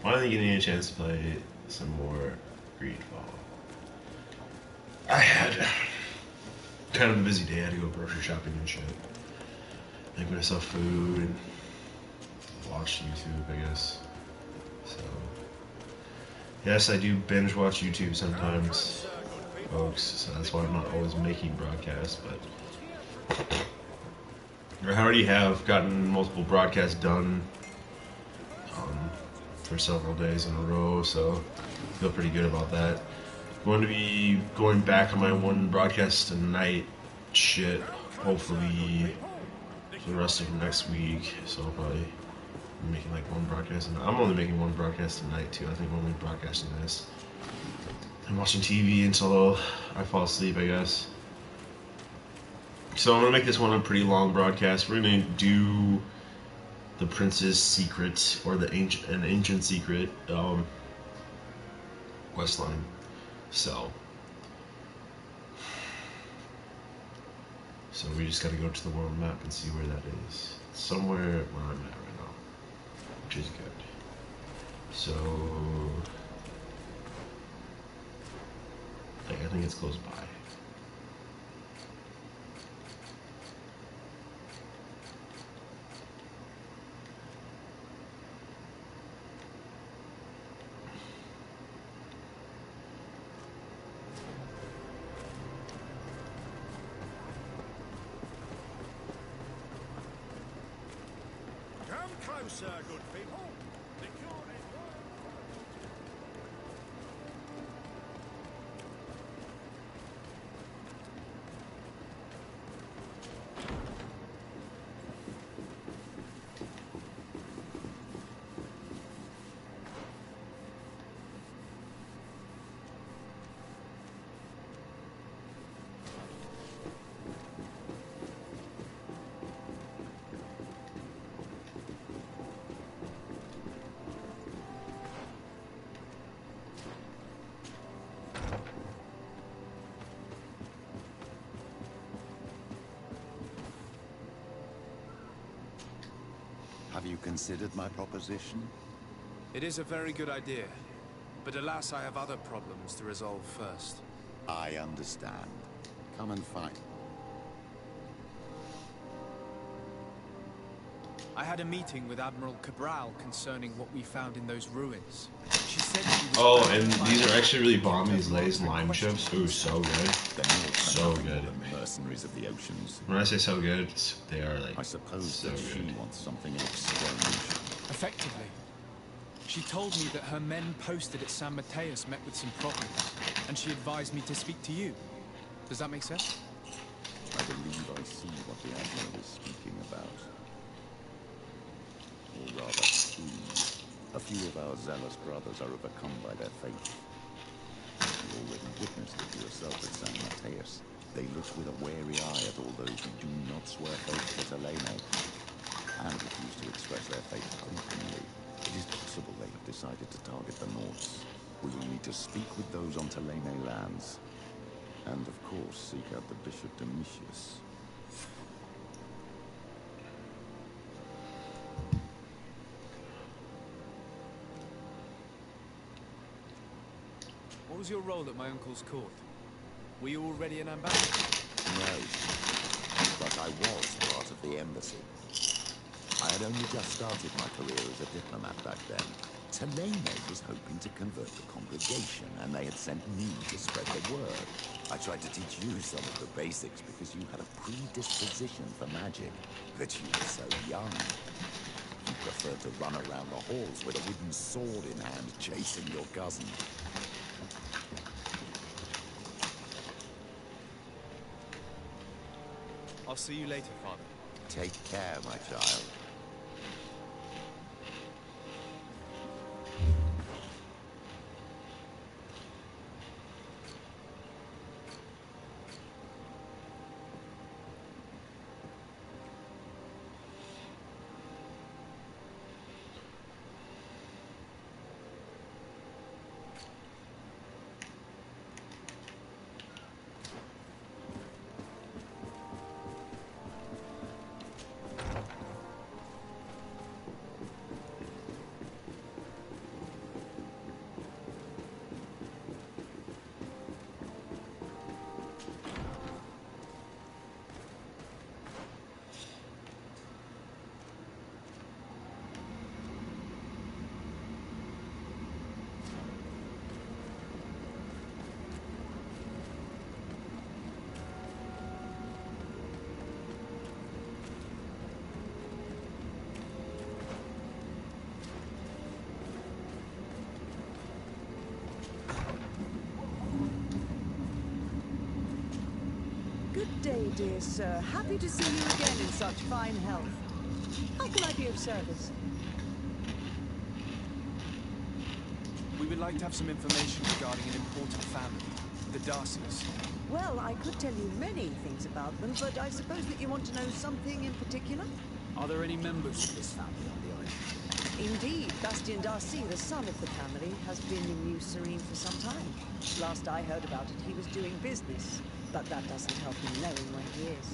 finally getting a chance to play some more Greedfall. I had kind of a busy day. I had to go grocery shopping and shit. Make myself food and watch YouTube, I guess. So, yes, I do binge watch YouTube sometimes, folks. So that's why I'm not always making broadcasts. But I already have gotten multiple broadcasts done for several days in a row, so I feel pretty good about that. Going to be going back on my one broadcast tonight shit, hopefully for the rest of next week, so I'll probably be making like one broadcast, and I'm only making one broadcast tonight too. I think I'm only broadcasting this. I'm watching TV until I fall asleep, I guess. So I'm gonna make this one a pretty long broadcast. We're gonna do the Prince's Secret, or an ancient secret, questline. So we just gotta go to the world map and see where that is. It's somewhere where I'm at right now, which is good. So, like, I think it's close by. Closer, good people. The cure is Have you considered my proposition? It is a very good idea, but alas, I have other problems to resolve first. I understand. Come and fight. I had a meeting with Admiral Cabral concerning what we found in those ruins. She said she was... Oh, and these are actually really bomb, these Lay's lime chips. Ooh, so good. So good. Mercenaries of the oceans. When I say so good, they are like I suppose so that she good. wants something strange. Effectively. She told me that her men posted at San Mateus met with some problems, and she advised me to speak to you. Does that make sense? I believe I see what the Admiral is speaking about. Or rather, he. A few of our zealous brothers are overcome by their faith. You already witnessed it yourself at San Mateus. They looked with a wary eye at all those who do not swear faith to Talene, and refuse to express their faith openly. It is possible they have decided to target the Nords. We will need to speak with those on Talene lands, and of course seek out the Bishop Domitius. What was your role at my uncle's court? Were you already an ambassador? No, but I was part of the embassy. I had only just started my career as a diplomat back then. Talene was hoping to convert the congregation, and they had sent me to spread the word. I tried to teach you some of the basics because you had a predisposition for magic, but you were so young. You preferred to run around the halls with a wooden sword in hand, chasing your cousin. I'll see you later, Father. Take care, my child. day, dear sir. Happy to see you again in such fine health. How can I be of service? We would like to have some information regarding an important family, the Darcys. Well, I could tell you many things about them, but I suppose that you want to know something in particular? Are there any members of this family on the island? Indeed, Bastien Darcy, the son of the family, has been in New Serene for some time. Last I heard about it, he was doing business, but that doesn't help in knowing where he is.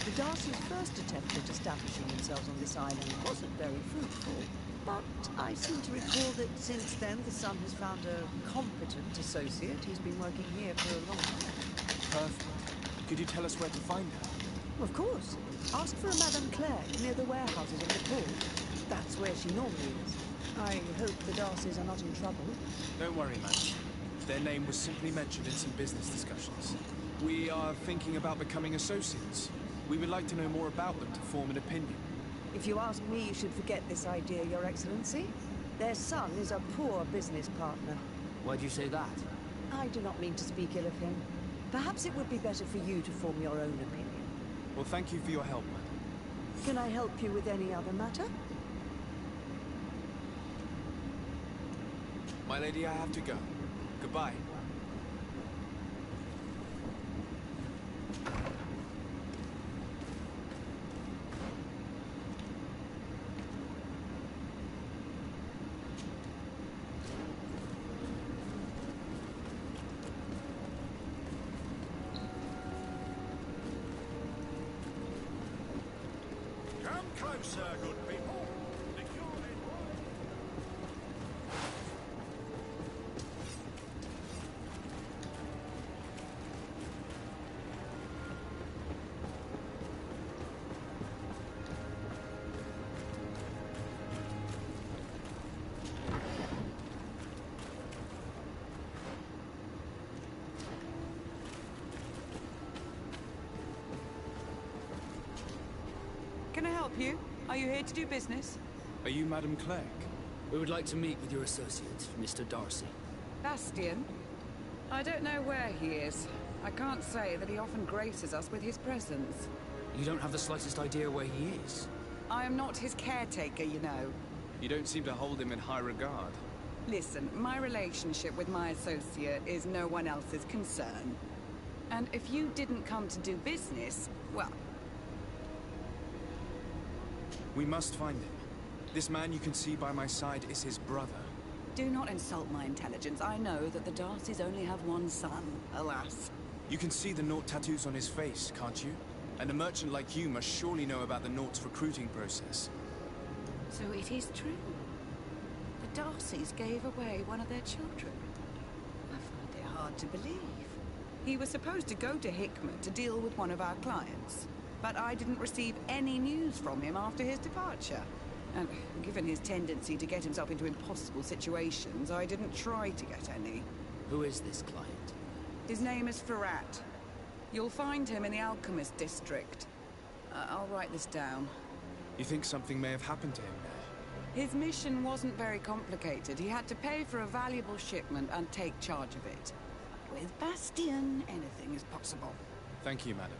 The Darcys' first attempt at establishing themselves on this island wasn't very fruitful, but I seem to recall that since then the son has found a competent associate who's been working here for a long time. Perfect. Could you tell us where to find her? Of course. Ask for a Madame Claire near the warehouses on the port. That's where she normally is. I hope the Darcys are not in trouble. Don't worry, madam. Their name was simply mentioned in some business discussions. We are thinking about becoming associates. We would like to know more about them to form an opinion. If you ask me, you should forget this idea, Your Excellency. Their son is a poor business partner. Why do you say that? I do not mean to speak ill of him. Perhaps it would be better for you to form your own opinion. Well, thank you for your help, madam. Can I help you with any other matter? My lady, I have to go. Goodbye. Come closer, good people. The cure is wide. Can I help you? Are you here to do business? Are you Madame Clegg? We would like to meet with your associate, Mr. Darcy. Bastien? I don't know where he is. I can't say that he often graces us with his presence. You don't have the slightest idea where he is? I am not his caretaker, you know. You don't seem to hold him in high regard. Listen, my relationship with my associate is no one else's concern. And if you didn't come to do business, well... We must find him. This man you can see by my side is his brother. Do not insult my intelligence. I know that the Darcys only have one son, alas. You can see the Naught tattoos on his face, can't you? And a merchant like you must surely know about the Naught's recruiting process. So it is true. The Darcys gave away one of their children. I find it hard to believe. He was supposed to go to Hickman to deal with one of our clients, but I didn't receive any news from him after his departure. And given his tendency to get himself into impossible situations, I didn't try to get any. Who is this client? His name is Ferrat. You'll find him in the Alchemist District. I'll write this down. You think something may have happened to him there? His mission wasn't very complicated. He had to pay for a valuable shipment and take charge of it. With Bastien, anything is possible. Thank you, madam.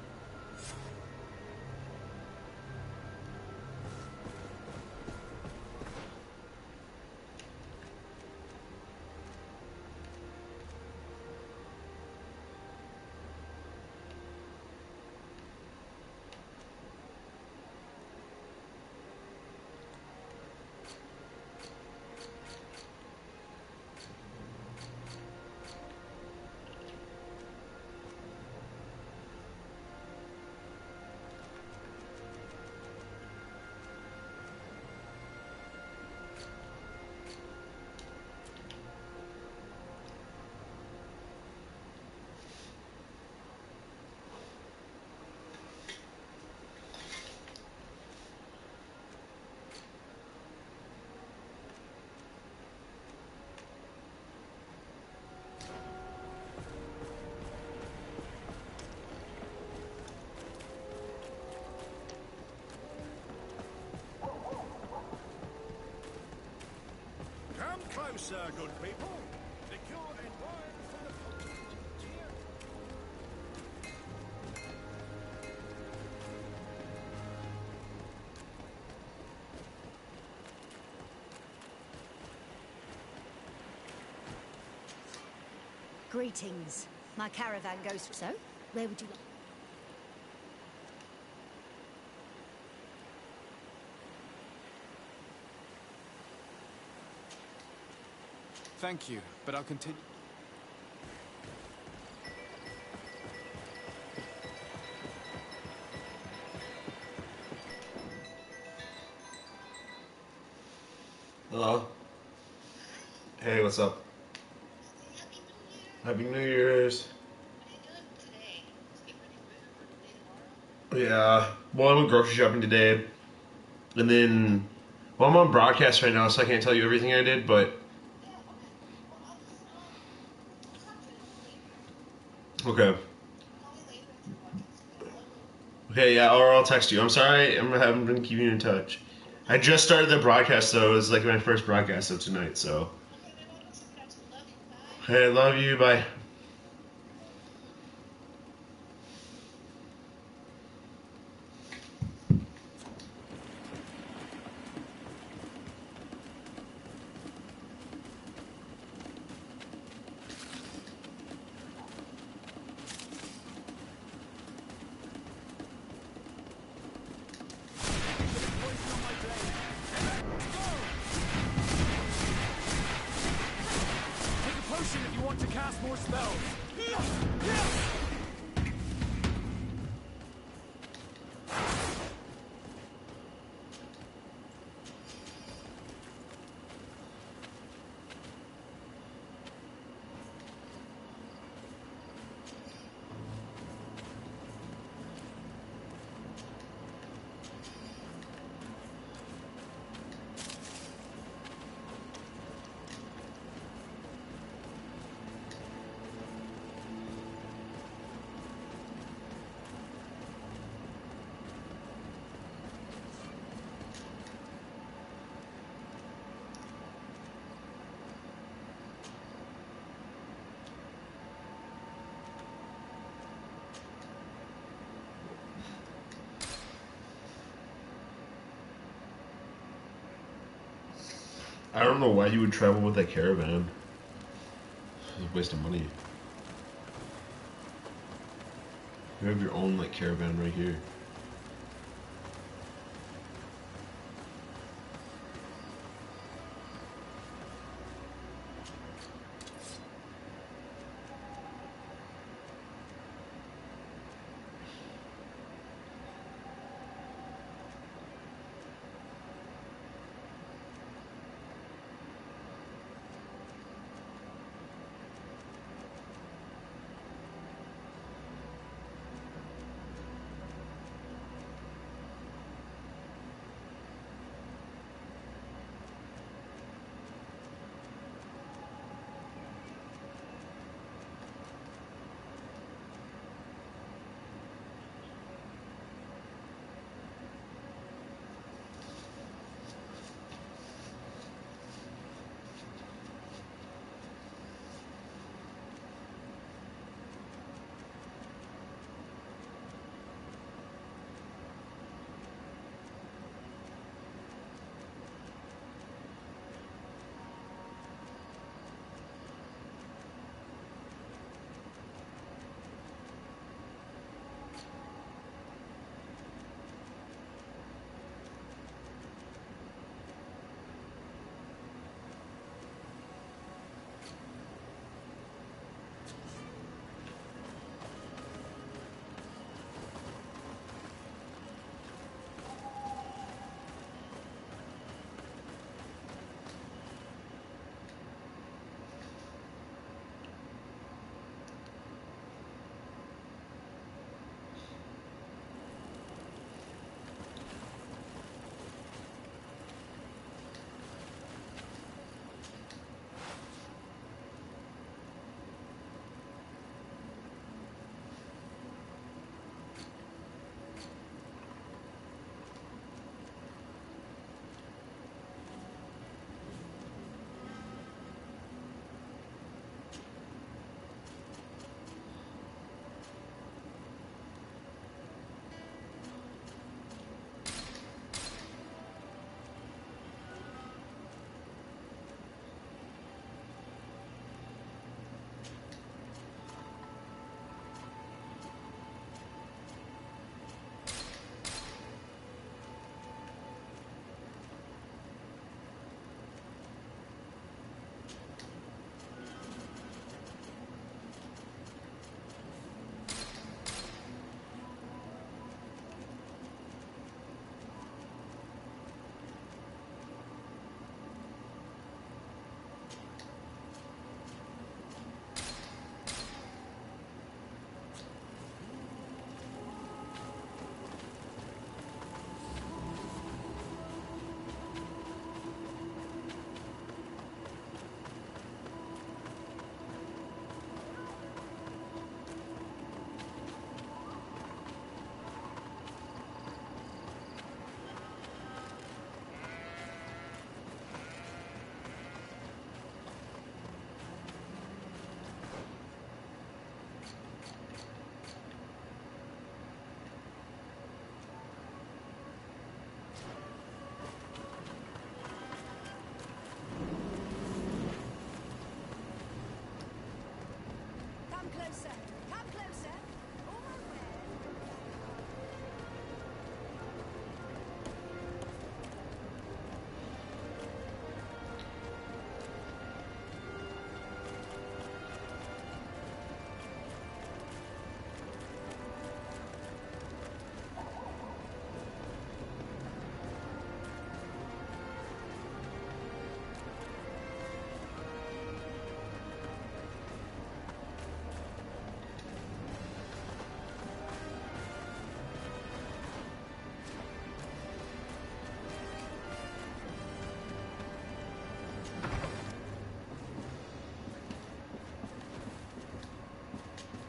Come closer, good people. The cure and wine for the Greetings. My caravan goes... So, where would you like... Thank you, but I'll continue. Hello? Hey, what's up? Happy New Year's. Yeah. Well, I went grocery shopping today. And then... Well, I'm on broadcast right now, so I can't tell you everything I did, but... Okay. Okay, yeah, or I'll text you. I'm sorry, I haven't been keeping in touch. I just started the broadcast, though. It was like my first broadcast of tonight, so... Hey, love you, bye. Take a potion if you want to cast more spells. I don't know why you would travel with that caravan. It's a waste of money. You have your own, like, caravan right here.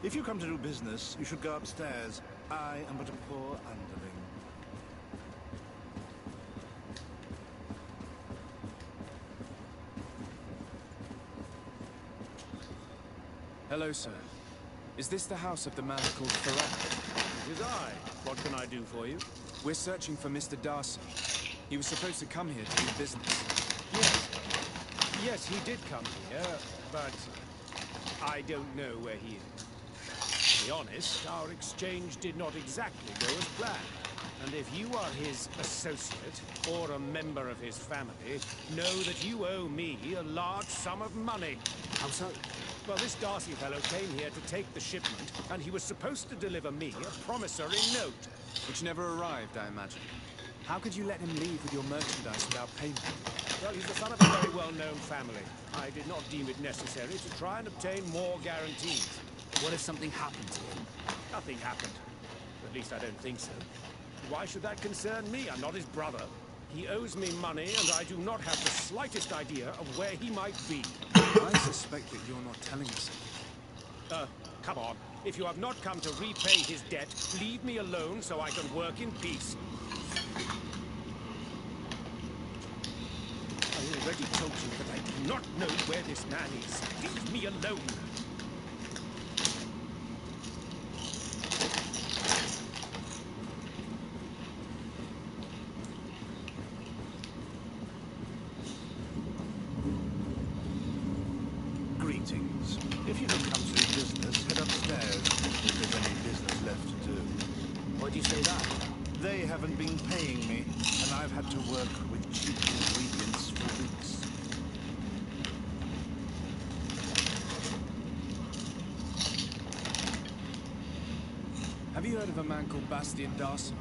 If you come to do business, you should go upstairs. I am but a poor underling. Hello, sir. Is this the house of the man called Farad? It is I. What can I do for you? We're searching for Mr. Darcy. He was supposed to come here to do business. Yes. Yes, he did come here, but I don't know where he is. To be honest, our exchange did not exactly go as planned. And if you are his associate, or a member of his family, know that you owe me a large sum of money. How so? Well, this Darcy fellow came here to take the shipment, and he was supposed to deliver me a promissory note. Which never arrived, I imagine. How could you let him leave with your merchandise without payment? Well, he's the son of a very well-known family. I did not deem it necessary to try and obtain more guarantees. What if something happened to him? Nothing happened. At least I don't think so. Why should that concern me? I'm not his brother. He owes me money, and I do not have the slightest idea of where he might be. I suspect that you're not telling us anything. Come on. If you have not come to repay his debt, leave me alone so I can work in peace. I already told you that I do not know where this man is. Leave me alone. Greetings. If you have come to do business, head upstairs, if there's any business left to do. Why'd you say that? They haven't been paying me, and I've had to work with cheap ingredients for weeks. Have you heard of a man called Bastian Darcy?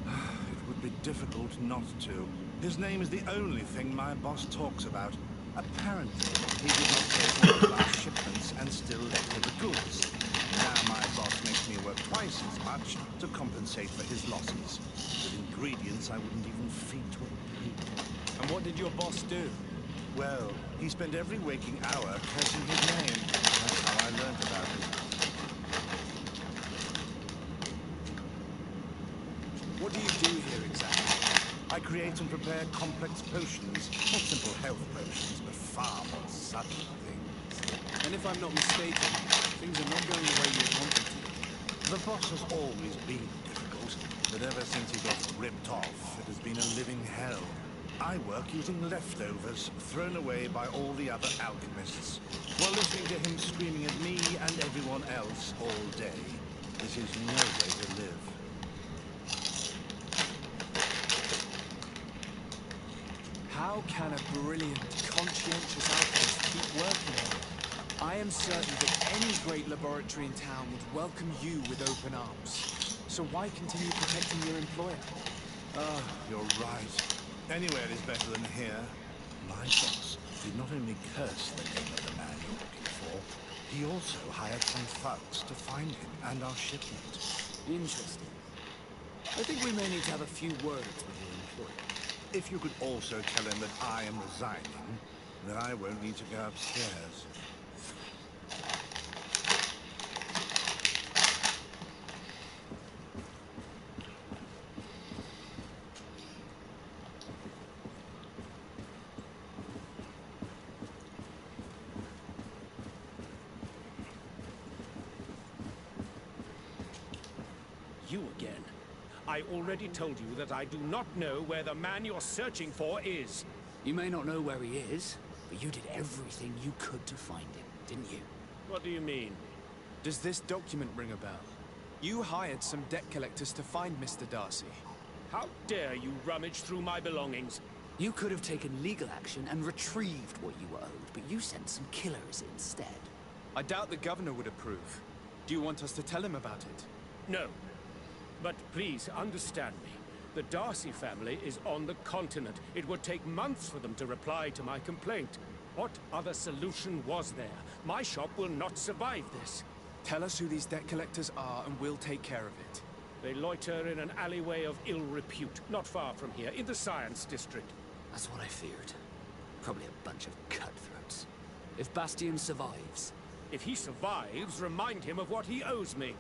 It would be difficult not to. His name is the only thing my boss talks about. Apparently, he did not pay all of our shipments and still left the goods. Now my boss makes me work twice as much to compensate for his losses. With ingredients I wouldn't even feed to a pig. And what did your boss do? Well, he spent every waking hour cursing his name. That's how I learned about it. What do you do here exactly? I create and prepare complex potions. Not simple health potions, but far more subtle things. And if I'm not mistaken, things are not going the way you want them to. The boss has always been difficult, but ever since he got ripped off, it has been a living hell. I work using leftovers thrown away by all the other alchemists, while listening to him screaming at me and everyone else all day. This is no way to live. How can a brilliant, conscientious alchemist keep working here? I am certain that any great laboratory in town would welcome you with open arms. So why continue protecting your employer? Ah, you're right. Anywhere is better than here. My boss did not only curse the name of the man you're looking for, he also hired some thugs to find him and our shipment. Interesting. I think we may need to have a few words with your employer. If you could also tell him that I am resigning, then I won't need to go upstairs. You again. I already told you that I do not know where the man you're searching for is. You may not know where he is, but you did everything you could to find him, didn't you? What do you mean? Does this document ring a bell? You hired some debt collectors to find Mr. Darcy. How dare you rummage through my belongings? You could have taken legal action and retrieved what you were owed, but you sent some killers instead. I doubt the governor would approve. Do you want us to tell him about it? No. But please understand me. The Darcy family is on the continent. It would take months for them to reply to my complaint. What other solution was there? My shop will not survive this. Tell us who these debt collectors are and we'll take care of it. They loiter in an alleyway of ill repute, not far from here, in the Science District. That's what I feared. Probably a bunch of cutthroats. If Bastian survives, If he survives, remind him of what he owes me.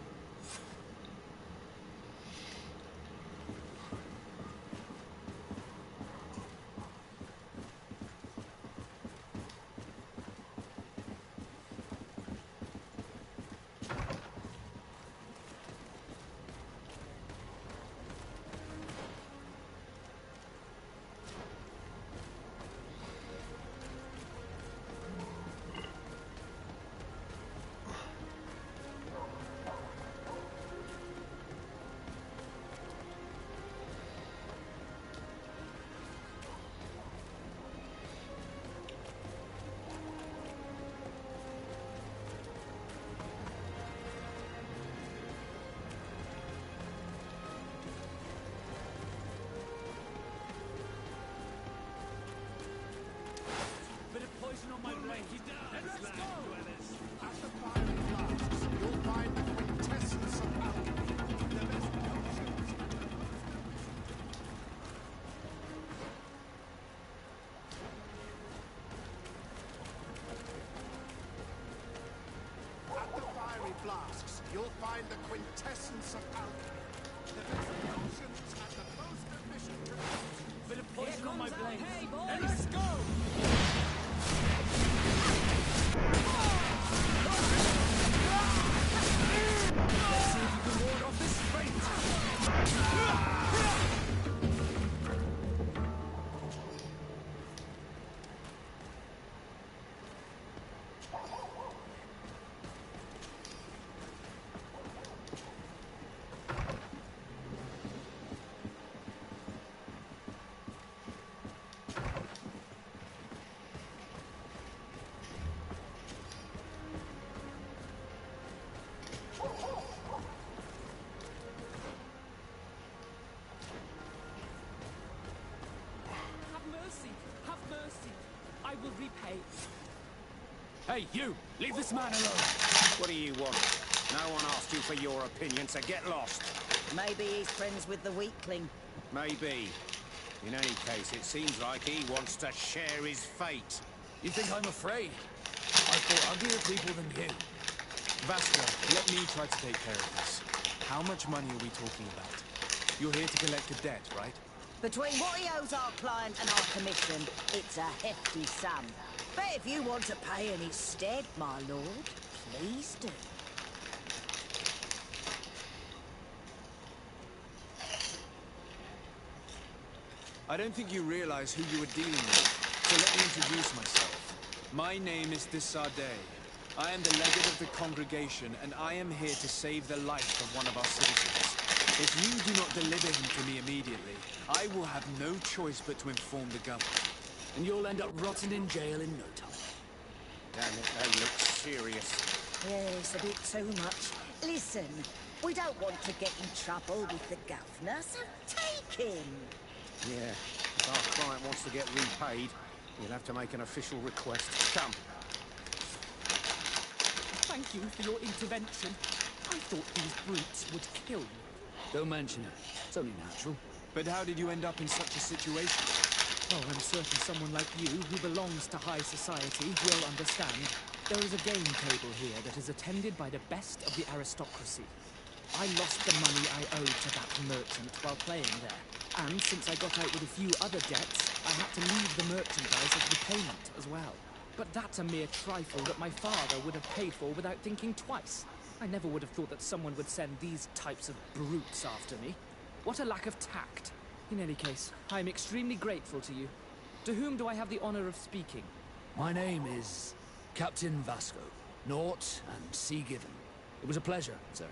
Bit of poison on my brain. Let's go! At the fiery flasks, you'll find the quintessence of alchemy. The best potions. At the fiery flasks, you'll find the quintessence of alchemy. The best potions at the most efficient cost. Bit of poison on my brain. Hey, And boys! let's go! Let's see if you can ward off this fate. Have mercy! Have mercy! I will repay. Hey, you! Leave this man alone! What do you want? No one asked you for your opinion, so get lost. Maybe he's friends with the weakling. Maybe. In any case, it seems like he wants to share his fate. You think I'm afraid? I fought uglier people than you. Vasco, let me try to take care of this. How much money are we talking about? You're here to collect a debt, right? Between what he owes our client and our commission, it's a hefty sum. But if you want to pay in his stead, my lord, please do. I don't think you realize who you were dealing with, so let me introduce myself. My name is Desardet. I am the legate of the congregation, and I am here to save the life of one of our citizens. If you do not deliver him to me immediately, I will have no choice but to inform the governor. And you'll end up rotting in jail in no time. Damn it, they look serious. Yes, a bit too much. Listen, we don't want to get in trouble with the governor, so take him. Yeah, if our client wants to get repaid, we'll have to make an official request. Come. Thank you for your intervention. I thought these brutes would kill you. Don't mention it. It's only natural. But how did you end up in such a situation? Oh, I'm certain someone like you, who belongs to high society, will understand. There is a game table here that is attended by the best of the aristocracy. I lost the money I owed to that merchant while playing there. And since I got out with a few other debts, I had to leave the merchandise as repayment as well. But that's a mere trifle that my father would have paid for without thinking twice. I never would have thought that someone would send these types of brutes after me. What a lack of tact. In any case, I am extremely grateful to you. To whom do I have the honor of speaking? My name is Captain Vasco. Naught and sea given. It was a pleasure, sir.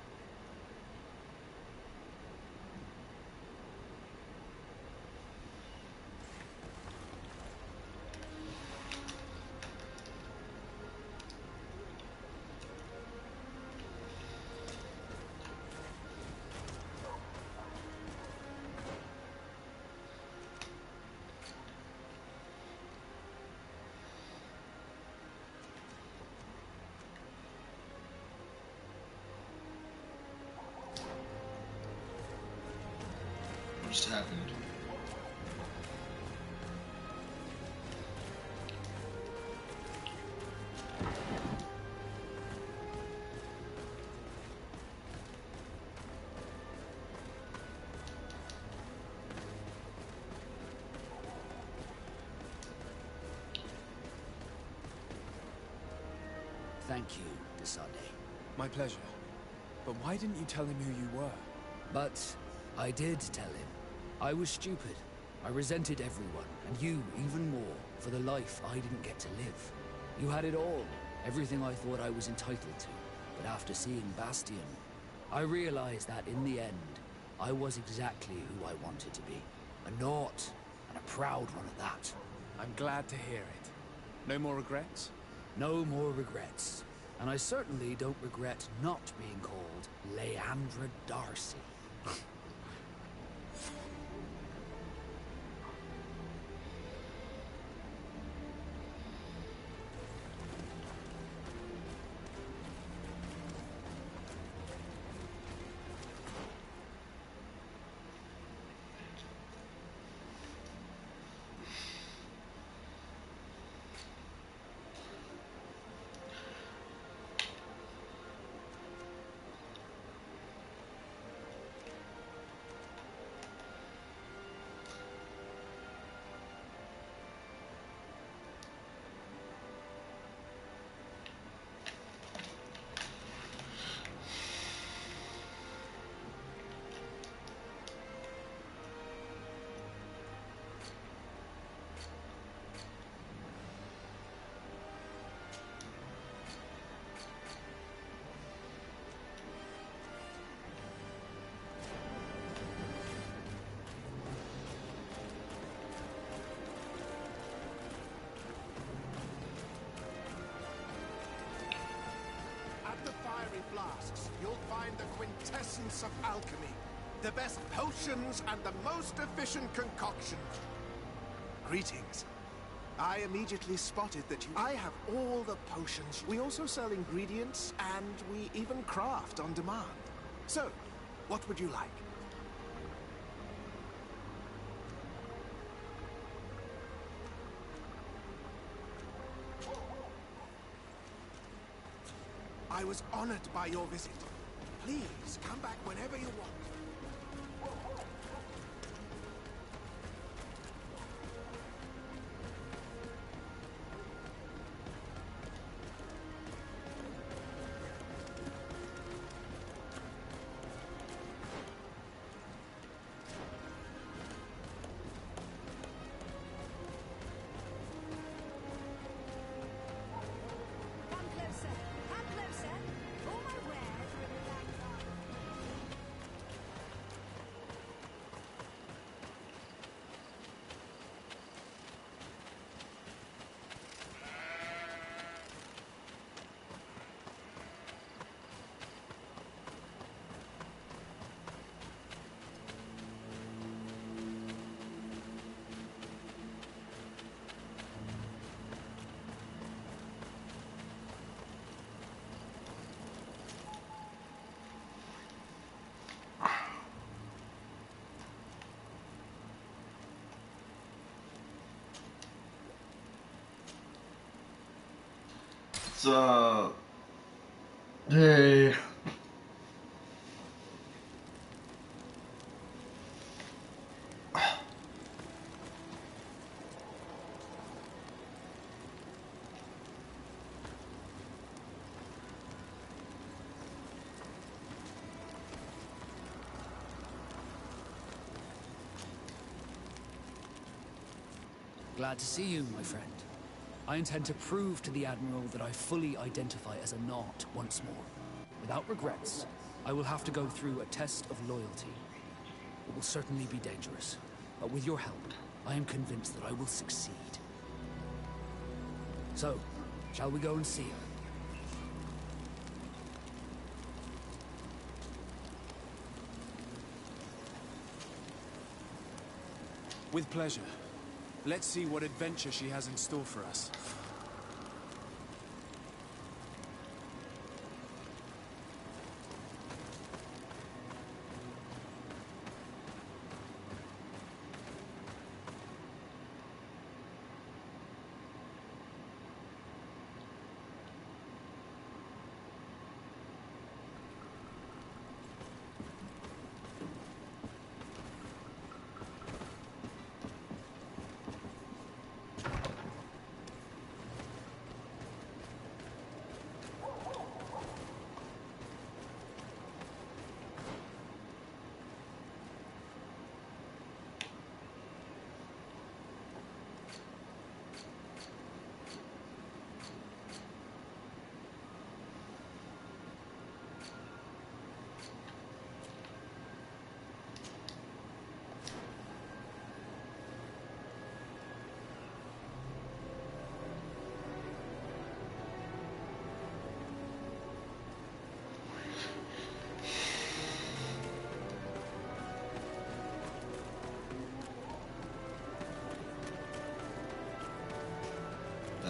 What just happened? Thank you, Desade. My pleasure. But why didn't you tell him who you were? But I did tell him. I was stupid. I resented everyone, and you even more, for the life I didn't get to live. You had it all, everything I thought I was entitled to. But after seeing Bastion, I realized that in the end, I was exactly who I wanted to be. A Naut, and a proud one at that. I'm glad to hear it. No more regrets? No more regrets. And I certainly don't regret not being called Leandra Darcy. At the Fiery Flasks, you'll find the quintessence of alchemy. The best potions and the most efficient concoctions. Greetings. I immediately spotted that I have all the potions. We also sell ingredients, and we even craft on demand. So, what would you like? I was honored by your visit. Please, come back whenever you want. Come closer. Come closer. All my wares are in the back garden. So, hey. Glad to see you, my friend. I intend to prove to the Admiral that I fully identify as a Naut once more. Without regrets, I will have to go through a test of loyalty. It will certainly be dangerous, but with your help, I am convinced that I will succeed. So, shall we go and see her? With pleasure. Let's see what adventure she has in store for us.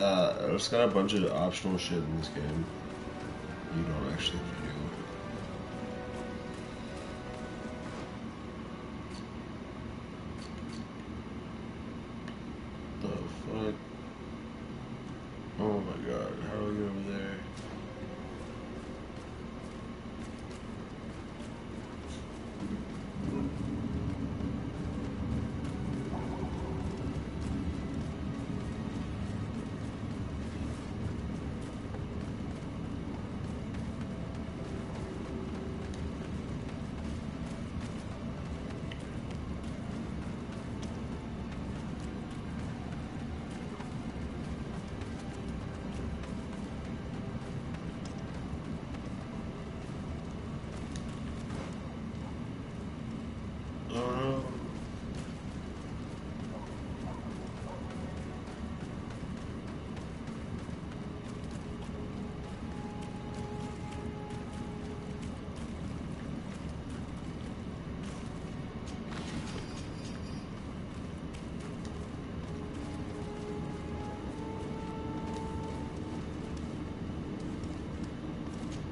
It's got a bunch of optional shit in this game. You don't actually have to do. The fuck? Oh my god, how do we get over there?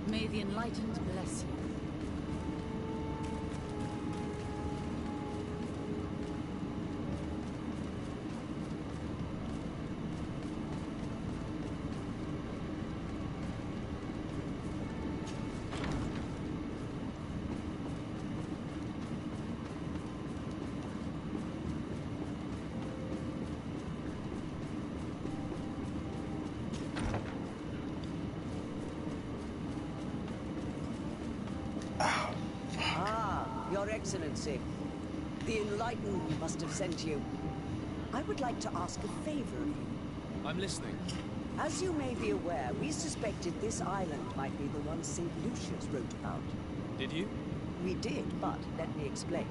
May the Enlightened bless you. Your Excellency, the Enlightened must have sent you. I would like to ask a favor of you. I'm listening. As you may be aware, we suspected this island might be the one St. Lucius wrote about. Did you? We did, but let me explain.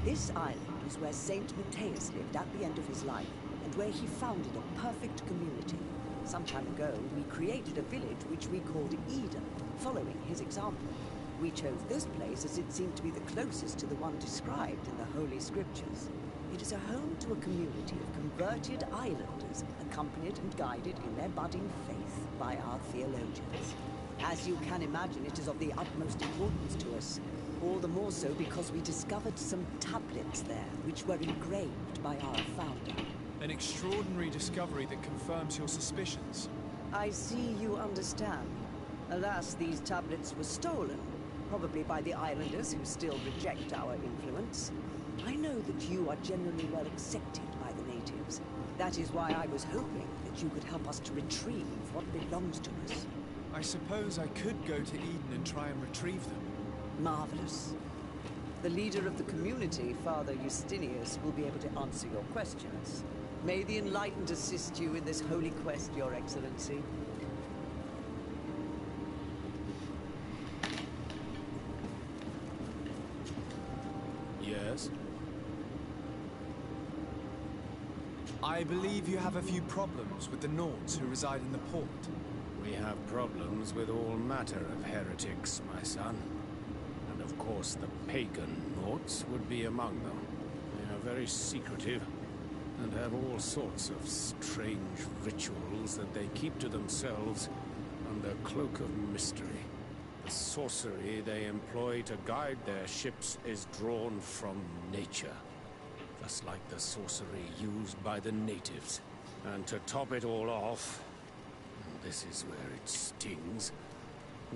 This island was where St. Matthias lived at the end of his life, and where he founded a perfect community. Some time ago, we created a village which we called Eden, following his example. We chose this place as it seemed to be the closest to the one described in the Holy Scriptures. It is a home to a community of converted islanders, accompanied and guided in their budding faith by our theologians. As you can imagine, it is of the utmost importance to us. All the more so because we discovered some tablets there, which were engraved by our founder. An extraordinary discovery that confirms your suspicions. I see you understand. Alas, these tablets were stolen. Probably by the islanders who still reject our influence. I know that you are generally well accepted by the natives. That is why I was hoping that you could help us to retrieve what belongs to us. I suppose I could go to Eden and try and retrieve them. Marvelous. The leader of the community, Father Justinius, will be able to answer your questions. May the Enlightened assist you in this holy quest, Your Excellency. Yes? I believe you have a few problems with the Nauts who reside in the port. We have problems with all matter of heretics, my son. And of course the pagan Nauts would be among them. They are very secretive, and have all sorts of strange rituals that they keep to themselves under cloak of mystery. The sorcery they employ to guide their ships is drawn from nature, just like the sorcery used by the natives. And to top it all off, and this is where it stings,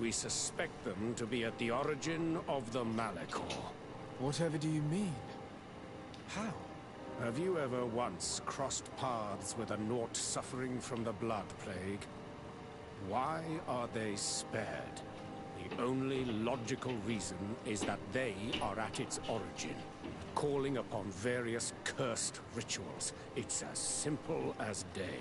we suspect them to be at the origin of the Malachor. Whatever do you mean? How? Have you ever once crossed paths with a Naut suffering from the blood plague? Why are they spared? The only logical reason is that they are at its origin, calling upon various cursed rituals. It's as simple as day.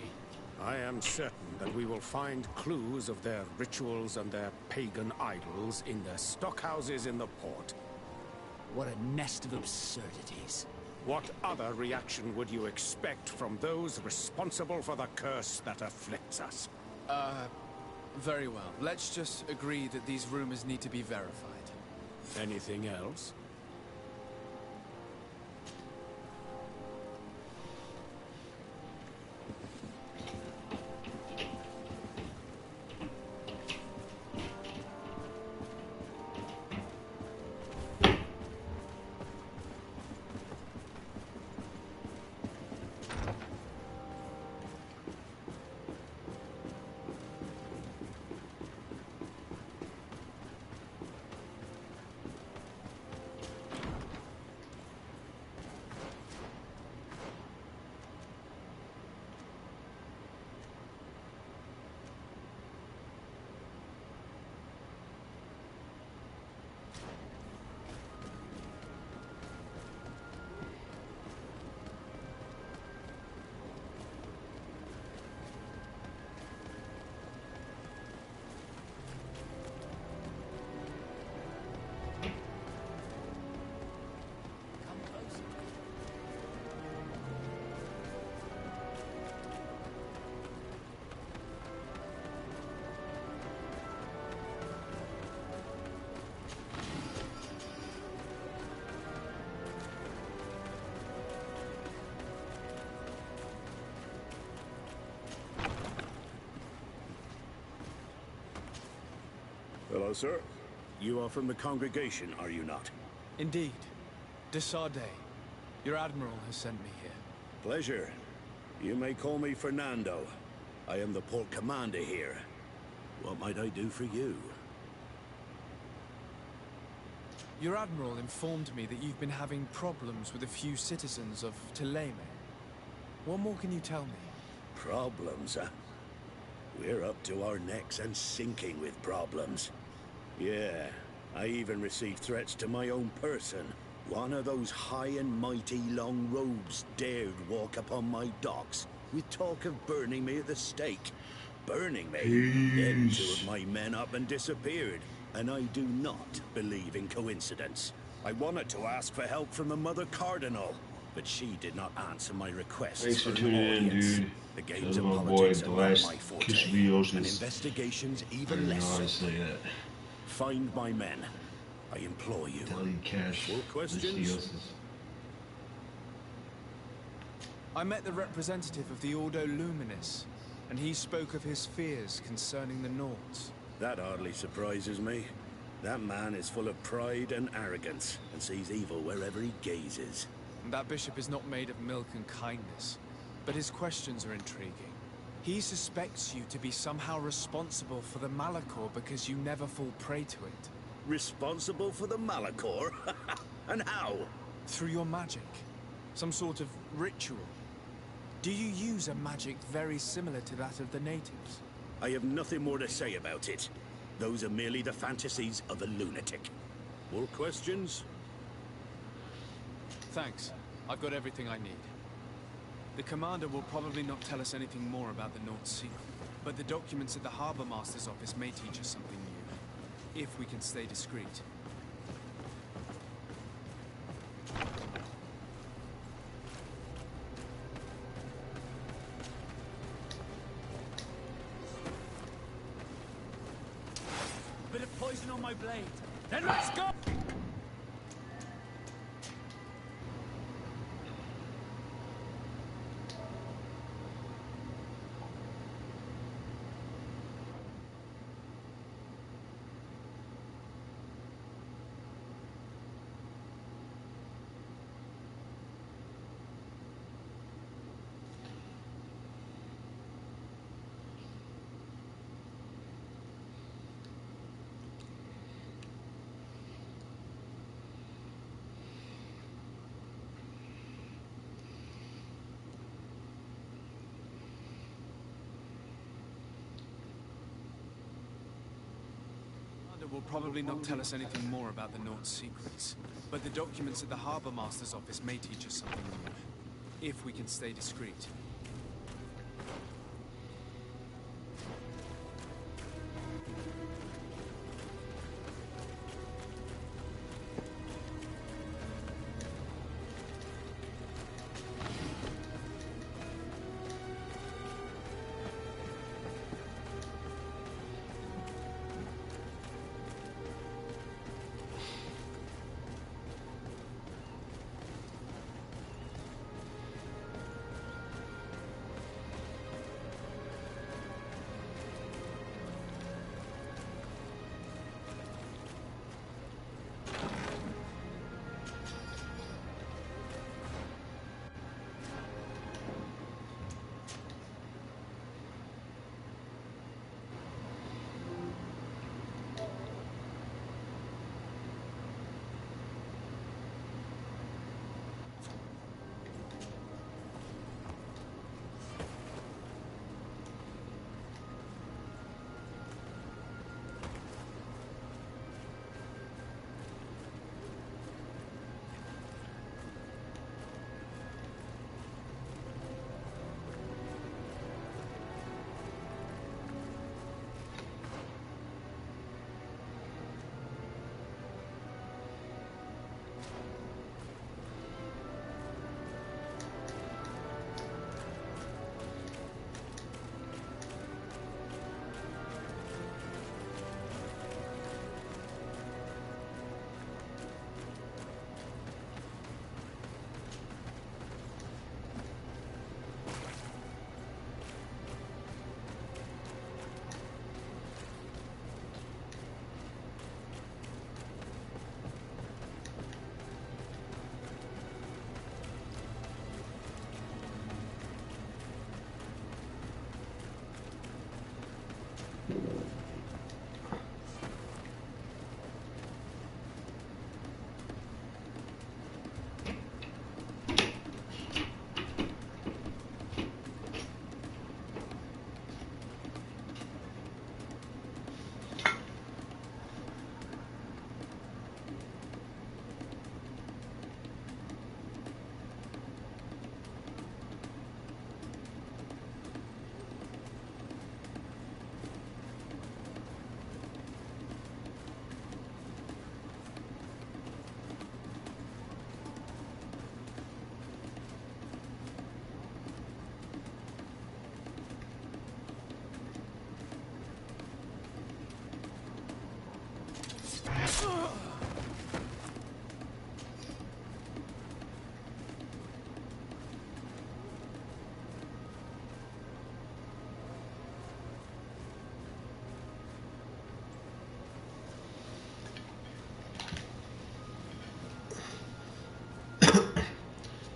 I am certain that we will find clues of their rituals and their pagan idols in their stockhouses in the port. What a nest of absurdities. What other reaction would you expect from those responsible for the curse that afflicts us? Very well. Let's just agree that these rumors need to be verified. Anything else? Hello, sir. You are from the congregation, are you not? Indeed. De Sardet. Your admiral has sent me here. Pleasure. You may call me Fernando. I am the port commander here. What might I do for you? Your admiral informed me that you've been having problems with a few citizens of Thélème. What more can you tell me? Problems, huh? We're up to our necks and sinking with problems. Yeah, I even received threats to my own person. One of those high and mighty long robes dared walk upon my docks with talk of burning me at the stake. Burning me? Then two of my men up and disappeared, and I do not believe in coincidence. I wanted to ask for help from the Mother Cardinal, but she did not answer my requests. Thanks for an tuning in, audience. dude. The That games was of my boy, politics the are not last my forte, Kishbi and investigations I even don't know less how so. to say that. Find my men. I implore you. Deli Cash. More questions? I met the representative of the Ordo Luminis, and he spoke of his fears concerning the Nauts. That hardly surprises me. That man is full of pride and arrogance, and sees evil wherever he gazes. And that bishop is not made of milk and kindness, but his questions are intriguing. He suspects you to be somehow responsible for the Malachor because you never fall prey to it. Responsible for the Malachor? And how? Through your magic. Some sort of ritual. Do you use a magic very similar to that of the natives? I have nothing more to say about it. Those are merely the fantasies of a lunatic. More questions? Thanks. I've got everything I need. The commander will probably not tell us anything more about the North Sea, but the documents at the Harbor Master's office may teach us something new, if we can stay discreet. Bit of poison on my blade. Then let's go! Will probably not tell us anything more about the North's secrets, but the documents at the Harbor Master's office may teach us something new, if we can stay discreet.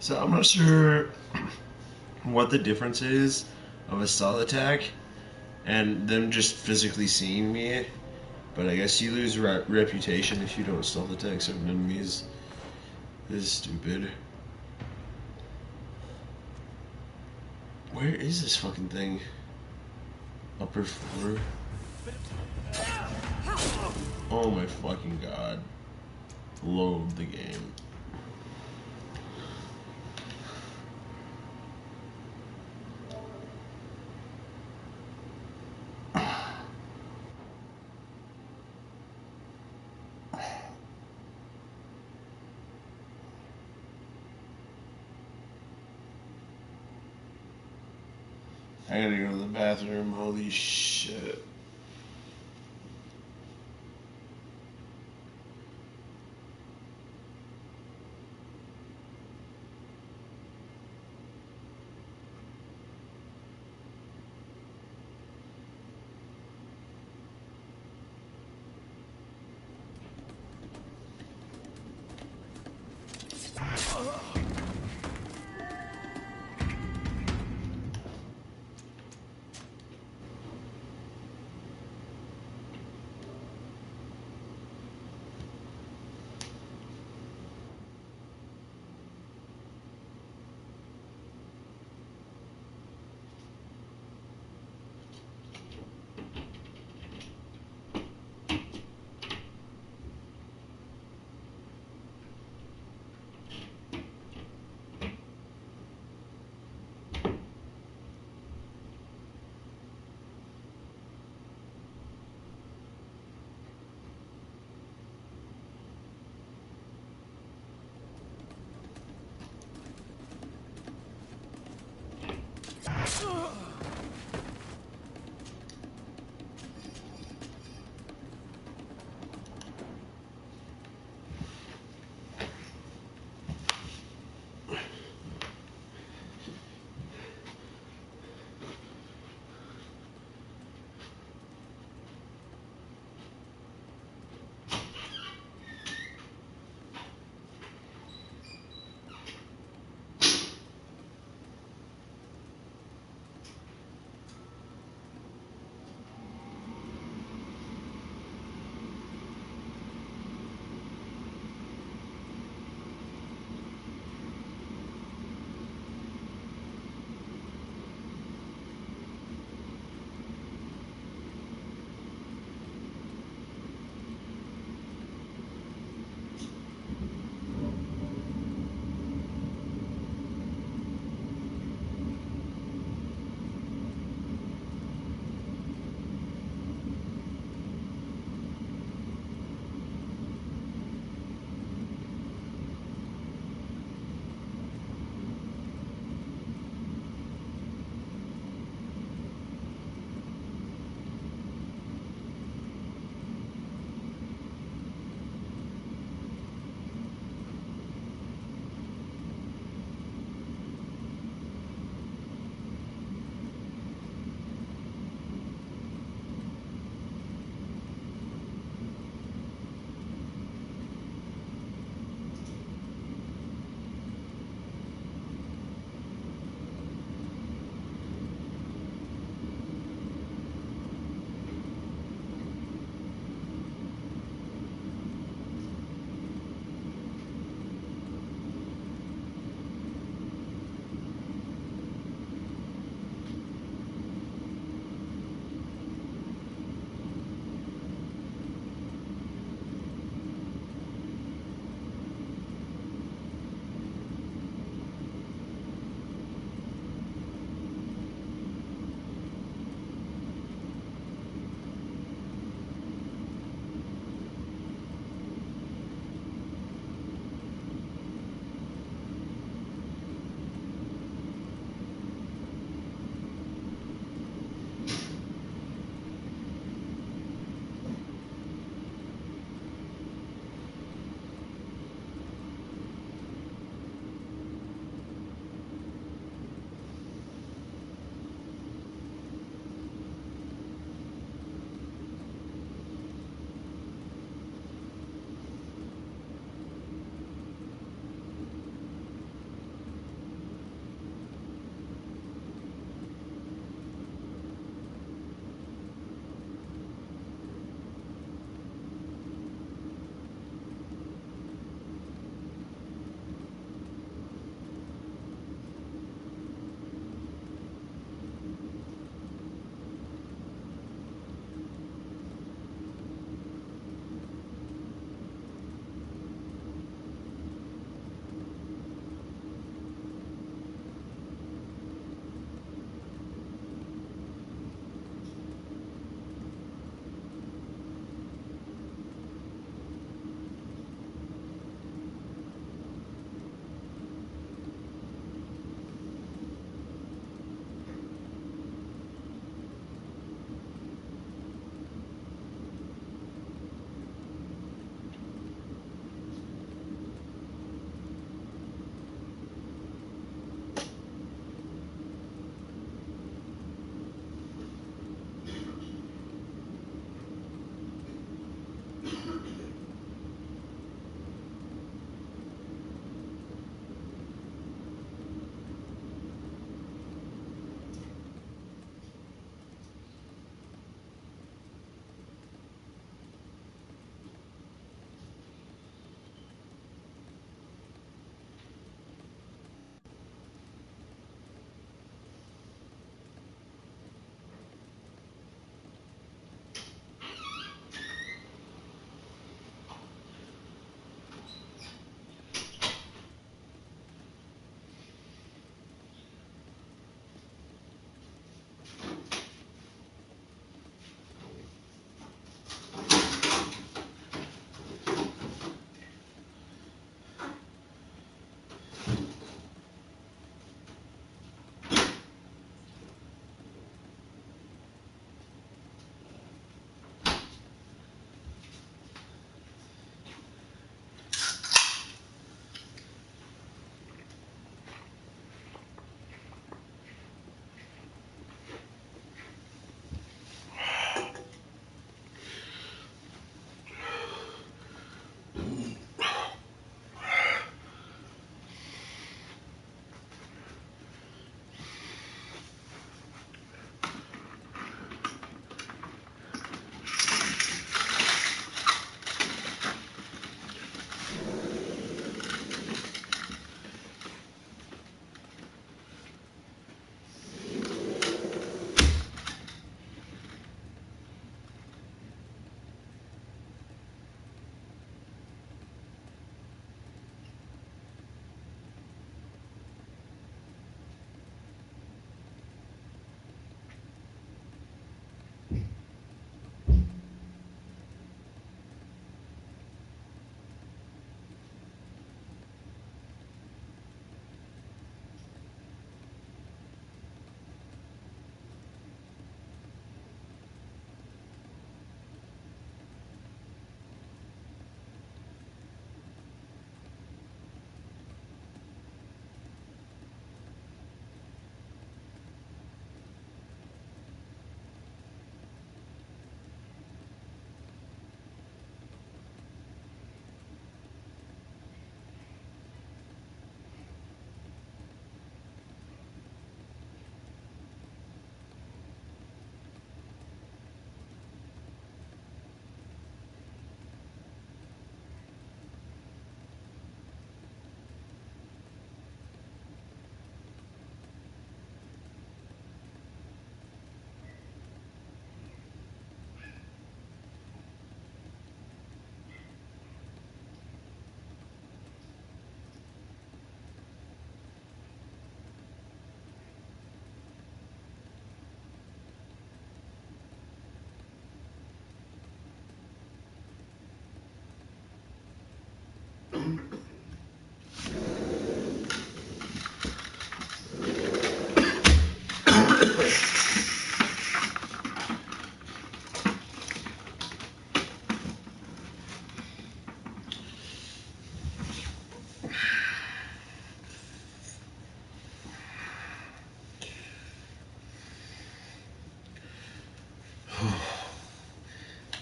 So I'm not sure what the difference is of a stealth attack and them just physically seeing me. But I guess you lose reputation if you don't stealth attack certain enemies. This is stupid. Where is this fucking thing? Upper floor? Oh my fucking god. Load the game. I gotta go to the bathroom, holy shit.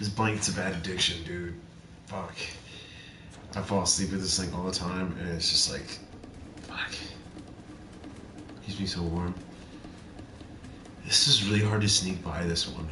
This blanket's a bad addiction, dude. Fuck. I fall asleep with this thing all the time, and it's just like, fuck. Keeps me so warm. This is really hard to sneak by this one.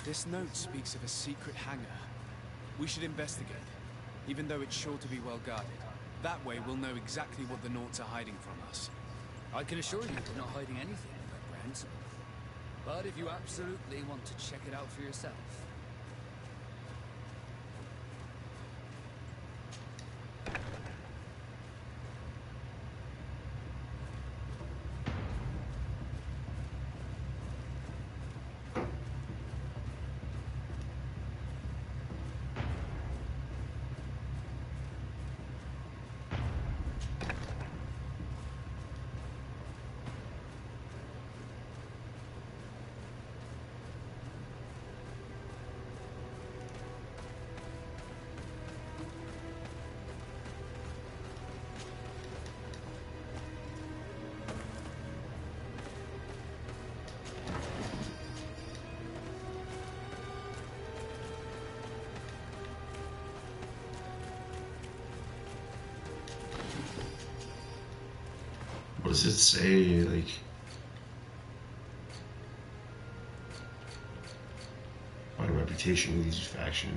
This note speaks of a secret hangar. We should investigate, even though it's sure to be well guarded. That way we'll know exactly what the Nauts are hiding from us. I can assure you we're not hiding anything, Brent. But if you absolutely want to check it out for yourself... What does it say? Like, my reputation with each faction.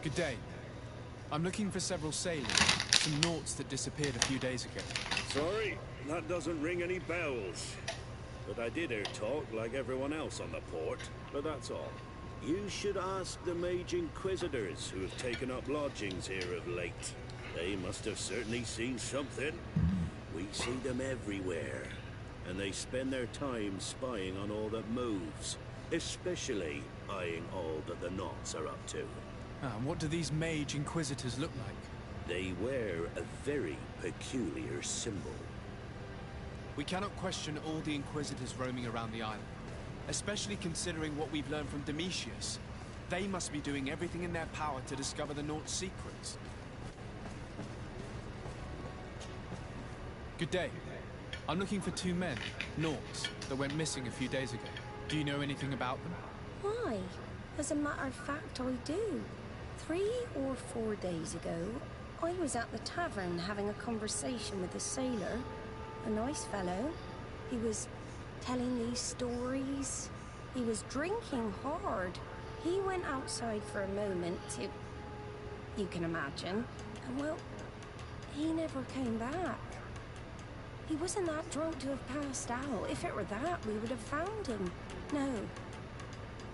Good day. I'm looking for several sailors, some Nauts that disappeared a few days ago. Sorry, that doesn't ring any bells. But I did hear talk like everyone else on the port, but that's all. You should ask the Mage Inquisitors who have taken up lodgings here of late. They must have certainly seen something. We see them everywhere, and they spend their time spying on all that moves, especially eyeing all that the Nauts are up to. And what do these Mage Inquisitors look like? They wear a very peculiar symbol. We cannot question all the Inquisitors roaming around the island, especially considering what we've learned from Domitius. They must be doing everything in their power to discover the Nauts' secrets. Good day. I'm looking for two men, Nauts, that went missing a few days ago. Do you know anything about them? Why? As a matter of fact, I do. 3 or 4 days ago, I was at the tavern having a conversation with a sailor. A nice fellow. He was telling these stories. He was drinking hard. He went outside for a moment to... you can imagine. And well, he never came back. He wasn't that drunk to have passed out. If it were that, we would have found him. No.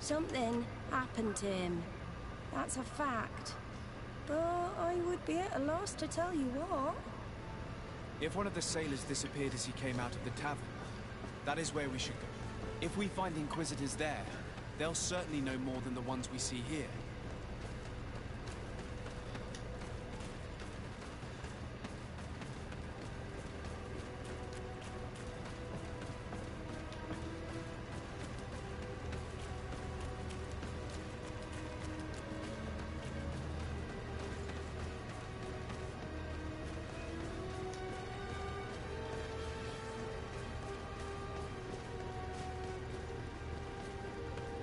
Something happened to him. That's a fact. But I would be at a loss to tell you what. If one of the sailors disappeared as he came out of the tavern, that is where we should go. If we find the Inquisitors there, they'll certainly know more than the ones we see here.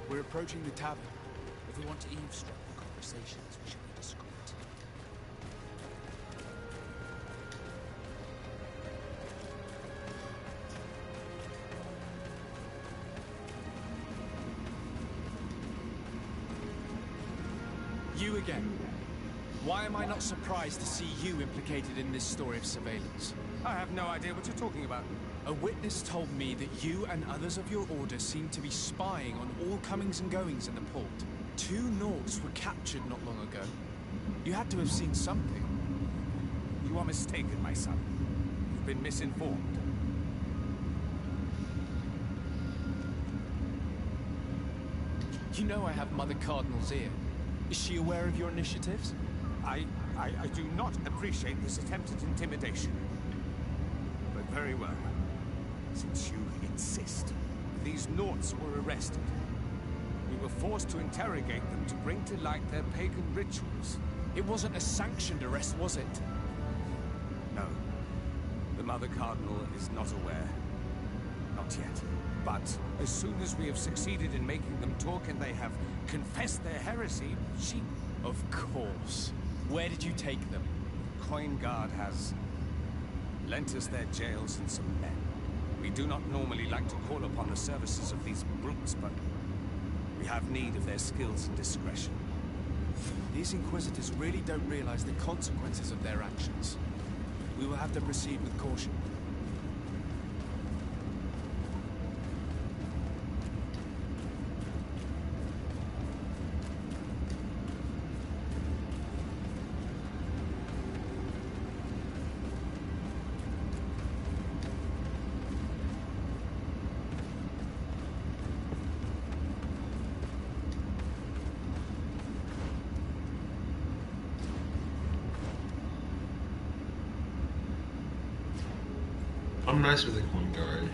We're approaching the tavern. If we want to eavesdrop on conversations, we should be discreet. You again. Why am I not surprised to see you implicated in this story of surveillance? I have no idea what you're talking about. A witness told me that you and others of your order seem to be spying on all comings and goings in the port. 2 Nauts were captured not long ago. You had to have seen something. You are mistaken, my son. You've been misinformed. You know I have Mother Cardinal's ear. Is she aware of your initiatives? I do not appreciate this attempt at intimidation. But very well. Since you insist, these Nauts were arrested. We were forced to interrogate them to bring to light their pagan rituals. It wasn't a sanctioned arrest, was it? No. The Mother Cardinal is not aware. Not yet. But as soon as we have succeeded in making them talk and they have confessed their heresy, she... Of course. Where did you take them? Coin Guard has lent us their jails and some men. We do not normally like to call upon the services of these brutes, but we have need of their skills and discretion. These Inquisitors really don't realize the consequences of their actions. We will have to proceed with caution. I'm nice with the coin guard.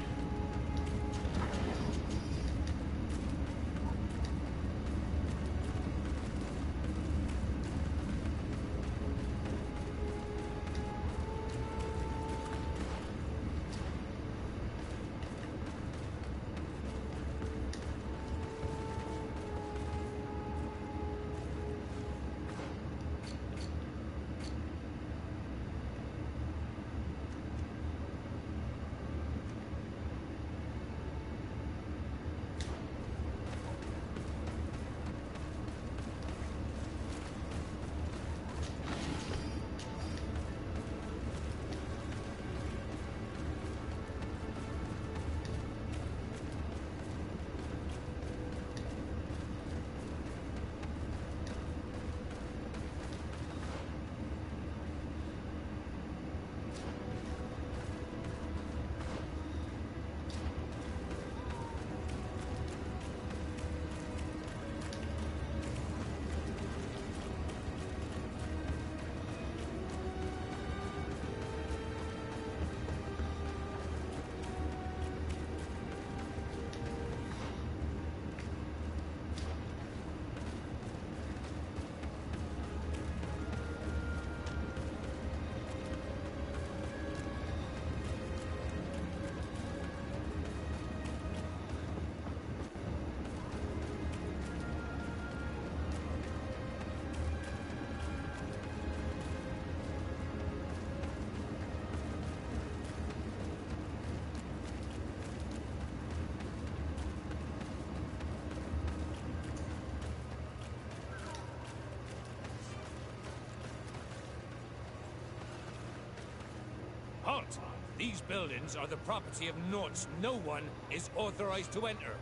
Halt! These buildings are the property of Nauts. No one is authorized to enter.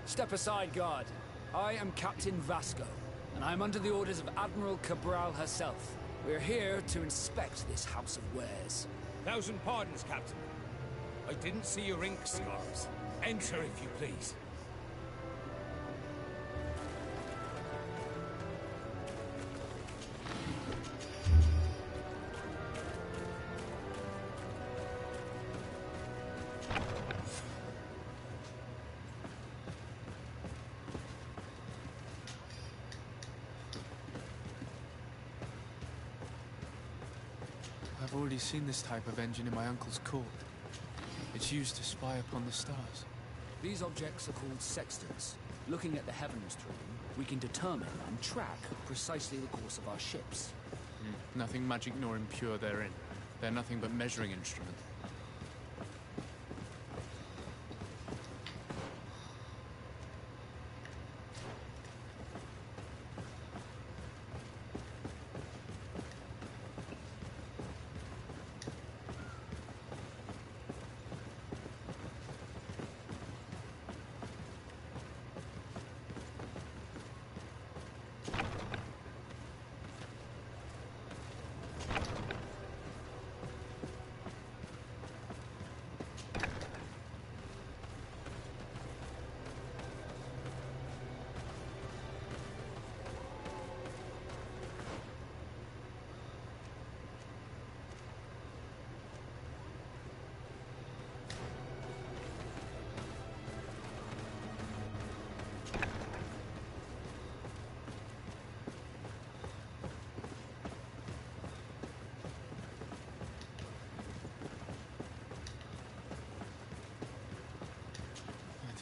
Step aside, guard. I am Captain Vasco, and I'm under the orders of Admiral Cabral herself. We're here to inspect this house of wares. 1,000 pardons, Captain. I didn't see your ink scars. Enter, if you please. I've already seen this type of engine in my uncle's court. It's used to spy upon the stars. These objects are called sextants. Looking at the heavens through them, we can determine and track precisely the course of our ships. Nothing magic nor impure therein. They're nothing but measuring instruments.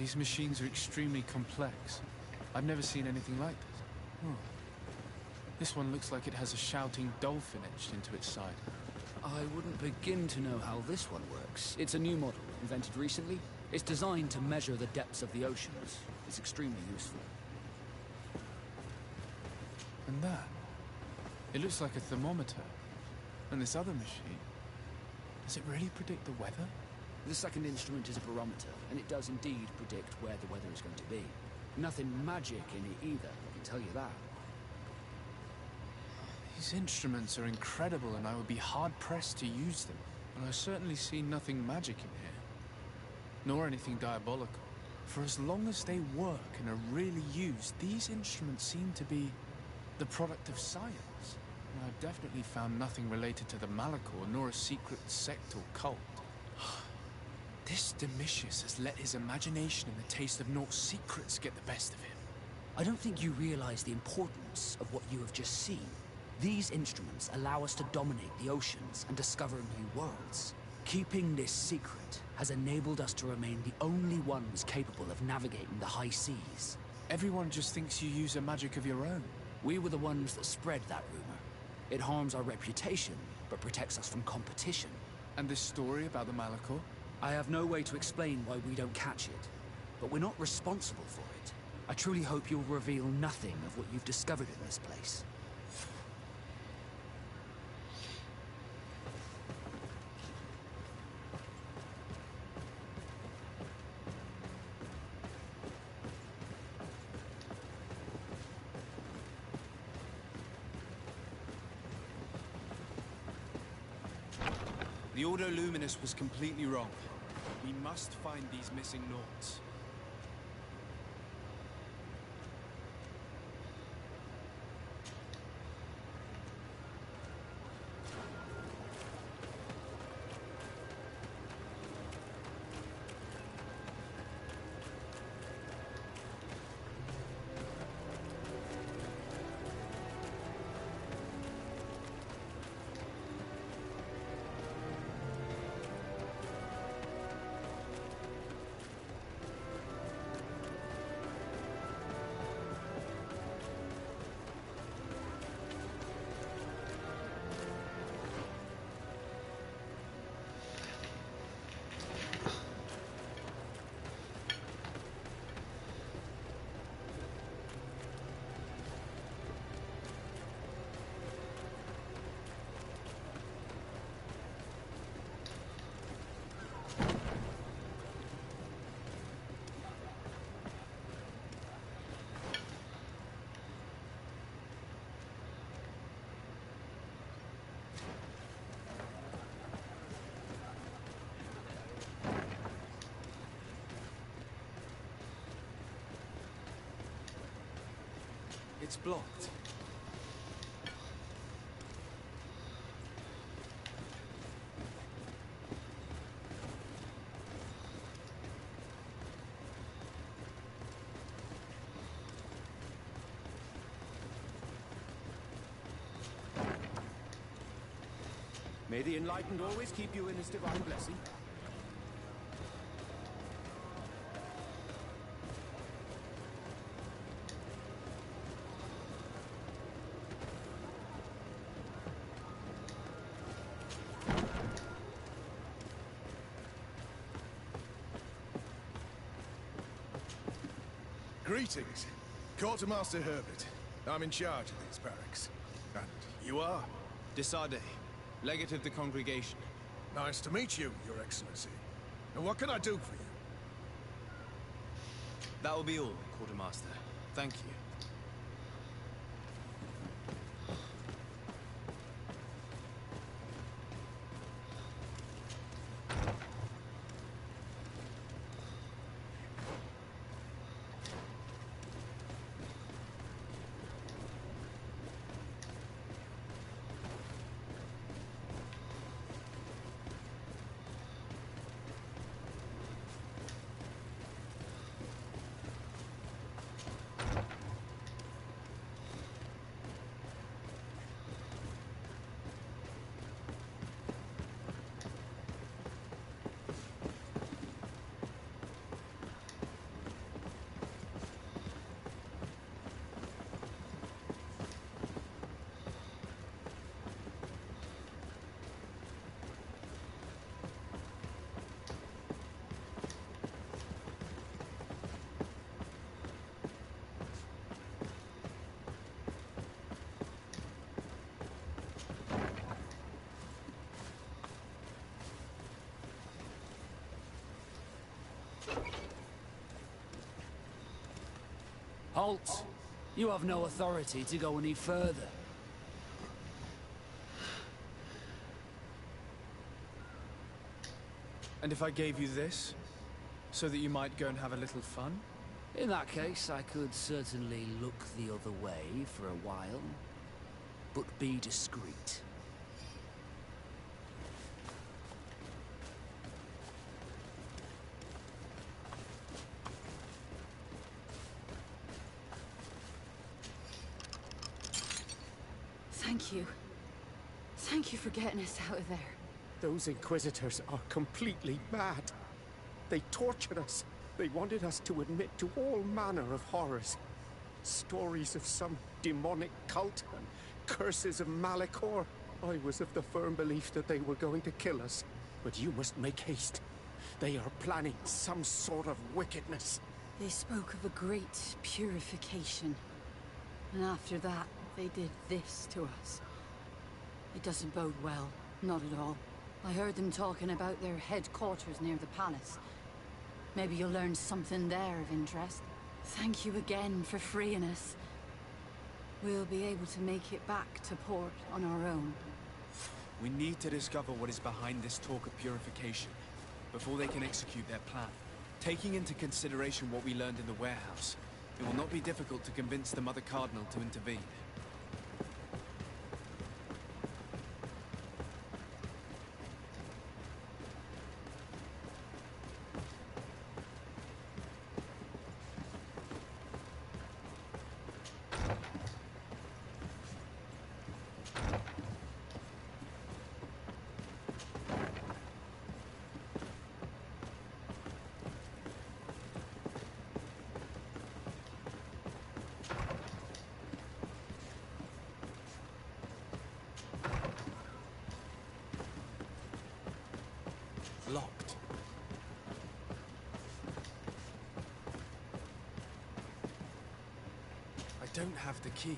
These machines are extremely complex. I've never seen anything like this. Oh. This one looks like it has a shouting dolphin etched into its side. I wouldn't begin to know how this one works. It's a new model, invented recently. It's designed to measure the depths of the oceans. It's extremely useful. And that? It looks like a thermometer. And this other machine, does it really predict the weather? The second instrument is a barometer, and it does indeed predict where the weather is going to be. Nothing magic in it either, I can tell you that. These instruments are incredible, and I would be hard-pressed to use them. And I certainly see nothing magic in here. Nor anything diabolical. For as long as they work and are really used, these instruments seem to be the product of science. And I've definitely found nothing related to the Malachor, nor a secret sect or cult. This Domitius has let his imagination and the taste of Nort's secrets get the best of him. I don't think you realize the importance of what you have just seen. These instruments allow us to dominate the oceans and discover new worlds. Keeping this secret has enabled us to remain the only ones capable of navigating the high seas. Everyone just thinks you use a magic of your own. We were the ones that spread that rumor. It harms our reputation, but protects us from competition. And this story about the Malachor? I have no way to explain why we don't catch it, but we're not responsible for it. I truly hope you'll reveal nothing of what you've discovered in this place. The Ordo Luminous was completely wrong. We must find these missing Nords. It's blocked. May the Enlightened always keep you in his divine blessing. Greetings. Quartermaster Herbert. I'm in charge of these barracks. And you are? Desade, legate of the congregation. Nice to meet you, Your Excellency. And what can I do for you? That will be all, Quartermaster. Thank you. Halt! You have no authority to go any further. And if I gave you this, so that you might go and have a little fun? In that case, I could certainly look the other way for a while. But be discreet. Thank you. Thank you for getting us out of there. Those Inquisitors are completely mad. They tortured us. They wanted us to admit to all manner of horrors. Stories of some demonic cult and curses of Malachor. I was of the firm belief that they were going to kill us. But you must make haste. They are planning some sort of wickedness. They spoke of a great purification. And after that, they did this to us. It doesn't bode well. Not at all. I heard them talking about their headquarters near the palace. Maybe you'll learn something there of interest. Thank you again for freeing us. We'll be able to make it back to port on our own. We need to discover what is behind this talk of purification, before they can execute their plan. Taking into consideration what we learned in the warehouse, it will not be difficult to convince the Mother Cardinal to intervene. Locked. I don't have the key.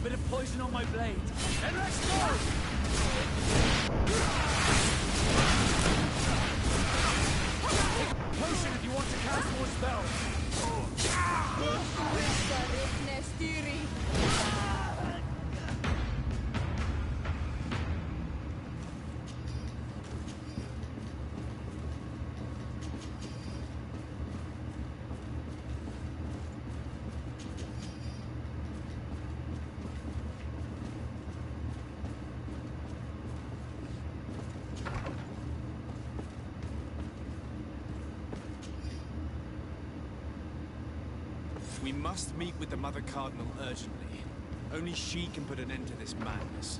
Bit of poison on my blade. And let's go! Potion if you want to cast more spells. We must meet with the Mother Cardinal urgently. Only she can put an end to this madness.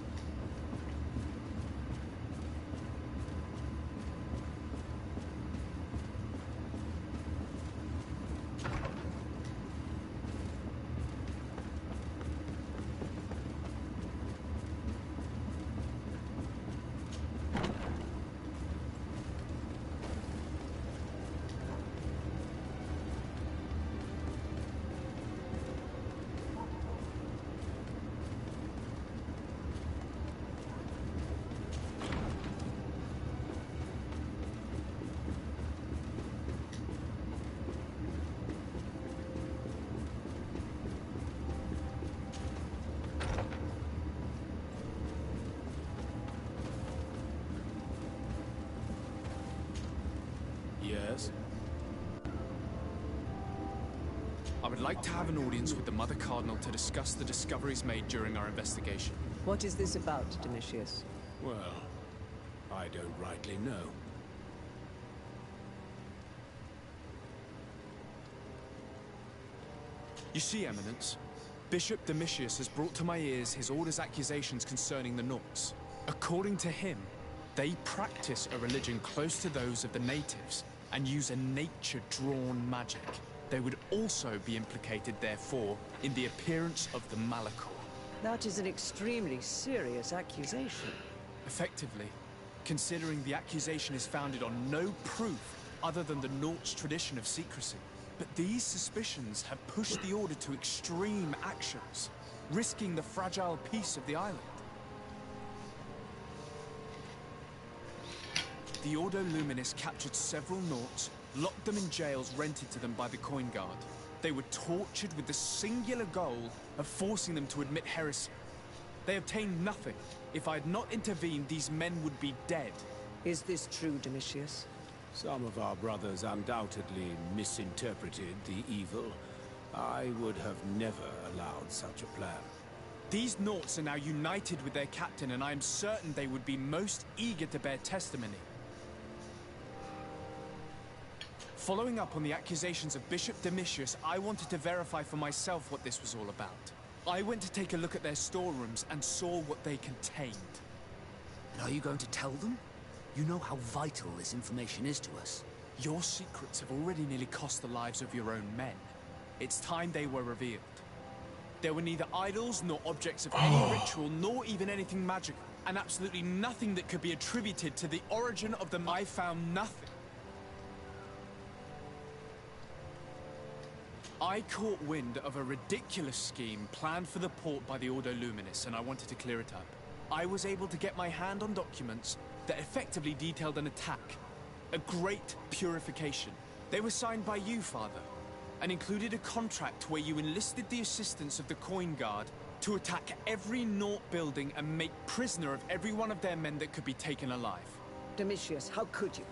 Yes? I would like to have an audience with the Mother Cardinal to discuss the discoveries made during our investigation. What is this about, Domitius? Well, I don't rightly know. You see, Eminence, Bishop Domitius has brought to my ears his order's accusations concerning the Nauts. According to him, they practice a religion close to those of the natives and use a nature-drawn magic. They would also be implicated, therefore, in the appearance of the Malachor. That is an extremely serious accusation. Effectively, considering the accusation is founded on no proof other than the Nauts' tradition of secrecy. But these suspicions have pushed the Order to extreme actions, risking the fragile peace of the island. The Ordo Luminis captured several Nauts, locked them in jails rented to them by the Coin Guard. They were tortured with the singular goal of forcing them to admit heresy. They obtained nothing. If I had not intervened, these men would be dead. Is this true, Domitius? Some of our brothers undoubtedly misinterpreted the evil. I would have never allowed such a plan. These Nauts are now united with their captain, and I am certain they would be most eager to bear testimony. Following up on the accusations of Bishop Domitius, I wanted to verify for myself what this was all about. I went to take a look at their storerooms and saw what they contained. And are you going to tell them? You know how vital this information is to us. Your secrets have already nearly cost the lives of your own men. It's time they were revealed. There were neither idols nor objects of any ritual, nor even anything magical, and absolutely nothing that could be attributed to the origin of them. I found nothing. I caught wind of a ridiculous scheme planned for the port by the Ordo Luminis, and I wanted to clear it up. I was able to get my hand on documents that effectively detailed an attack. A great purification. They were signed by you, Father, and included a contract where you enlisted the assistance of the Coin Guard to attack every Naut building and make prisoner of every one of their men that could be taken alive. Domitius, how could you?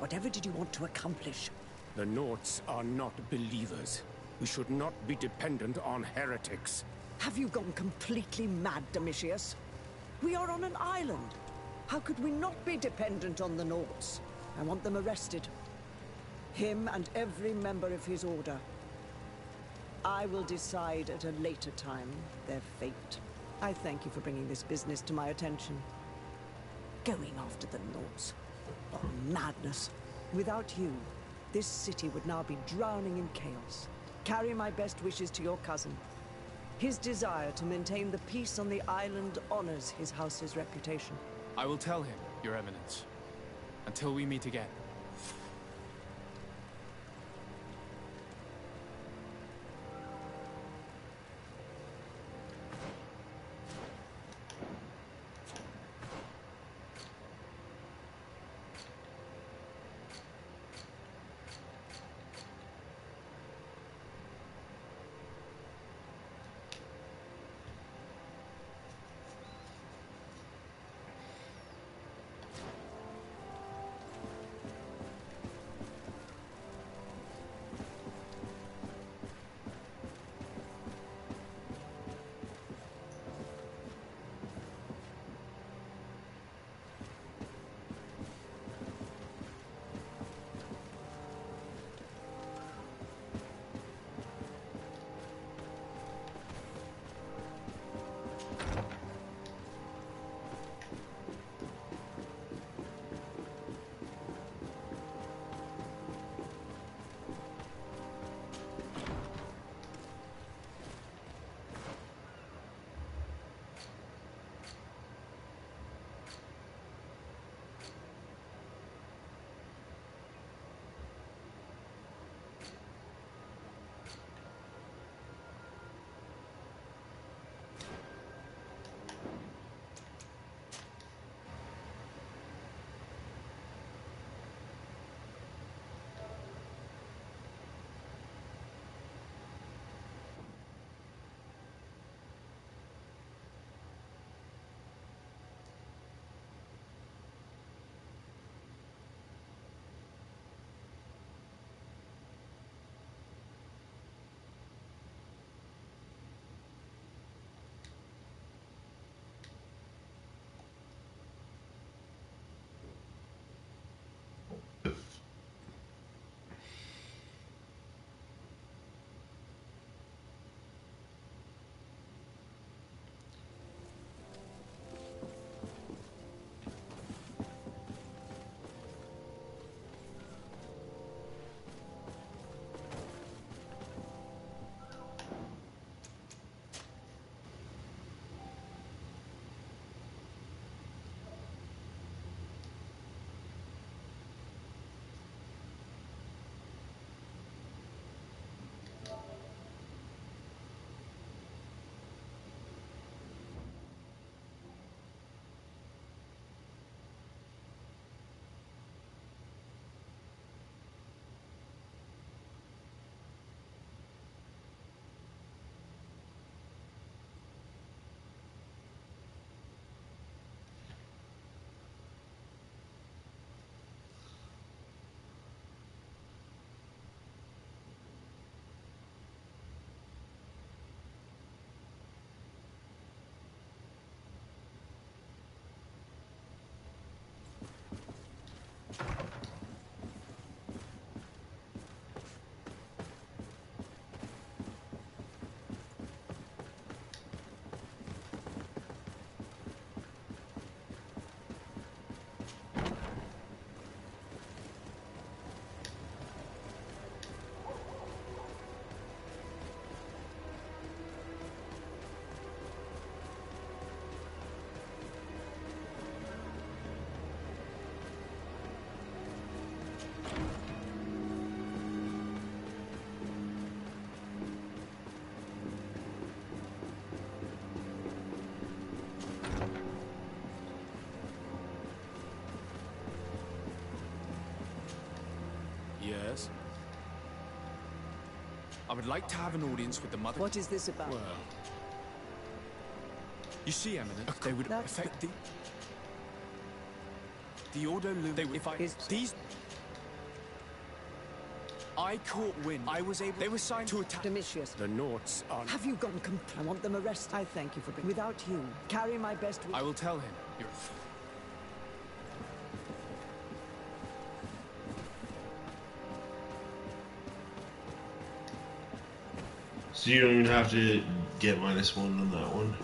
Whatever did you want to accomplish? The Nauts are not believers. We should not be dependent on heretics. Have you gone completely mad, Domitius? We are on an island. How could we not be dependent on the Nauts? I want them arrested. Him and every member of his order. I will decide at a later time their fate. I thank you for bringing this business to my attention. Going after the Nauts. What madness. Without you, this city would now be drowning in chaos. Carry my best wishes to your cousin. His desire to maintain the peace on the island honors his house's reputation. I will tell him, Your Eminence. Until we meet again. I would like to have an audience with the mother. What is this about? Well, you see, Eminent, they would affect the Ordo Lumen. They would, if I these. I caught wind. I was able. They were signed to attack. Domitius. The Norts are... Have you gone I want them arrested. I thank you for being... Without you, carry my best... I will tell him. You're... So you don't even have to get -1 on that one.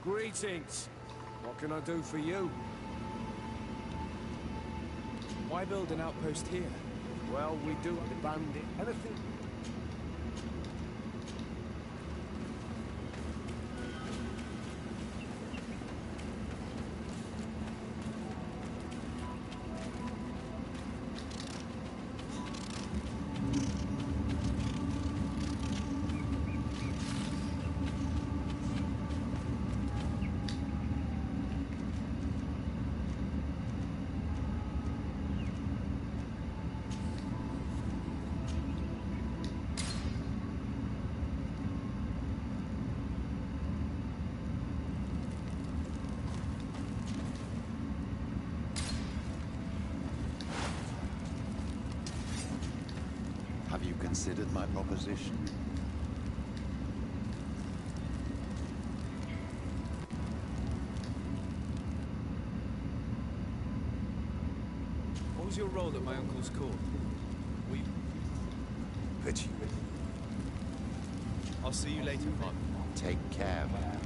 Greetings. What can I do for you? Why build an outpost here? Well, we do the bandit. Anything? Have you considered my proposition? What was your role at my uncle's court? We... Pity. I'll see you later, Father. Take care, man.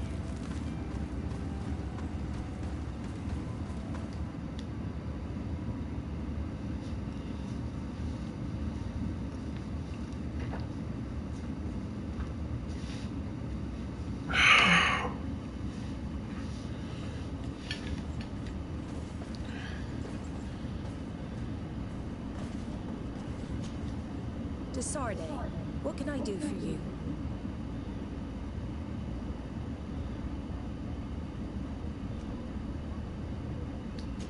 Desarde, what can I do for you?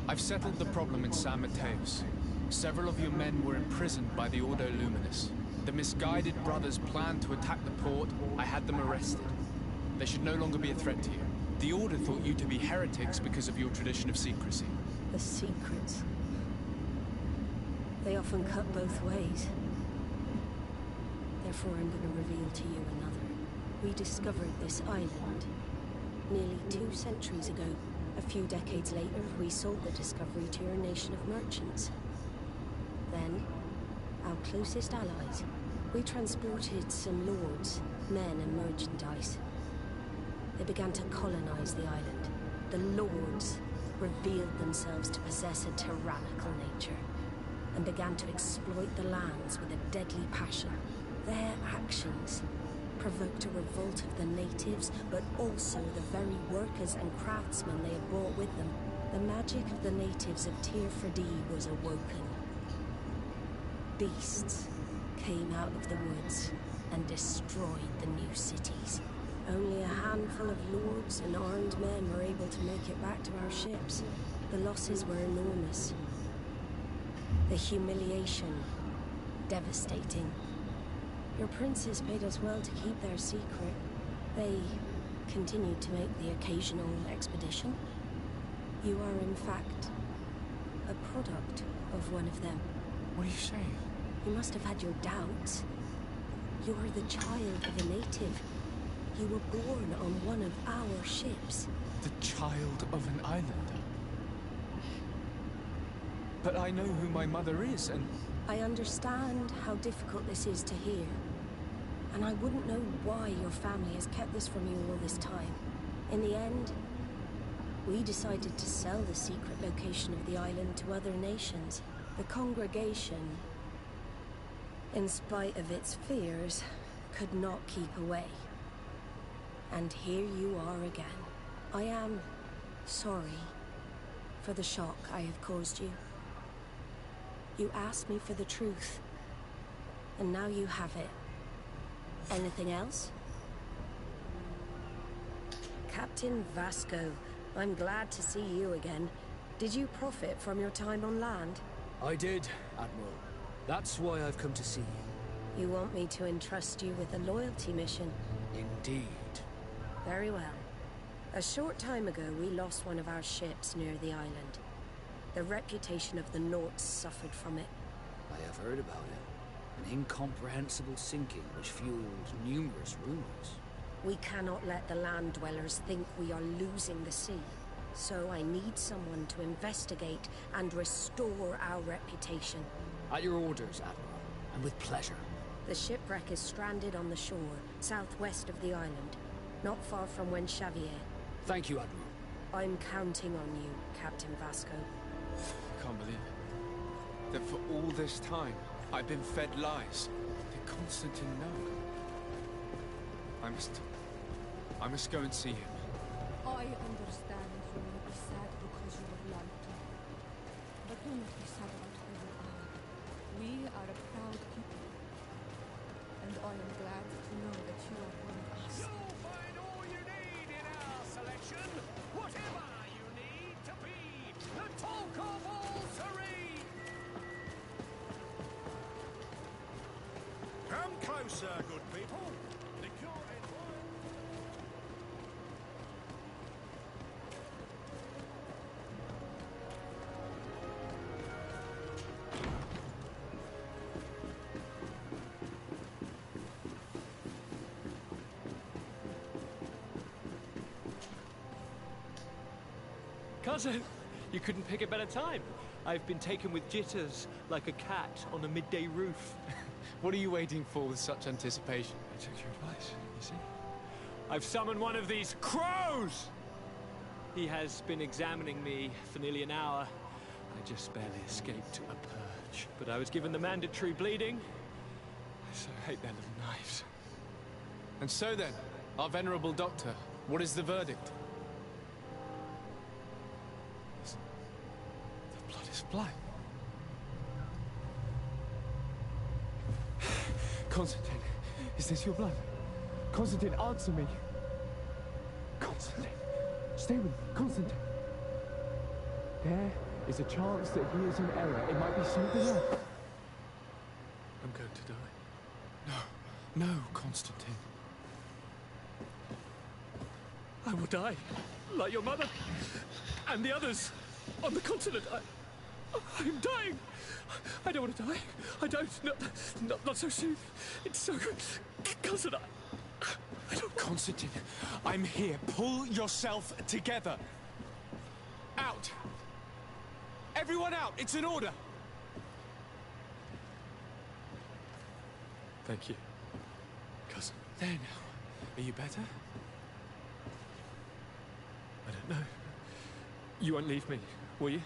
I've settled the problem in San Mateus. Several of your men were imprisoned by the Ordo Luminous. The misguided brothers planned to attack the port. I had them arrested. They should no longer be a threat to you. The Order thought you to be heretics because of your tradition of secrecy. The secrets. They often cut both ways. Therefore, I'm going to reveal to you another. We discovered this island nearly 2 centuries ago. A few decades later, we sold the discovery to your nation of merchants. Then, our closest allies. We transported some lords, men and merchandise. They began to colonize the island. The lords revealed themselves to possess a tyrannical nature and began to exploit the lands with a deadly passion. Their actions provoked a revolt of the natives, but also the very workers and craftsmen they had brought with them. The magic of the natives of Tir Freddy was awoken. Beasts came out of the woods and destroyed the new cities. Only a handful of lords and armed men were able to make it back to our ships. The losses were enormous. The humiliation, devastating. Your princes paid us well to keep their secret. They continued to make the occasional expedition. You are, in fact, a product of one of them. What are you saying? You must have had your doubts. You're the child of a native. You were born on one of our ships. The child of an islander? But I know who my mother is, and... I understand how difficult this is to hear. And I wouldn't know why your family has kept this from you all this time. In the end, we decided to sell the secret location of the island to other nations. The congregation, in spite of its fears, could not keep away. And here you are again. I am sorry for the shock I have caused you. You asked me for the truth, and now you have it. Anything else? Captain Vasco, I'm glad to see you again. Did you profit from your time on land? I did, Admiral. That's why I've come to see you. You want me to entrust you with a loyalty mission? Indeed. Very well. A short time ago, we lost one of our ships near the island. The reputation of the Norts suffered from it. I have heard about it. An incomprehensible sinking which fueled numerous rumors. We cannot let the land dwellers think we are losing the sea. So I need someone to investigate and restore our reputation. At your orders, Admiral, and with pleasure. The shipwreck is stranded on the shore, southwest of the island, not far from Wen Xavier. Thank you, Admiral. I'm counting on you, Captain Vasco. I can't believe it. That for all this time, I've been fed lies. Did Constantine know? I must go and see him. I understand you may be sad because you were lied to. But do not be sad about who we are. We are a proud people. And I am glad to know that you are one of us. You'll find all you need in our selection. Whatever you need to be the talk of all serene. Come closer, good people. The Cousin, you couldn't pick a better time. I've been taken with jitters, like a cat on a midday roof. What are you waiting for with such anticipation? I took your advice, you see. I've summoned one of these crows! He has been examining me for nearly an hour. I just barely escaped a purge. But I was given the mandatory bleeding. I so hate their little knives. And so then, our venerable doctor, what is the verdict? The blood is black. Constantine, is this your blood? Constantine, answer me. Constantine, stay with me. Constantine. There is a chance that he is in error. It might be something else. I'm going to die. No, Constantine. I will die. like your mother and the others on the continent. I'm dying. I don't want to die. I don't. Not so soon. It's so... Cousin, I don't... Constantine, I'm here. Pull yourself together. Out. Everyone out. It's an order. Thank you, cousin. There now. Are you better? I don't know. You won't leave me, will you?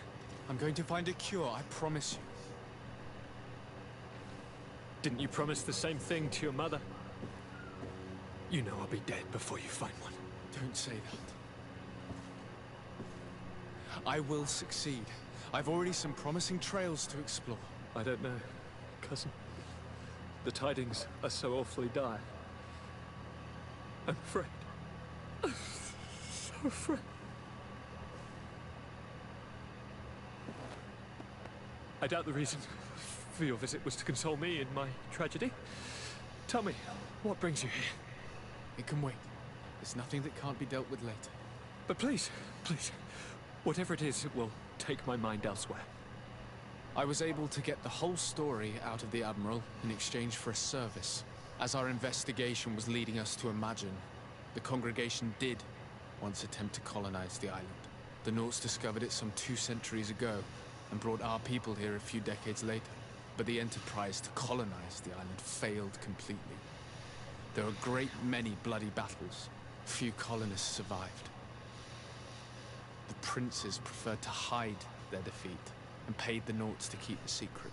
I'm going to find a cure, I promise you. Didn't you promise the same thing to your mother? You know I'll be dead before you find one. Don't say that. I will succeed. I've already some promising trails to explore. I don't know, cousin. The tidings are so awfully dire. I'm afraid. I'm so afraid. I doubt the reason for your visit was to console me in my tragedy. Tell me, what brings you here? It can wait. There's nothing that can't be dealt with later. But please, please, whatever it is, it will take my mind elsewhere. I was able to get the whole story out of the Admiral in exchange for a service. As our investigation was leading us to imagine, the congregation did once attempt to colonize the island. The Nauts discovered it some 2 centuries ago and brought our people here a few decades later. But the enterprise to colonize the island failed completely. There were a great many bloody battles. Few colonists survived. The princes preferred to hide their defeat and paid the Nauts to keep the secret.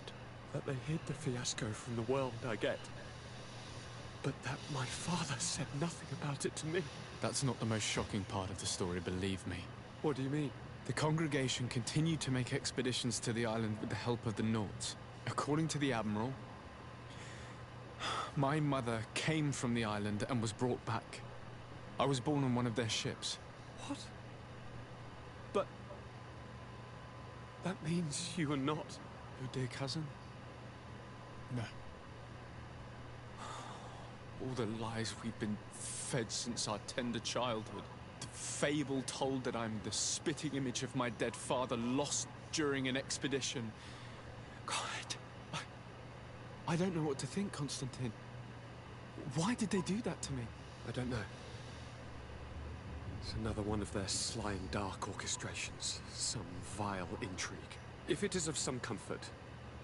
That they hid the fiasco from the world, I get. But that my father said nothing about it to me. That's not the most shocking part of the story, believe me. What do you mean? The congregation continued to make expeditions to the island with the help of the Nauts. According to the Admiral, my mother came from the island and was brought back. I was born on one of their ships. What? But... that means you are not your dear cousin? No. All the lies we've been fed since our tender childhood. The fable told that I'm the spitting image of my dead father lost during an expedition. God, I don't know what to think, Constantine. Why did they do that to me? I don't know. It's another one of their sly and dark orchestrations. Some vile intrigue. If it is of some comfort,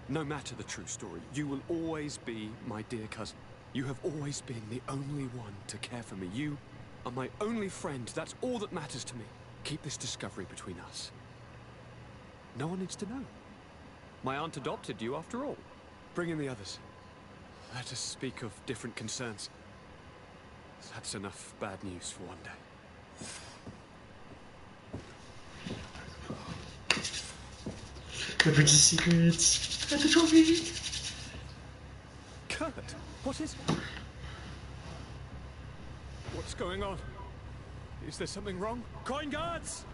no matter the true story, you will always be my dear cousin. You have always been the only one to care for me. You are my only friend. That's all that matters to me. Keep this discovery between us. No one needs to know. My aunt adopted you after all. Bring in the others. Let us speak of different concerns. That's enough bad news for one day. The Bridge of Secrets. Got the trophy. Kurt, what is... What's going on? Is there something wrong? Coin guards!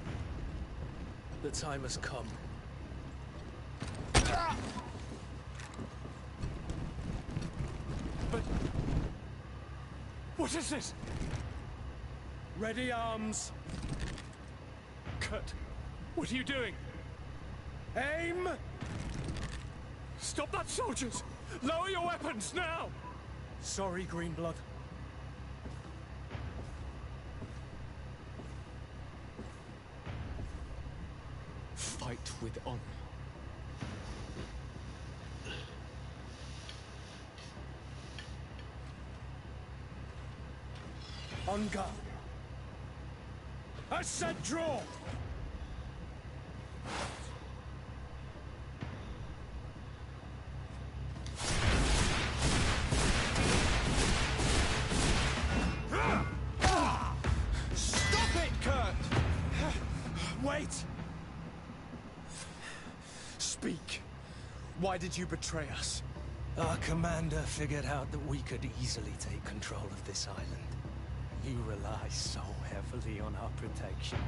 The time has come. But... what is this? Ready arms. Kurt, what are you doing? Aim! Stop that, soldiers! Lower your weapons, now! Sorry, Greenblood. Fight with honor. On guard. I said draw! Stop it, Kurt! Wait! Speak. Why did you betray us? Our commander figured out that we could easily take control of this island. You rely so heavily on our protection.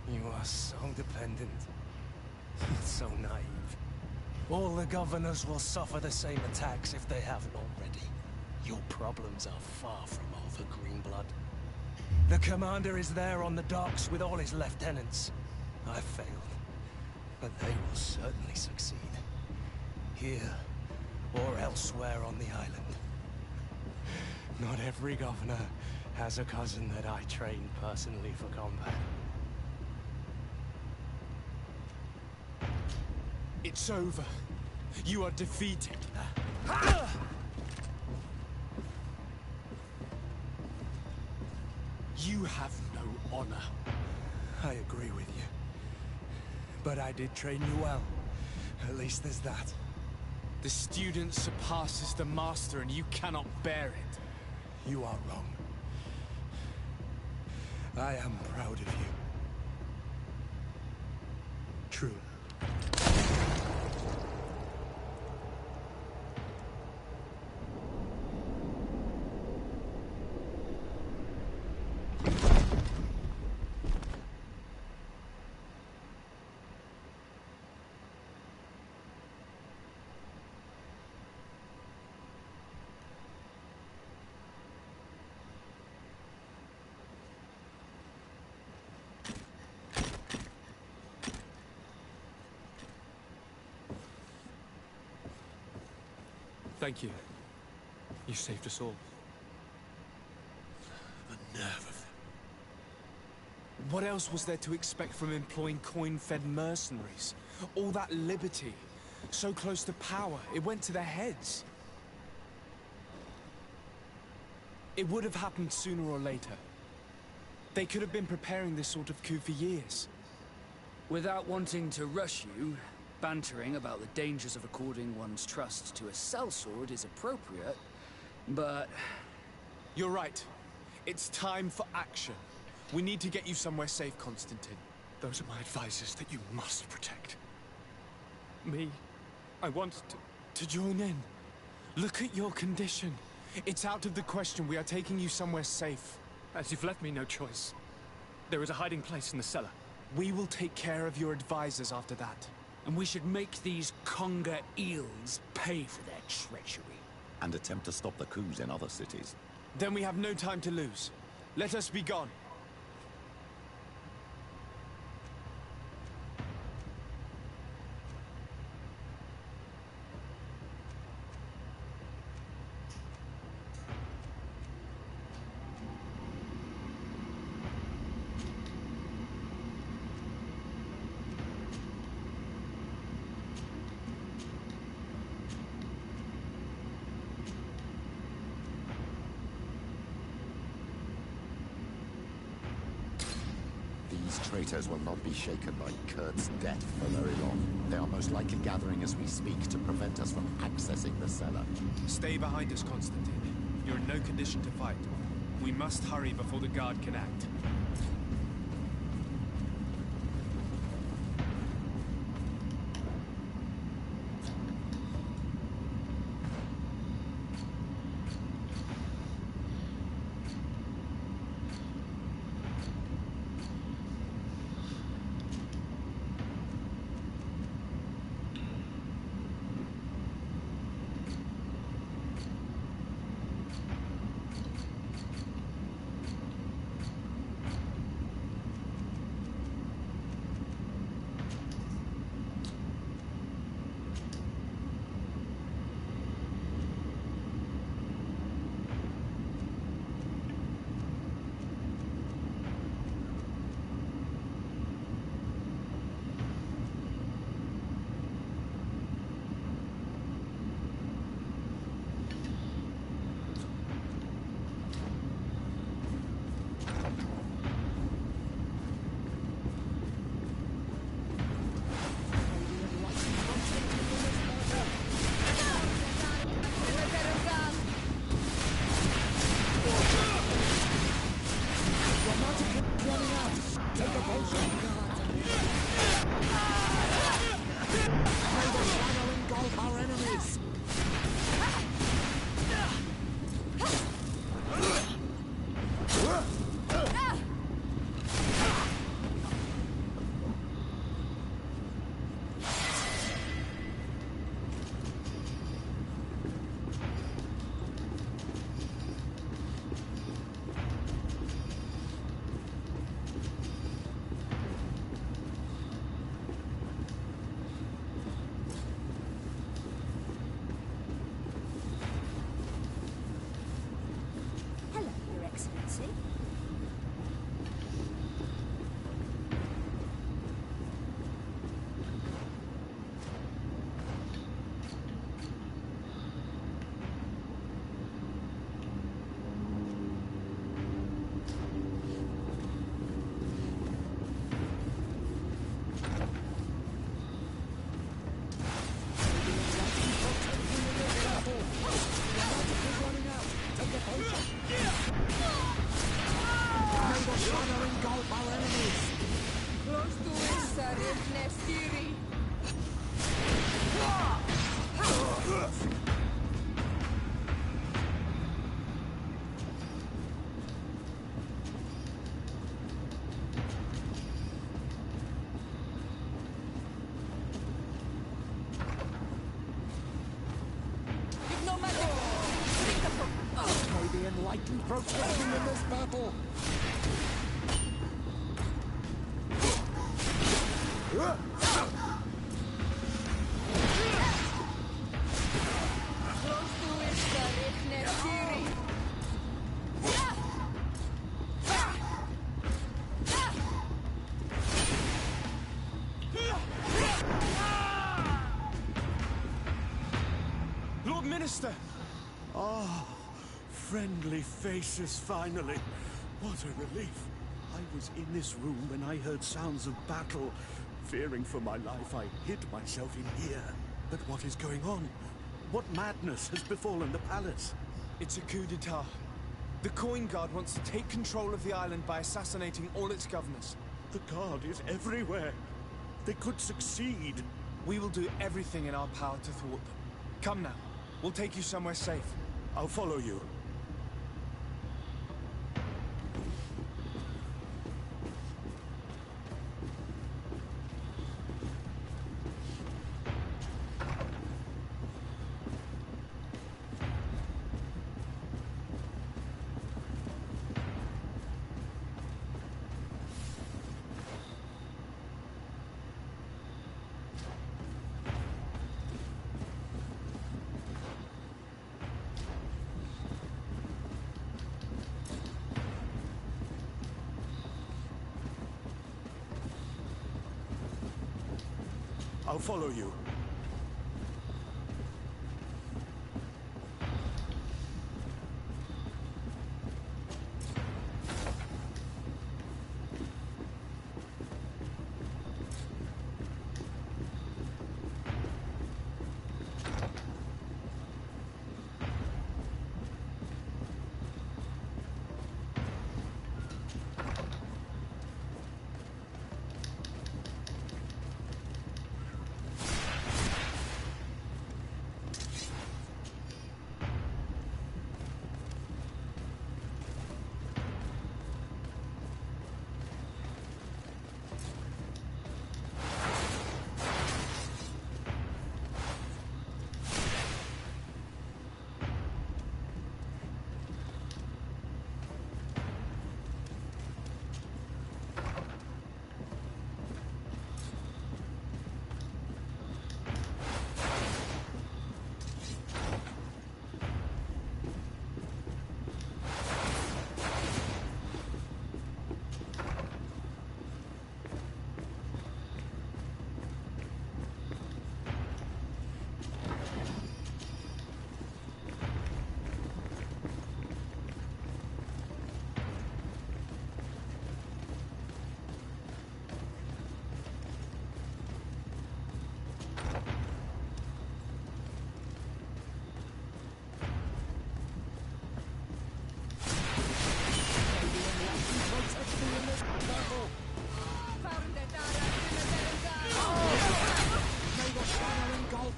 You are so dependent. So naive. All the governors will suffer the same attacks if they haven't already. Your problems are far from over, Greenblood. The commander is there on the docks with all his lieutenants. I failed, but they will certainly succeed. Here, or elsewhere on the island. Not every governor has a cousin that I trained personally for combat. It's over. You are defeated. You have no honor. I agree with you. But I did train you well. At least there's that. The student surpasses the master and you cannot bear it. You are wrong. I am proud of you. Truly. Thank you. You saved us all. The nerve of them. What else was there to expect from employing coin-fed mercenaries? All that liberty, so close to power, it went to their heads. It would have happened sooner or later. They could have been preparing this sort of coup for years. Without wanting to rush you, bantering about the dangers of according one's trust to a sellsword is appropriate, but... You're right. It's time for action. We need to get you somewhere safe, Constantine. Those are my advisors that you must protect. Me? I want to join in. Look at your condition. It's out of the question. We are taking you somewhere safe. As you've left me no choice. There is a hiding place in the cellar. We will take care of your advisors after that. And we should make these conger eels pay for their treachery. And attempt to stop the coups in other cities. Then we have no time to lose. Let us be gone. These traitors will not be shaken by Kurt's death for very long. They are most likely gathering as we speak to prevent us from accessing the cellar. Stay behind us, Constantine. You're in no condition to fight. We must hurry before the guard can act. the enlightened protecting in this battle. Lord Minister! Ah, friendly faces finally. What a relief. I was in this room when I heard sounds of battle. Fearing for my life, I hid myself in here. But what is going on? What madness has befallen the palace? It's a coup d'etat. The Coin Guard wants to take control of the island by assassinating all its governors. The Guard is everywhere. They could succeed. We will do everything in our power to thwart them. Come now. We'll take you somewhere safe. I'll follow you. I'll follow you.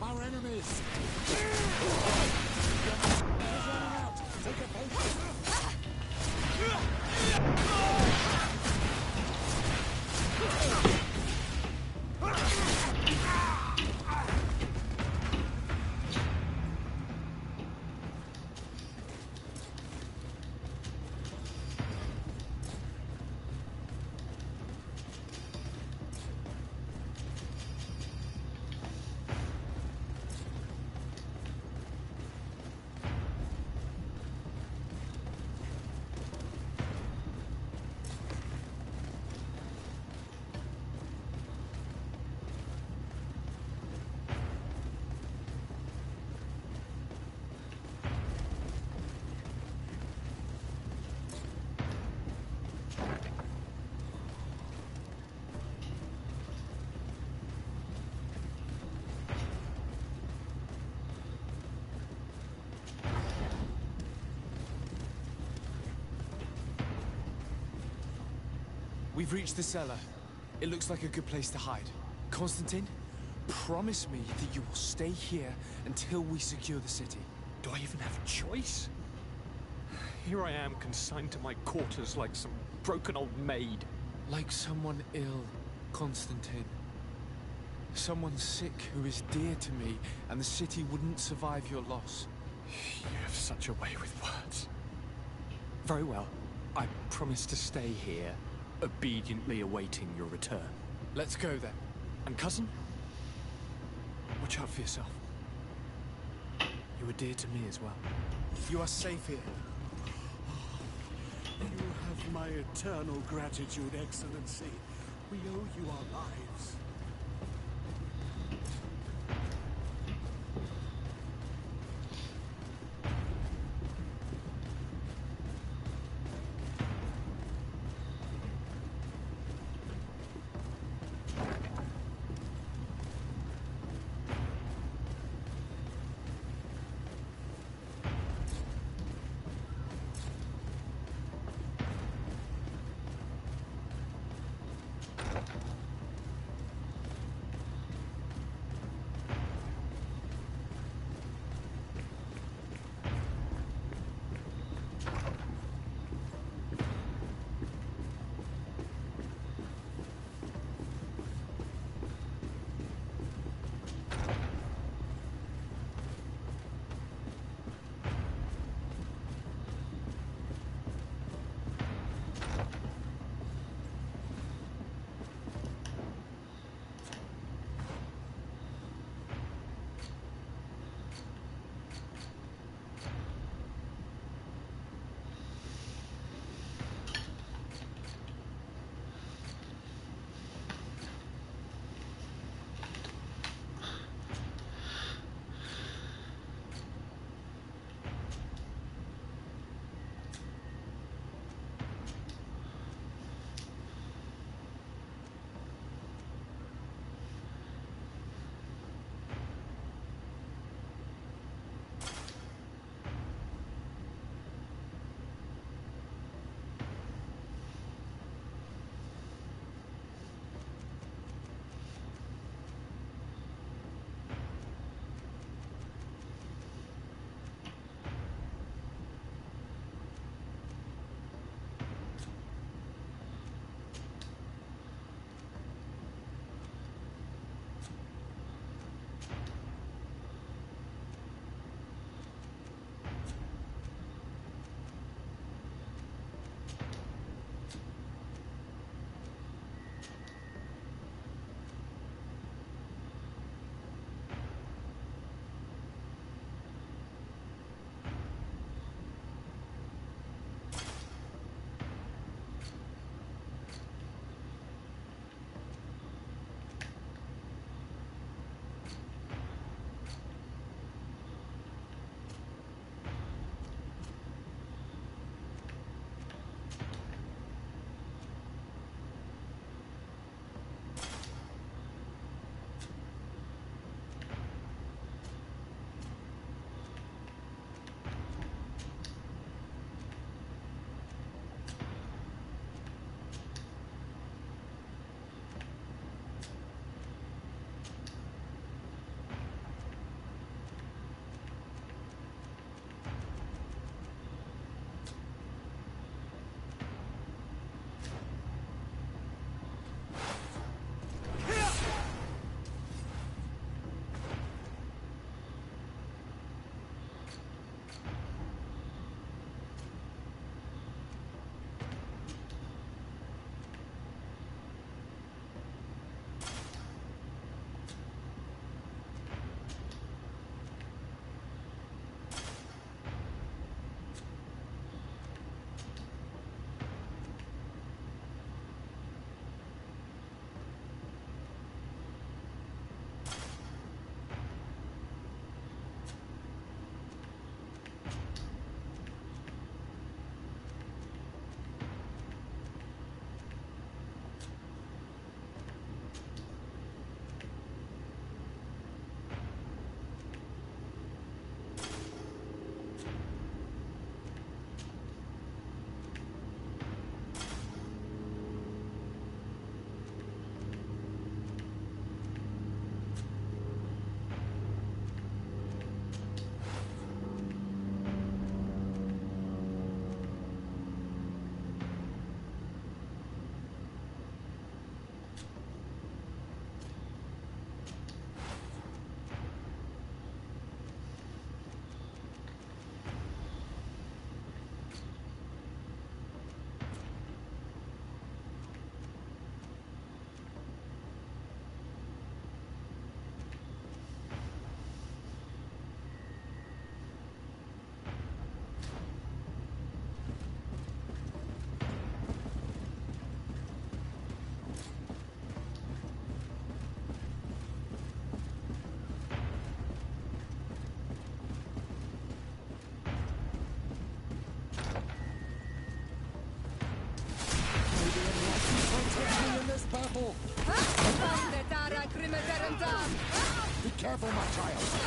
Our enemies! Take a We've reached the cellar. It looks like a good place to hide. Constantine, promise me that you will stay here until we secure the city. Do I even have a choice? Here I am, consigned to my quarters like some broken old maid. Like someone ill, Constantine. Someone sick who is dear to me, and the city wouldn't survive your loss. You have such a way with words. Very well. I promise to stay here, obediently awaiting your return. Let's go then. And cousin? Watch out for yourself. You were dear to me as well. You are safe here. You have my eternal gratitude, Excellency. We owe you our lives.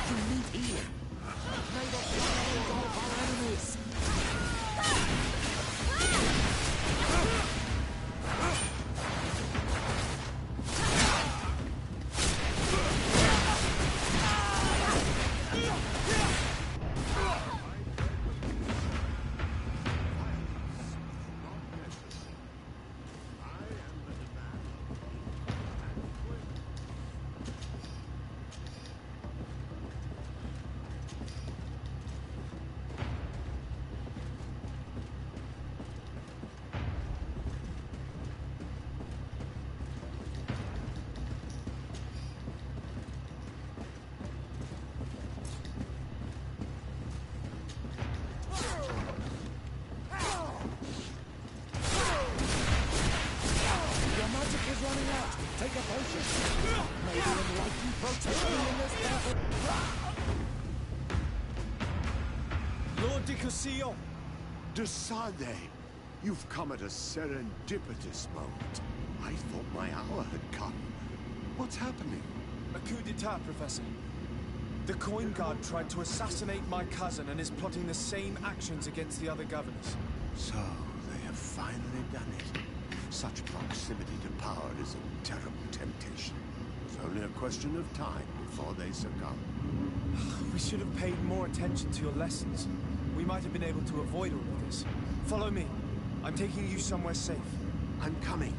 You need healing. May the fire engulf our enemies. Take a potion. Maybe enlighten protect me in this battle. Lord de Cossillon! De Sade! You've come at a serendipitous moment. I thought my hour had come. What's happening? A coup d'etat, Professor. The Coin Guard tried to assassinate my cousin and is plotting the same actions against the other governors. So, they have finally done it. Such proximity to power is a terrible temptation. It's only a question of time before they succumb. We should have paid more attention to your lessons. We might have been able to avoid all of this. Follow me. I'm taking you somewhere safe. I'm coming.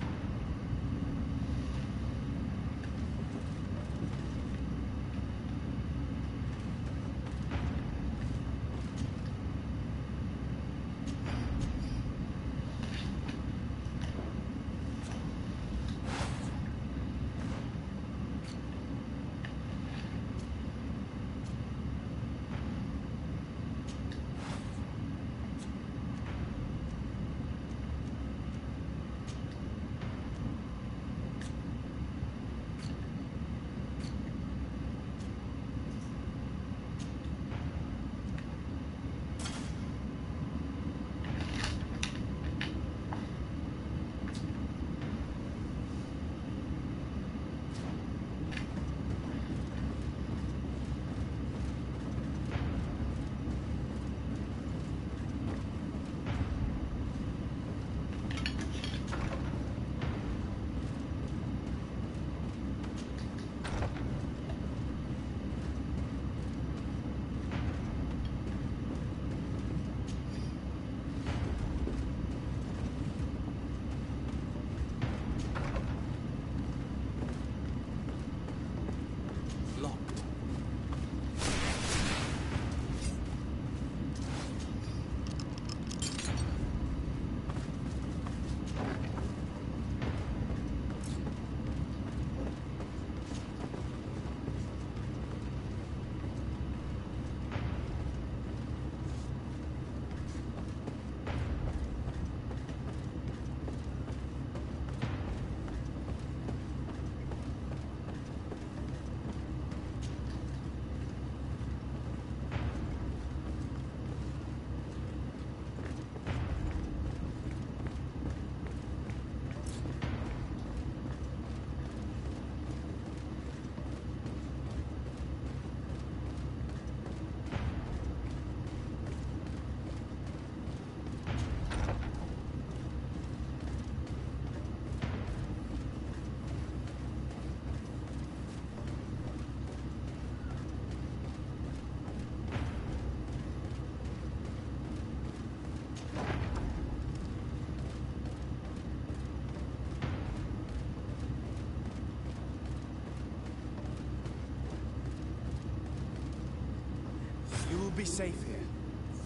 Be safe here.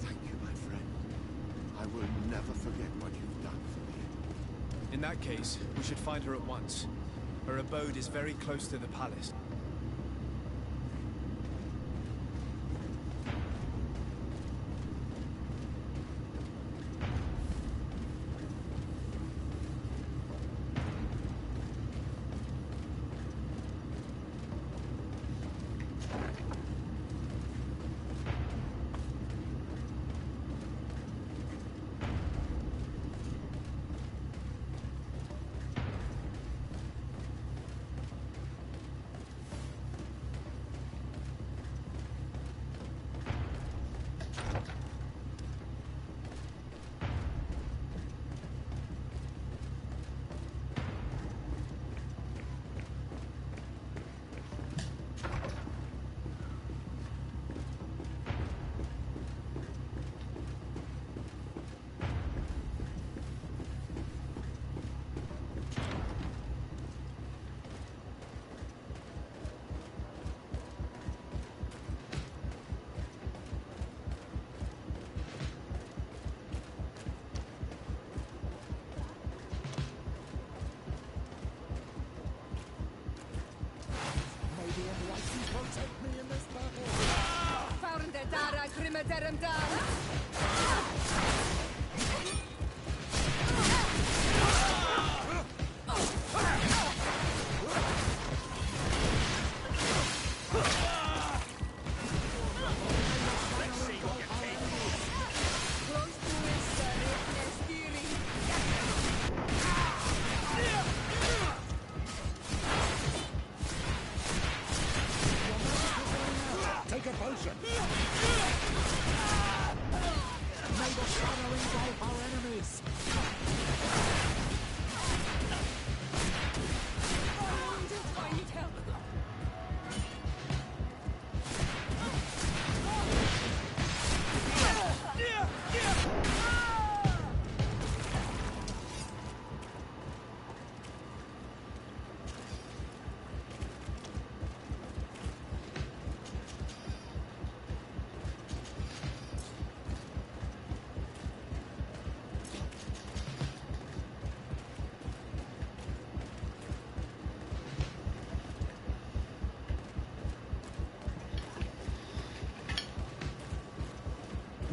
Thank you, my friend. I will never forget what you've done for me. In that case, we should find her at once. Her abode is very close to the palace. tear him down! Take a potion. May the shadow engulf our enemies. I need help.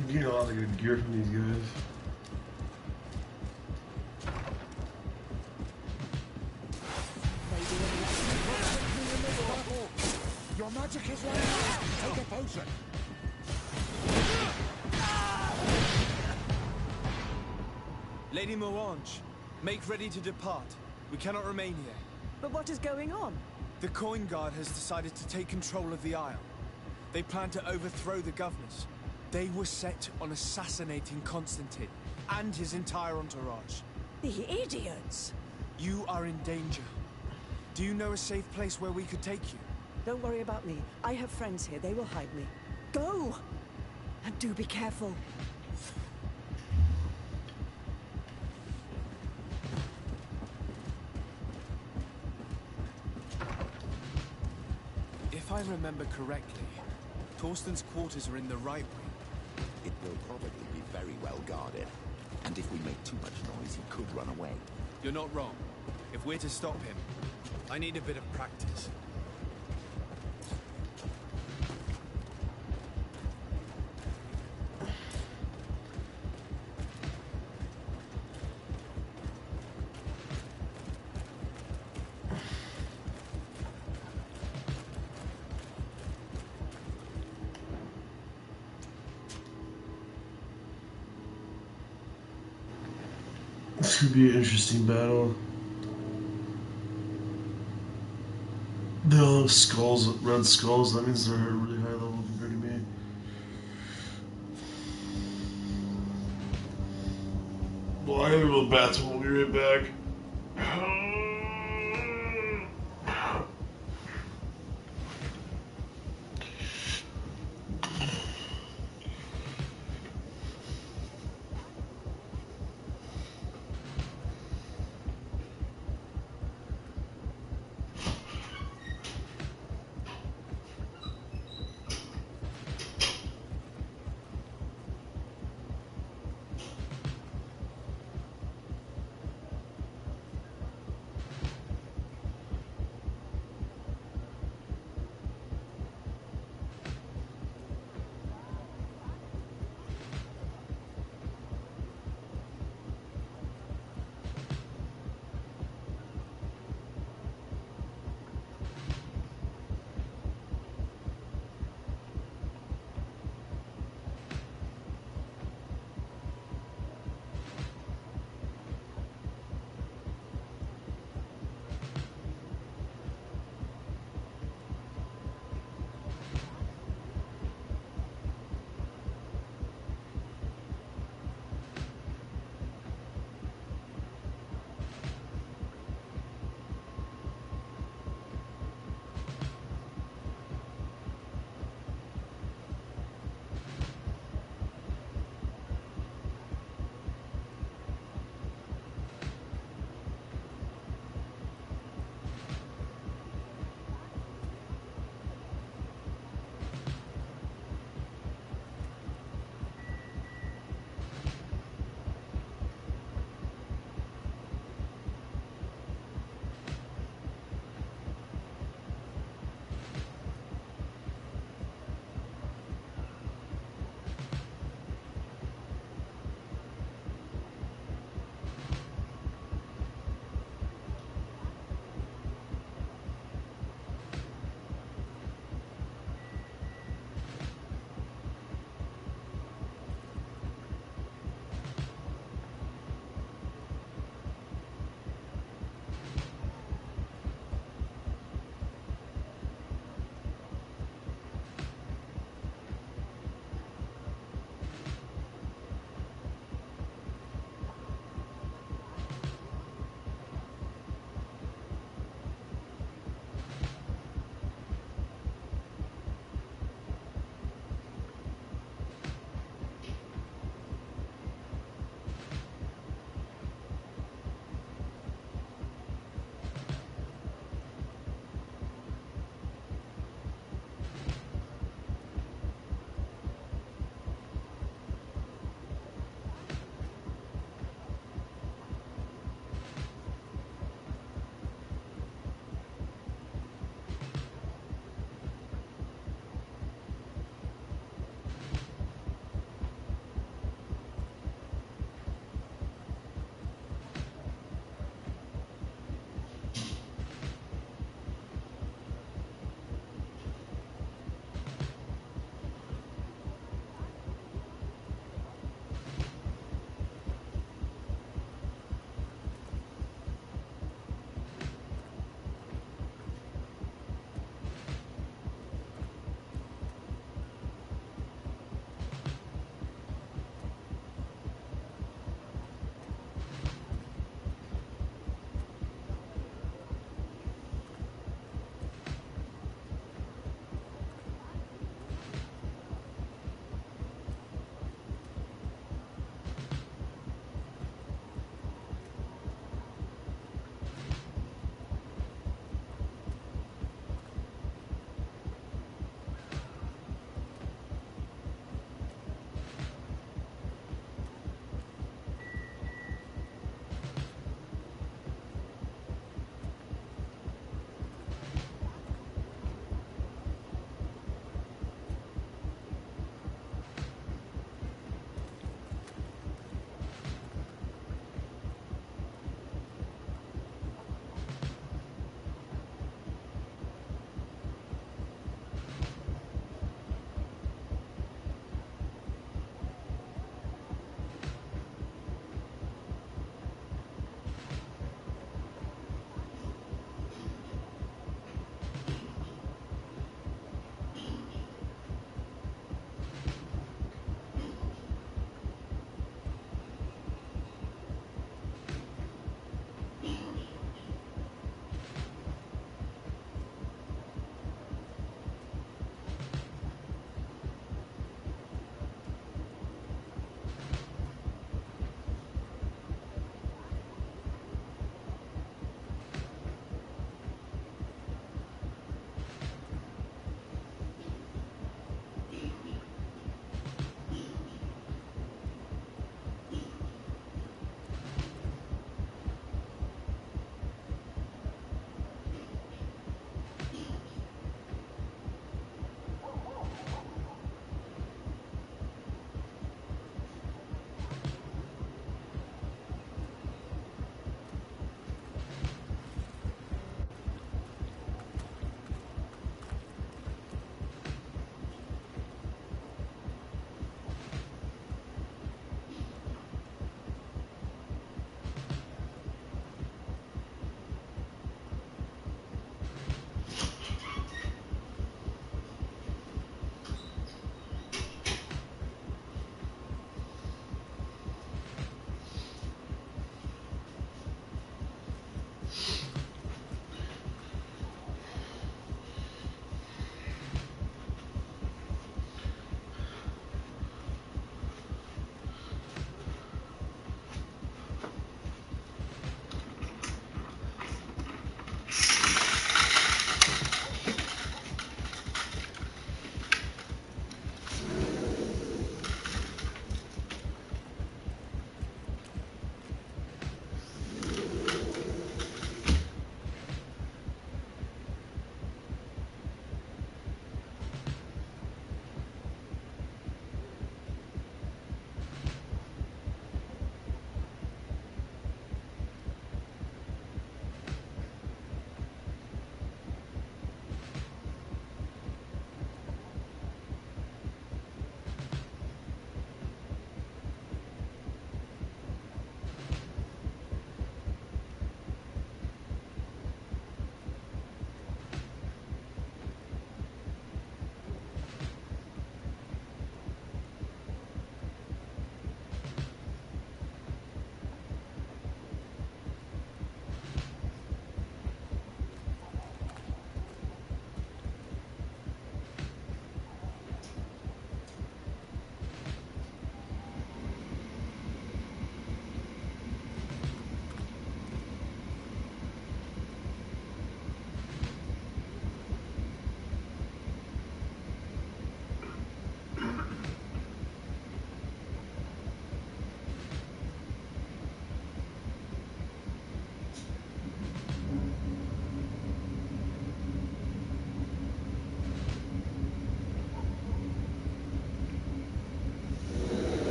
I'm getting a lot of good gear from these guys. Your magic is running out. Take a potion. Lady Morange, make ready to depart. We cannot remain here. But what is going on? The Coin Guard has decided to take control of the Isle. They plan to overthrow the governors. They were set on assassinating Constantine and his entire entourage. The idiots! You are in danger. Do you know a safe place where we could take you? Don't worry about me. I have friends here. They will hide me. Go! And do be careful. If I remember correctly, Torsten's quarters are in the right wing. It will probably be very well guarded. And if we make too much noise, he could run away. You're not wrong. If we're to stop him, I need a bit of practice. This could be an interesting battle. They all have skulls, red skulls. That means they're really high level compared to me. Well, I gotta go to the bathroom. We'll be right back.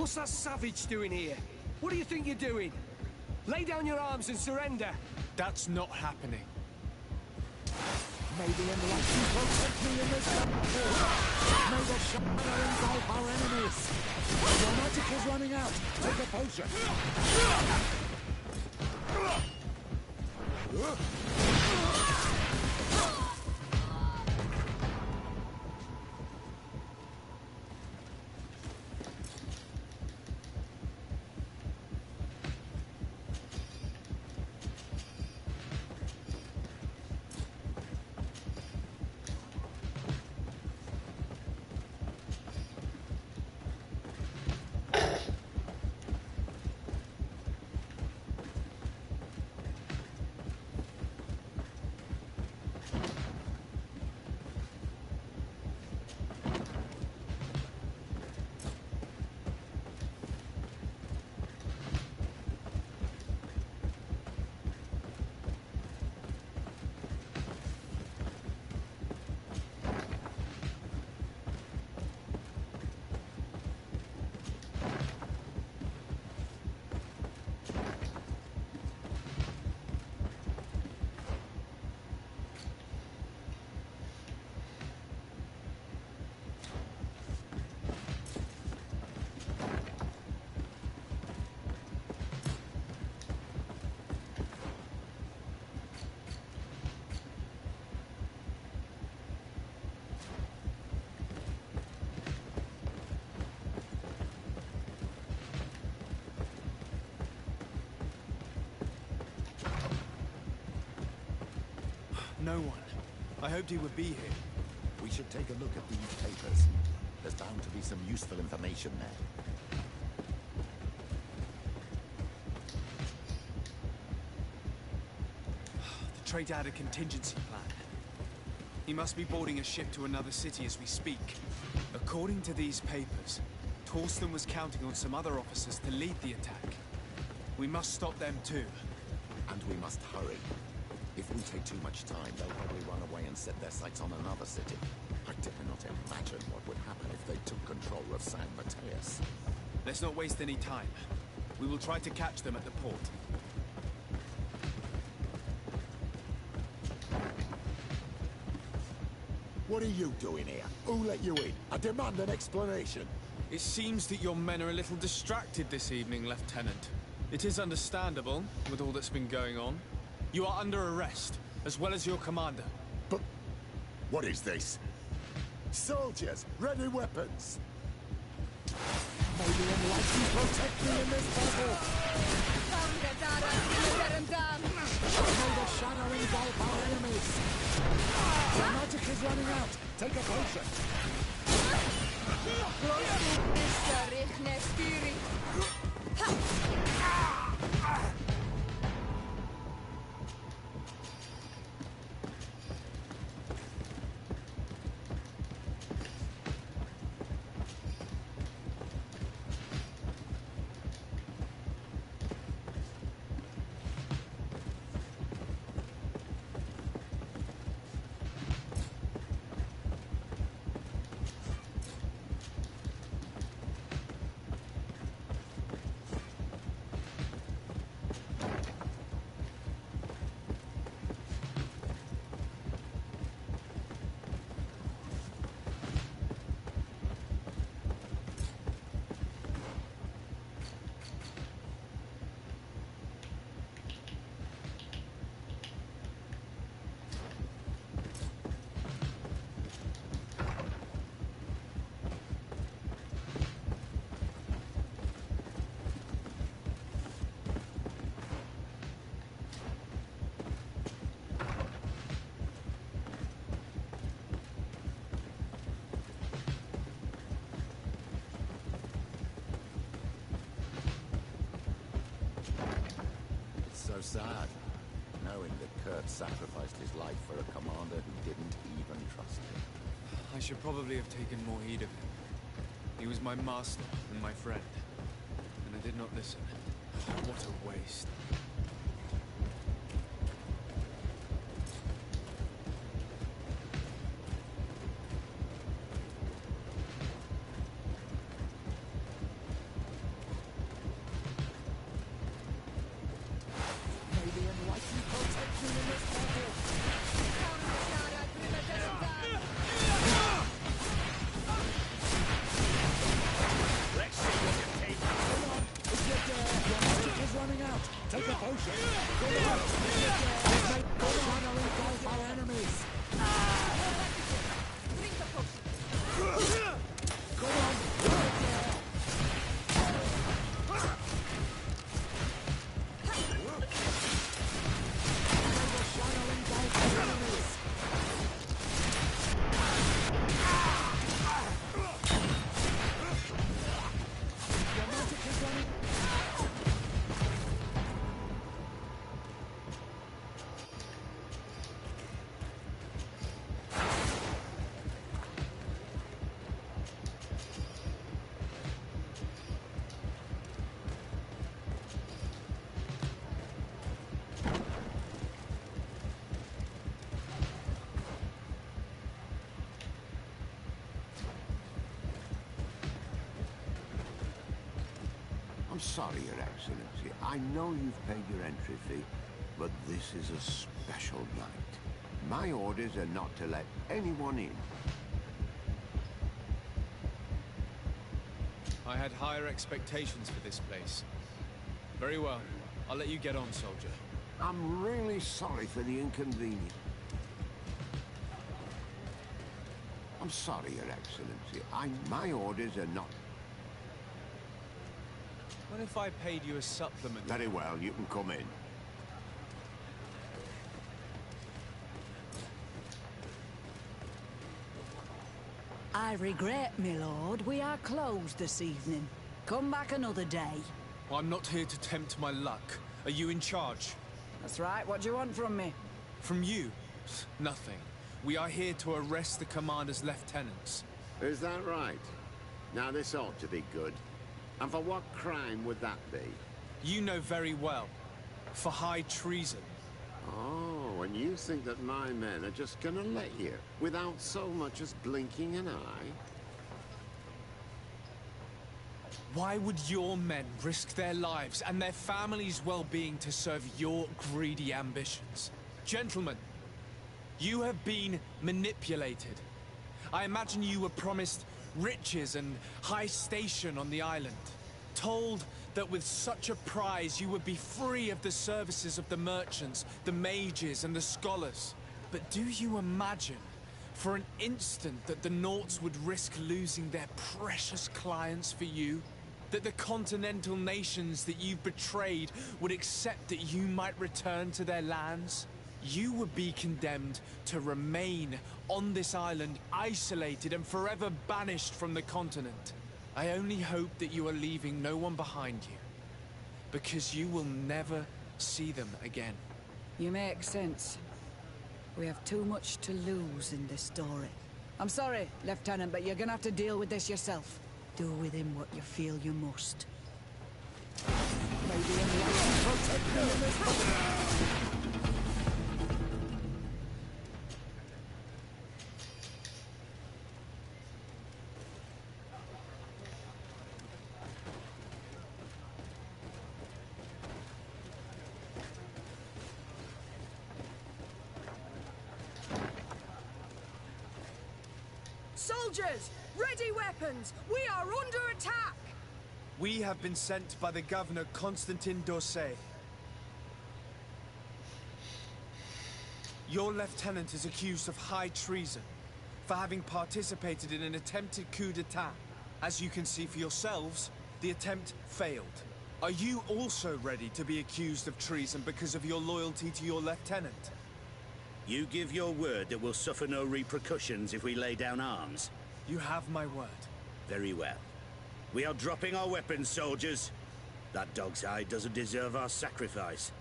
What's that savage doing here? What do you think you're doing? Lay down your arms and surrender. That's not happening. May the enlightened protect me in this battle. May the shadow engulf our enemies. Your magic is running out. Take a potion. No one. I hoped he would be here. We should take a look at these papers. There's bound to be some useful information there. The traitor had a contingency plan. He must be boarding a ship to another city as we speak. According to these papers, Torsten was counting on some other officers to lead the attack. We must stop them too. And we must hurry. If we take too much time, they'll probably run away and set their sights on another city. I dare not imagine what would happen if they took control of San Mateus. Let's not waste any time. We will try to catch them at the port. What are you doing here? Who let you in? I demand an explanation. It seems that your men are a little distracted this evening, Lieutenant. It is understandable, with all that's been going on. You are under arrest, as well as your commander. But what is this? Soldiers, ready weapons! May the enlightened protect me in this battle! May the shadow engulf our enemies! Your magic is running out! Take a potion! So sad, knowing that Kurt sacrificed his life for a commander who didn't even trust him. I should probably have taken more heed of him. He was my master and my friend, and I did not listen. What a waste. I'm sorry, Your Excellency. I know you've paid your entry fee, but this is a special night. My orders are not to let anyone in. I had higher expectations for this place. Very well. I'll let you get on, soldier. I'm really sorry for the inconvenience. I'm sorry, Your Excellency. My orders are not... What if I paid you a supplement? Very well, you can come in. I regret, my lord, we are closed this evening. Come back another day. I'm not here to tempt my luck. Are you in charge? That's right, what do you want from me? From you? Nothing. We are here to arrest the commander's lieutenants. Is that right? Now this ought to be good. And for what crime would that be? You know very well. For high treason. Oh, and you think that my men are just gonna let you, without so much as blinking an eye? Why would your men risk their lives and their families' well-being to serve your greedy ambitions? Gentlemen, you have been manipulated. I imagine you were promised riches and high station on the island. Told that with such a prize you would be free of the services of the merchants, the mages and the scholars. But do you imagine for an instant that the Nauts would risk losing their precious clients for you? That the continental nations that you've betrayed would accept that you might return to their lands? You would be condemned to remain on this island, isolated and forever banished from the continent. I only hope that you are leaving no one behind you, because you will never see them again. You make sense. We have too much to lose in this story. I'm sorry, Lieutenant, but you're gonna have to deal with this yourself. Do with him what you feel you must. Maybe protect me in this house. Soldiers, ready weapons! We are under attack! We have been sent by the governor Constantin d'Orsay. Your lieutenant is accused of high treason for having participated in an attempted coup d'etat. As you can see for yourselves, the attempt failed. Are you also ready to be accused of treason because of your loyalty to your lieutenant? You give your word that we'll suffer no repercussions if we lay down arms? You have my word. Very well. We are dropping our weapons, soldiers. That dog's hide doesn't deserve our sacrifice.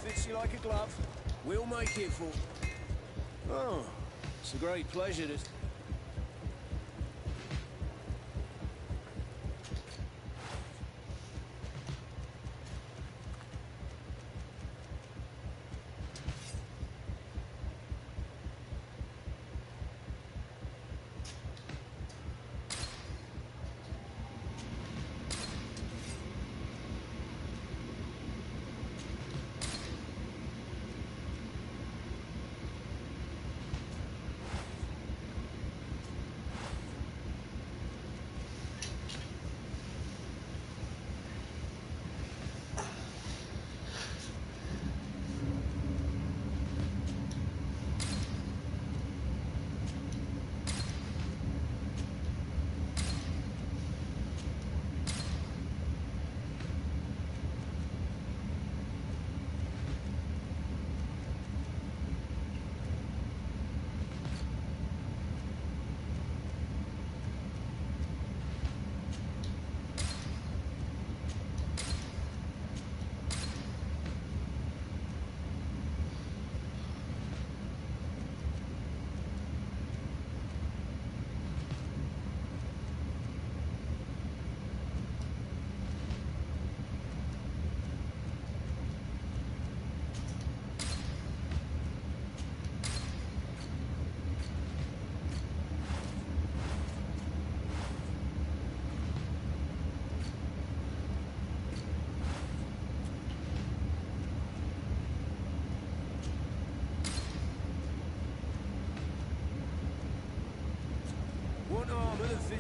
Fits you like a glove. We'll make it for... Oh, it's a great pleasure to...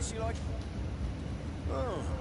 fits you like... Oh.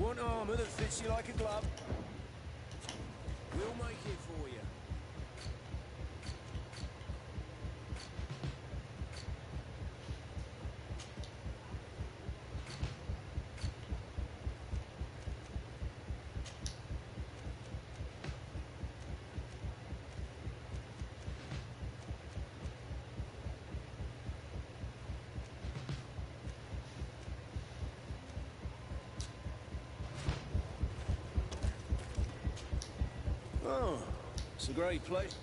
Want armor that fits you like a glove? We'll make it for you. Oh, it's a great place.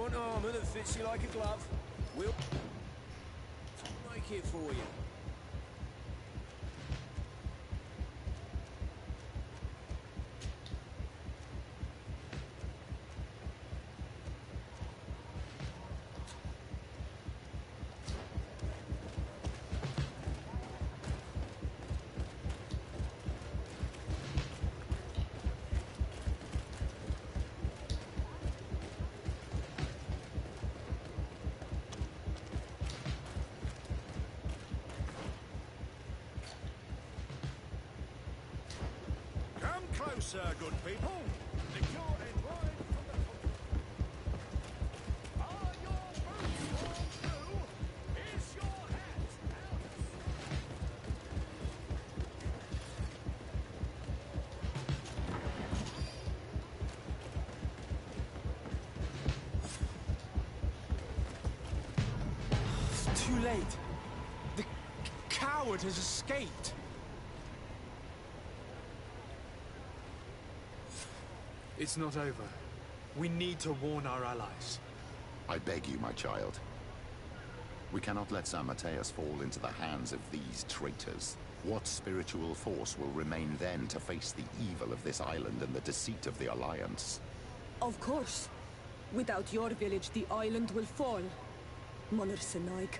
Want armor that fits you like a glove? We'll make it for you. Come closer, good people. The cure is right from the top. Are your boots worn through? Is your hat out of It's too late. The coward has escaped. It's not over. We need to warn our allies. I beg you, my child. We cannot let San Mateus fall into the hands of these traitors. What spiritual force will remain then to face the evil of this island and the deceit of the Alliance? Of course. Without your village, the island will fall. Monor Sinaik.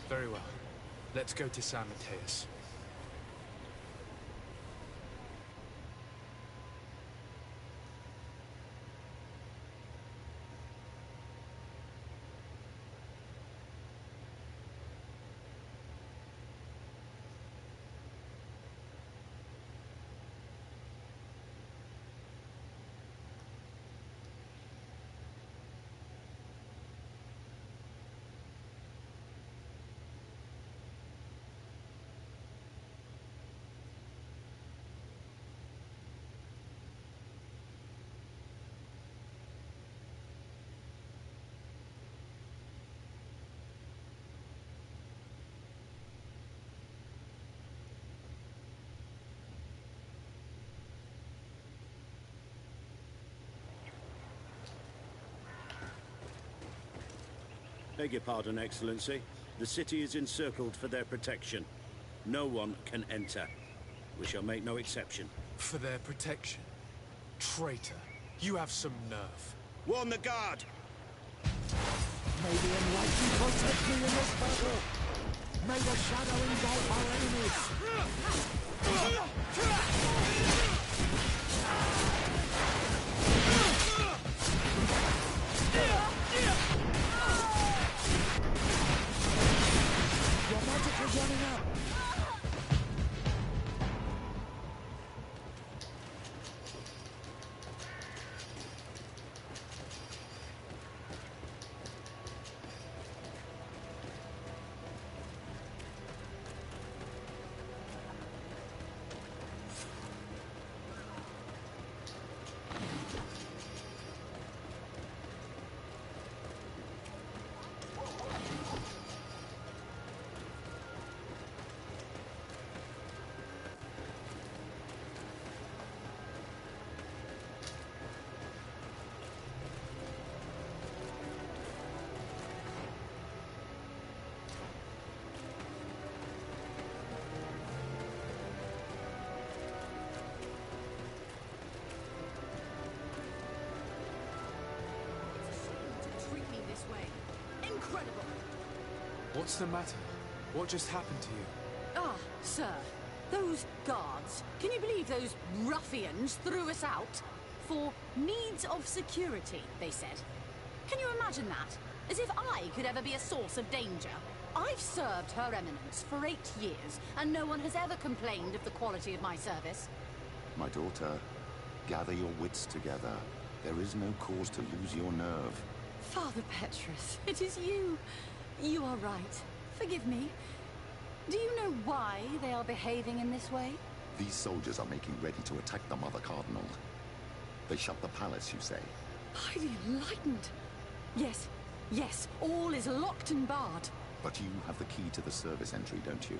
Very well. Let's go to San Mateus. Beg your pardon, Excellency. The city is encircled for their protection. No one can enter. We shall make no exception. For their protection? Traitor, you have some nerve. Warn the guard! May the Enlightened protect me in this battle! May the shadow engulf our enemies! Your magic is running out! Treat me this way. Incredible! What's the matter? What just happened to you? Ah, sir. Those guards. Can you believe those ruffians threw us out? For needs of security, they said. Can you imagine that? As if I could ever be a source of danger. I've served Her Eminence for 8 years, and no one has ever complained of the quality of my service. My daughter, gather your wits together. There is no cause to lose your nerve. Father Petrus, it is you. You are right. Forgive me. Do you know why they are behaving in this way? These soldiers are making ready to attack the Mother Cardinal. They shut the palace, you say? By the Enlightened! Yes, yes, all is locked and barred. But you have the key to the service entry, don't you?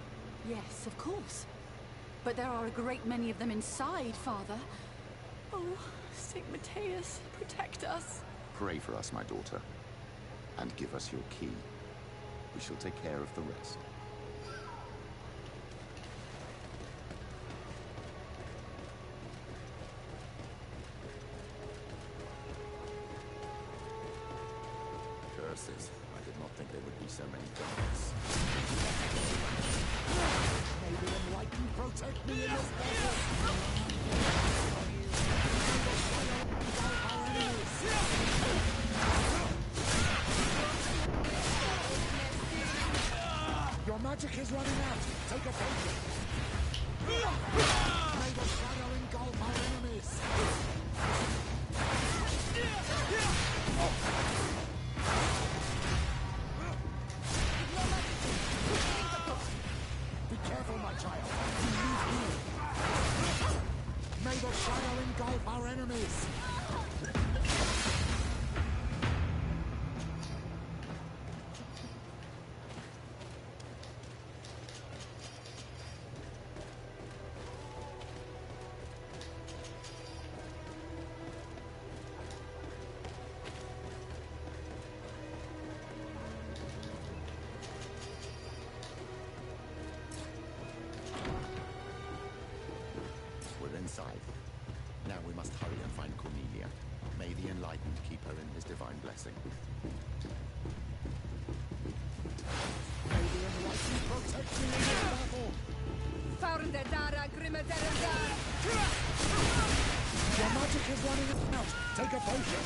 Yes, of course. But there are a great many of them inside, Father. Oh, St. Matthias, protect us. Pray for us, my daughter. And give us your key. We shall take care of the rest. Curses. I did not think there would be so many guards. May the Enlightened protect me in this battle! Your magic is running out. Take a potion. May the shadow engulf our enemies. Be careful, my child. You need healing. May the shadow engulf our enemies. We're inside. Now we must hurry and find Cornelia. May the Enlightened keep her in his divine blessing. May the Enlightened protect me in this battle. Your magic is running out. Take a potion.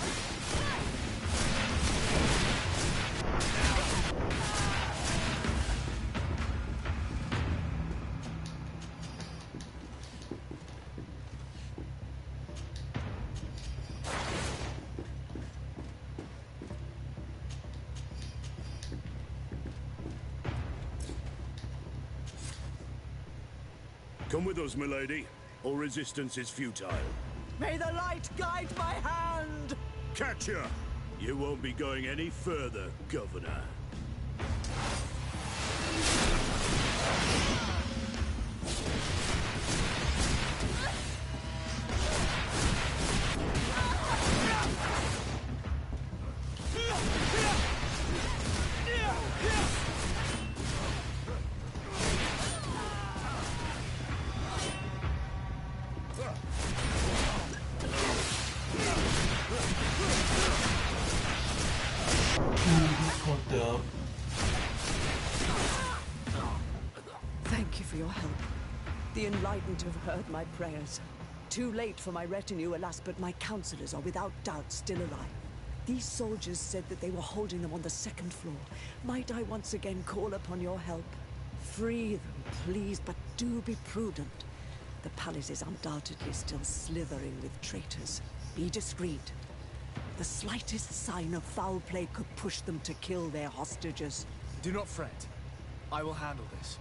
Come with us, milady. All resistance is futile. May the light guide my hand! Catch her! You won't be going any further, Governor. Fucked up. Thank you for your help. The Enlightened have heard my prayers. Too late for my retinue, alas, but my counselors are without doubt still alive. These soldiers said that they were holding them on the second floor. Might I once again call upon your help? Free them, please, but do be prudent. The palace is undoubtedly still slithering with traitors. Be discreet. The slightest sign of foul play could push them to kill their hostages. Do not fret. I will handle this.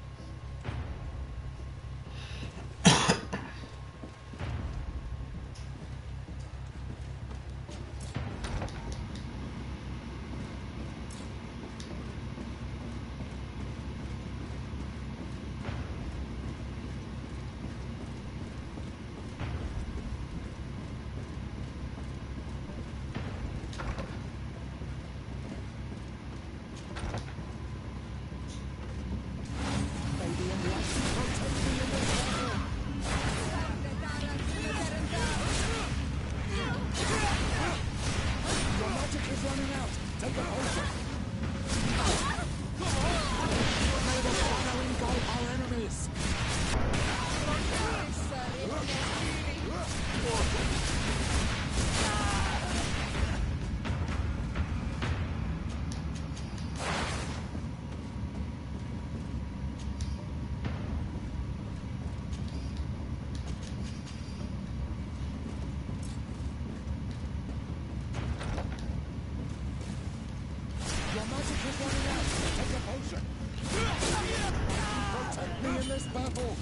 Protect me in this battle!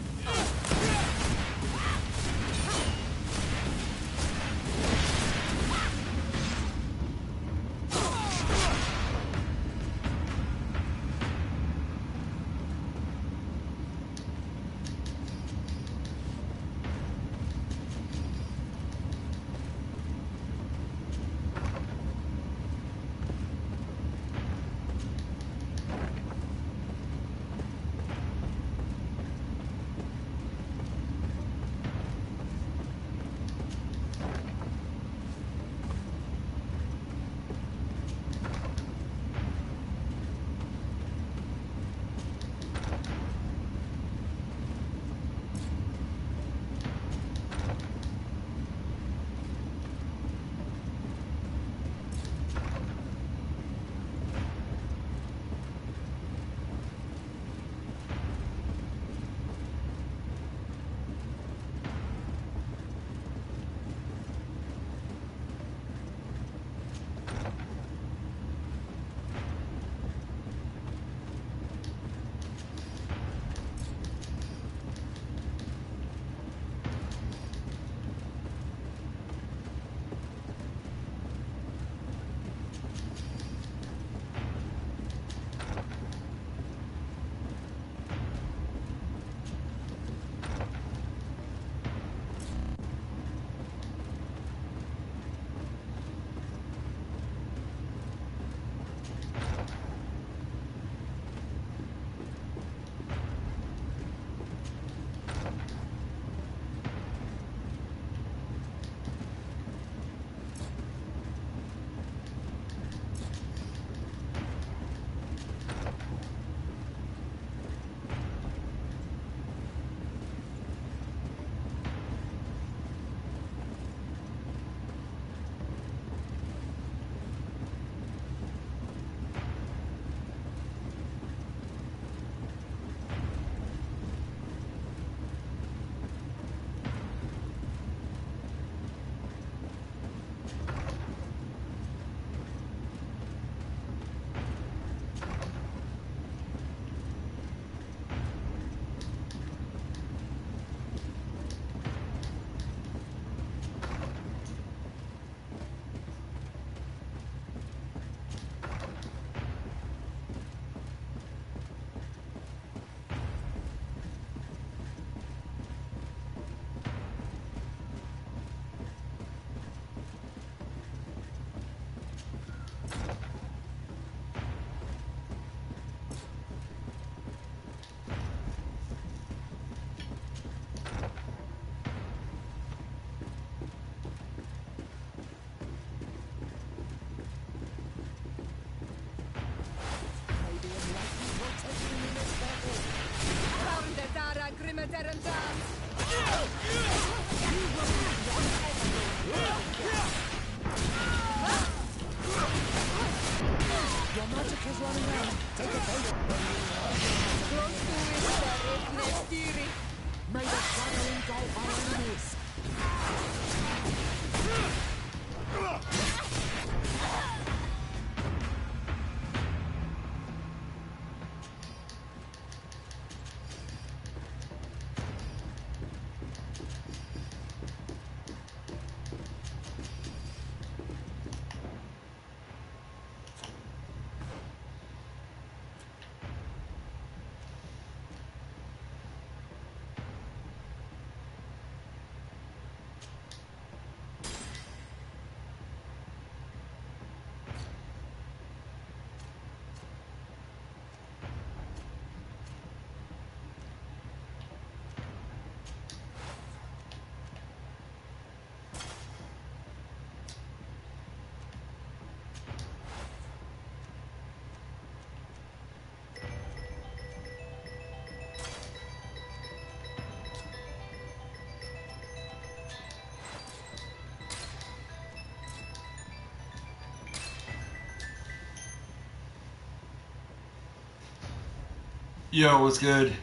running out. Take a potion. May the shadow engulf our enemies. Yo, what's good?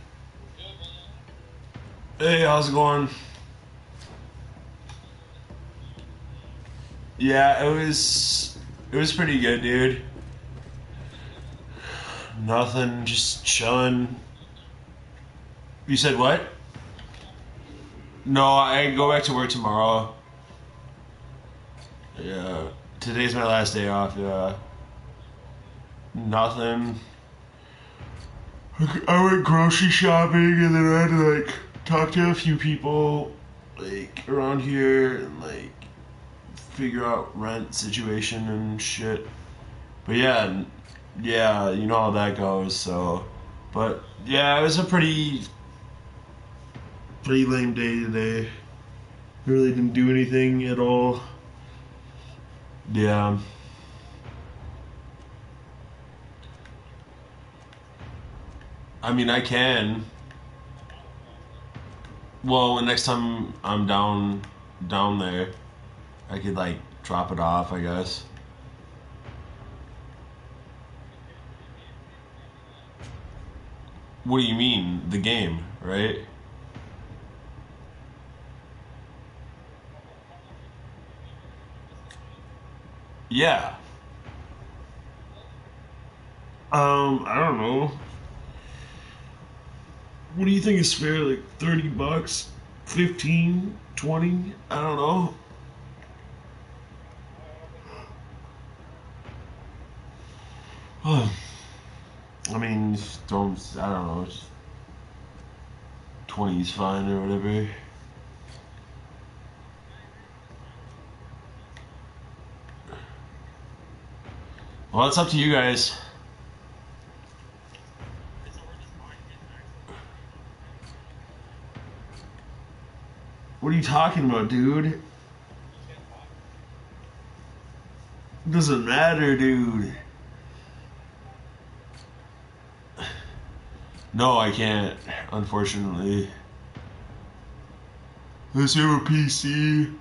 Hey, how's it going? Yeah, it was pretty good, dude. Nothing, just chilling. You said what? No, I go back to work tomorrow. Yeah, today's my last day off. Yeah, nothing. I went grocery shopping and then I had to like talk to a few people like around here and like figure out rent situation and shit. But yeah, you know how that goes. So, but yeah, it was a pretty lame day today. Really didn't do anything at all. Yeah. I mean, I can. Well, the next time I'm down there, I could like drop it off, I guess. What do you mean? The game, right? Yeah. I don't know. What do you think is fair? Like $30? 15? 20? I don't know. I mean, I don't know. 20 is fine or whatever. Well, it's up to you guys. What are you talking about, dude? Doesn't matter, dude. No, I can't, unfortunately. Unless you have a PC.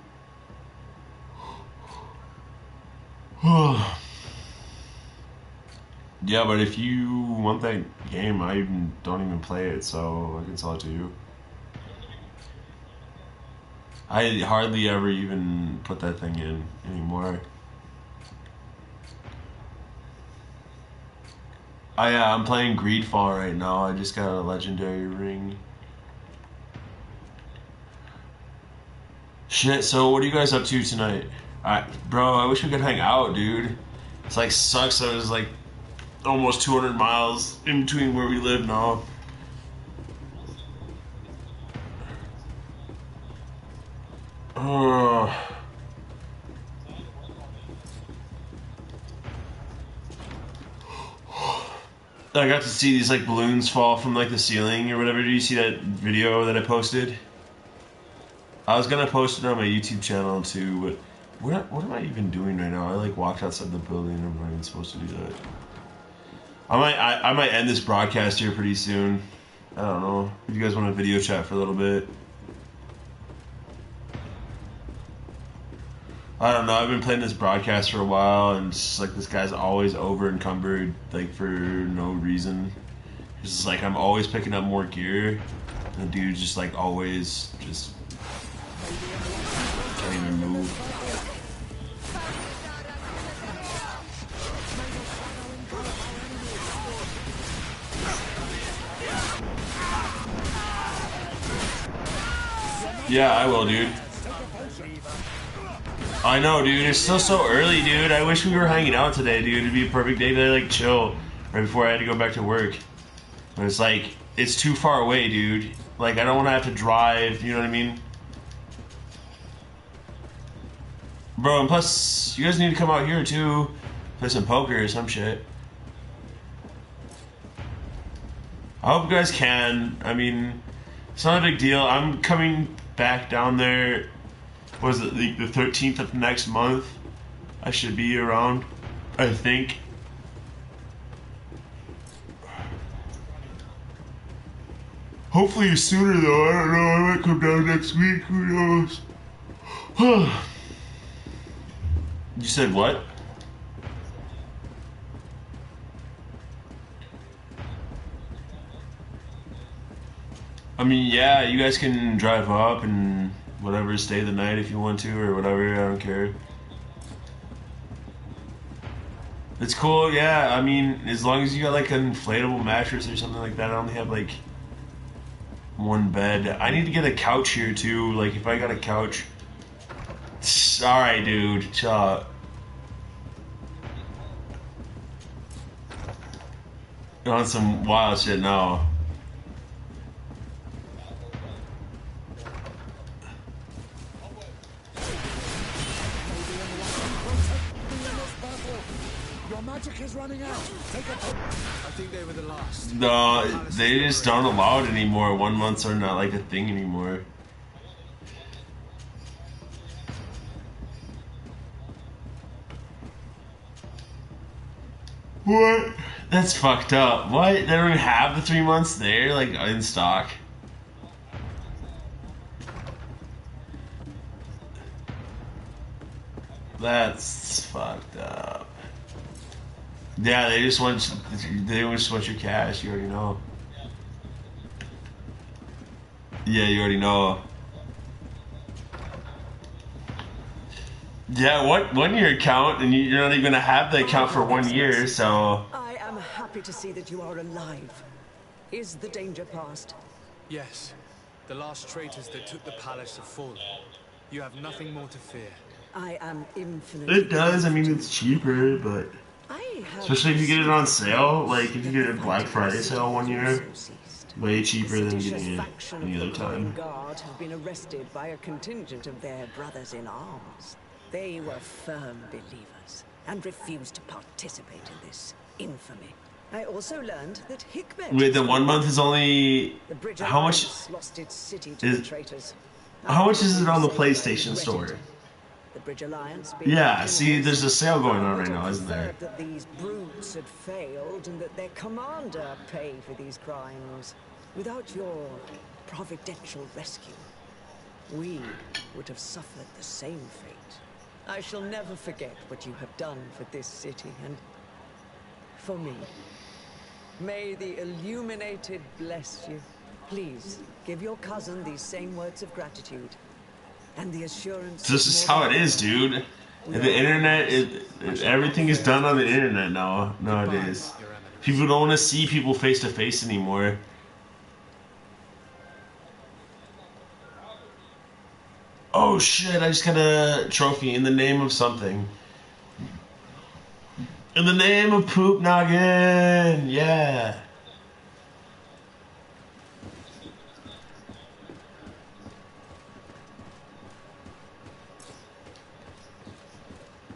Yeah, but if you want that game, I don't even play it, so I can sell it to you. I hardly ever even put that thing in anymore. I'm playing Greedfall right now. I just got a legendary ring. Shit, so what are you guys up to tonight? Bro, I wish we could hang out, dude. It's like sucks that it was like almost 200 miles in between where we live now. I got to see these like balloons fall from like the ceiling or whatever. Did you see that video that I posted? I was gonna post it on my YouTube channel too, but what am I even doing right now? I like walked outside the building and I'm not even supposed to do that. I might end this broadcast here pretty soon. I don't know. If you guys want to video chat for a little bit. I don't know. I've been playing this broadcast for a while, and it's just like this guy's always over encumbered, like for no reason. It's just like I'm always picking up more gear, and the dude's just like always just can't even move. Yeah, I will, dude. I know, dude. It's still so early, dude. I wish we were hanging out today, dude. It'd be a perfect day to like chill right before I had to go back to work. But it's like it's too far away, dude. Like I don't want to have to drive. You know what I mean? Bro, and plus you guys need to come out here too, play some poker or some shit. I hope you guys can. I mean, it's not a big deal. I'm coming back down there. What is it, like the 13th of next month? I should be around, I think. Hopefully sooner though. I don't know. I might come down next week. Who knows? You said what? I mean, yeah, you guys can drive up and whatever, stay the night if you want to or whatever. I don't care. It's cool, yeah. I mean, as long as you got like an inflatable mattress or something like that. I only have like one bed. I need to get a couch here too. Like if I got a couch. Alright, dude. Chill out. You're on some wild shit now. Your magic is running out. Take a I think they were the last. No, they just don't allow it anymore. 1 months are not like a thing anymore. What? That's fucked up. What? They don't even have the 3 months there, like in stock. That's fucked up. Yeah, they just want your cash. You already know. Yeah, you already know. Yeah, what 1 year account, and you're not even gonna have the account for 1 year, so. I am happy to see that you are alive. Is the danger past? Yes. The last traitors that took the palace have fallen. You have nothing more to fear. I am infinitely. It does. I mean, it's cheaper, but especially if you get it on sale. Like if you get a Black Friday sale 1 year, way cheaper than getting it any other time. Guard have been arrested by a contingent of their brothers in arms. They were firm believers and refused to participate in this infamy. I also learned that Hickmet. Wait, the 1 month is only how much? Lost its city to the traitors. How much is it on the PlayStation Store? The Bridge Alliance. Yeah, see, there's a sale going on right now, isn't there? That these brutes had failed and that their commander paid for these crimes. Without your providential rescue, we would have suffered the same fate. I shall never forget what you have done for this city and for me. May the Illuminated bless you. Please, give your cousin these same words of gratitude. And the assurance. This is how it is, dude. The internet, everything is done on the internet nowadays. People don't want to see people face to face anymore. Oh shit! I just got a trophy in the name of something. In the name of Poop Noggin, yeah.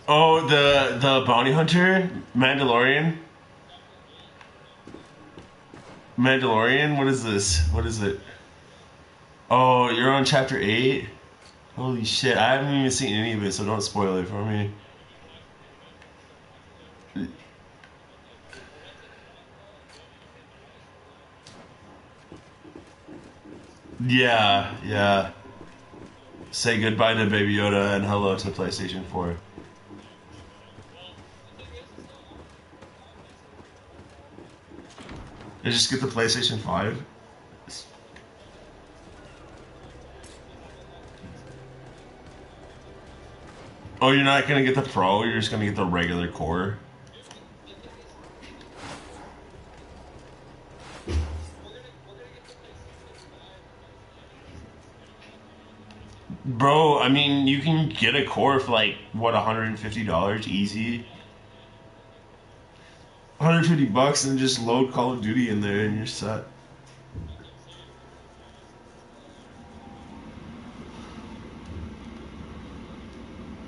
Oh, the bounty hunter, Mandalorian. Mandalorian, what is this? What is it? Oh, you're on chapter 8? Holy shit, I haven't even seen any of it, so don't spoil it for me. Yeah, yeah. Say goodbye to Baby Yoda and hello to PlayStation 4. Did you just get the PlayStation 5? Oh, you're not gonna get the Pro, you're just gonna get the regular core? Bro, I mean, you can get a core for like, what, $150 easy? 150 bucks and just load Call of Duty in there and you're set.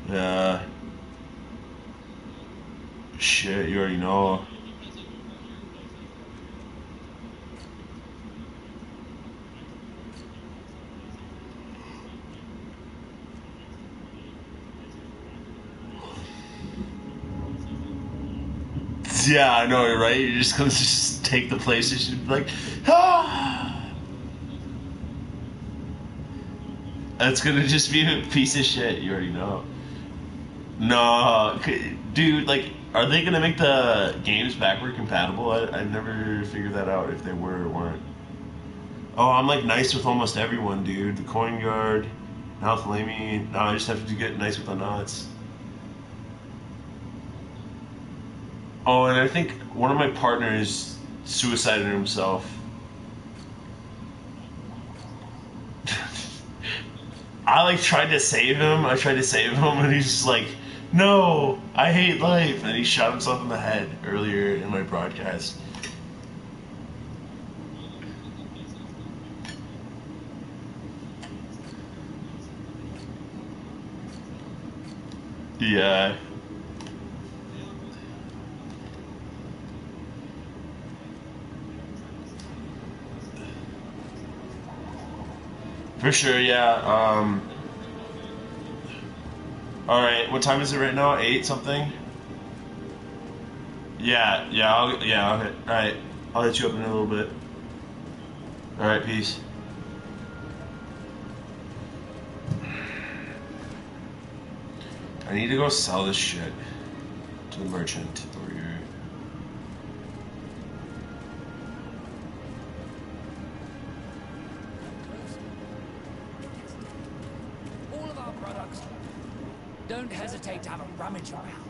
Yeah. Shit, you already know. Yeah, I know, right? You're just gonna just take the PlayStation and be like, ah! That's gonna just be a piece of shit, you already know. No, dude, like, are they gonna make the games backward compatible? I never figured that out if they were or weren't. Oh, I'm like nice with almost everyone, dude. The Coin Guard, now Flamey. Now I just have to get nice with the knots. Oh, and I think one of my partners suicided himself. I like tried to save him. I tried to save him, and he's just like, "No, I hate life," and he shot himself in the head earlier in my broadcast. Yeah. For sure, yeah. Alright, what time is it right now? 8 something? I'll hit. Alright, I'll hit you up in a little bit. Alright, peace. I need to go sell this shit to the merchant over here. All of our products. Don't hesitate to have a rummage around.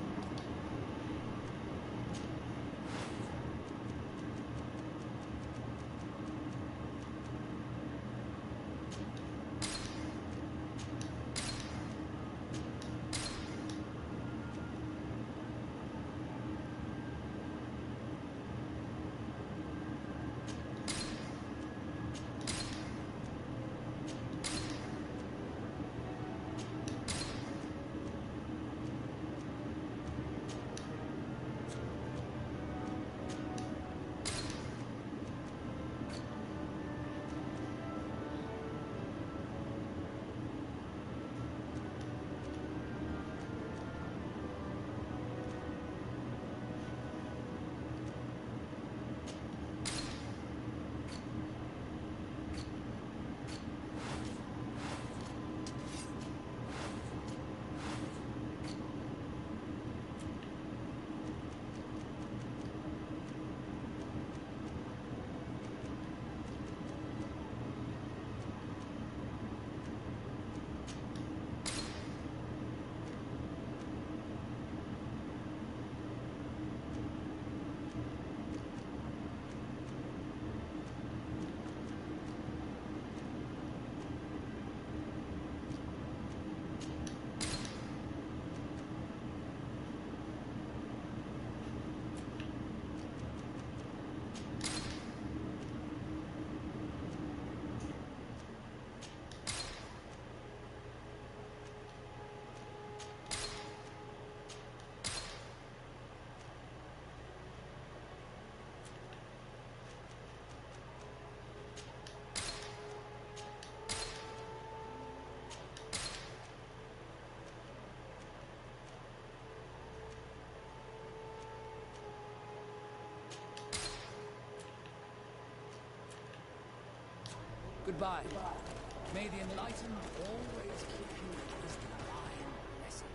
Goodbye. May the enlightened always keep you with his divine blessing.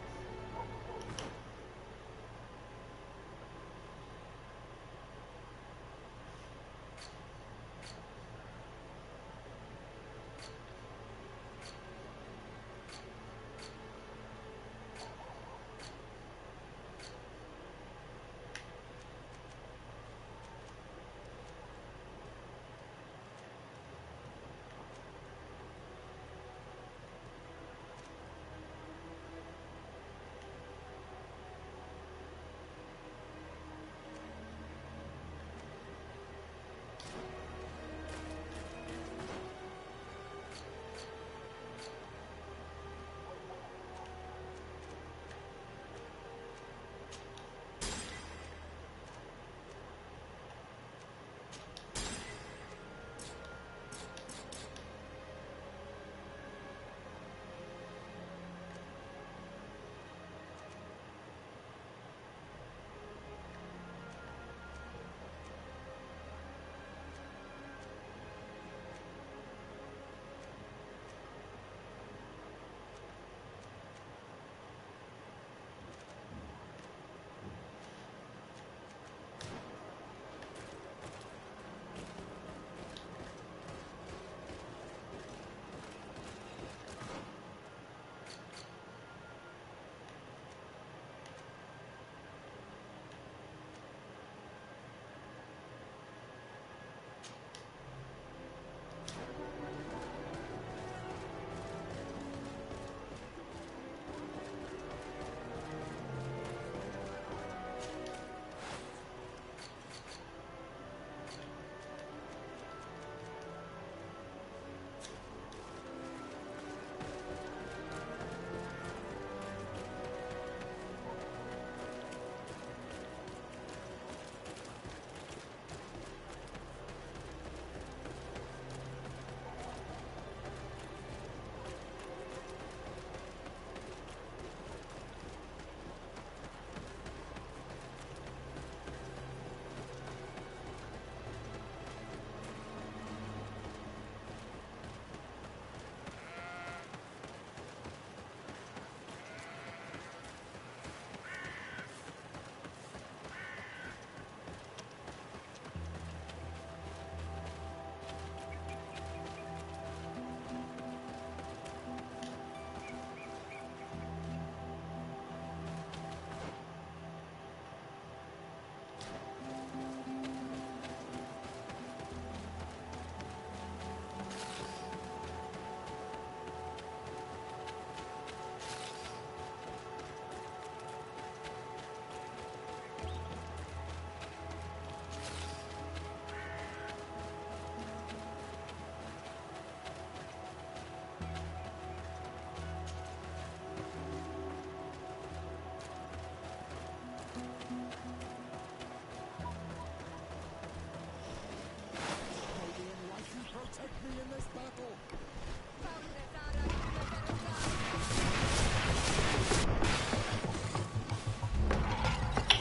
Protect me in this battle!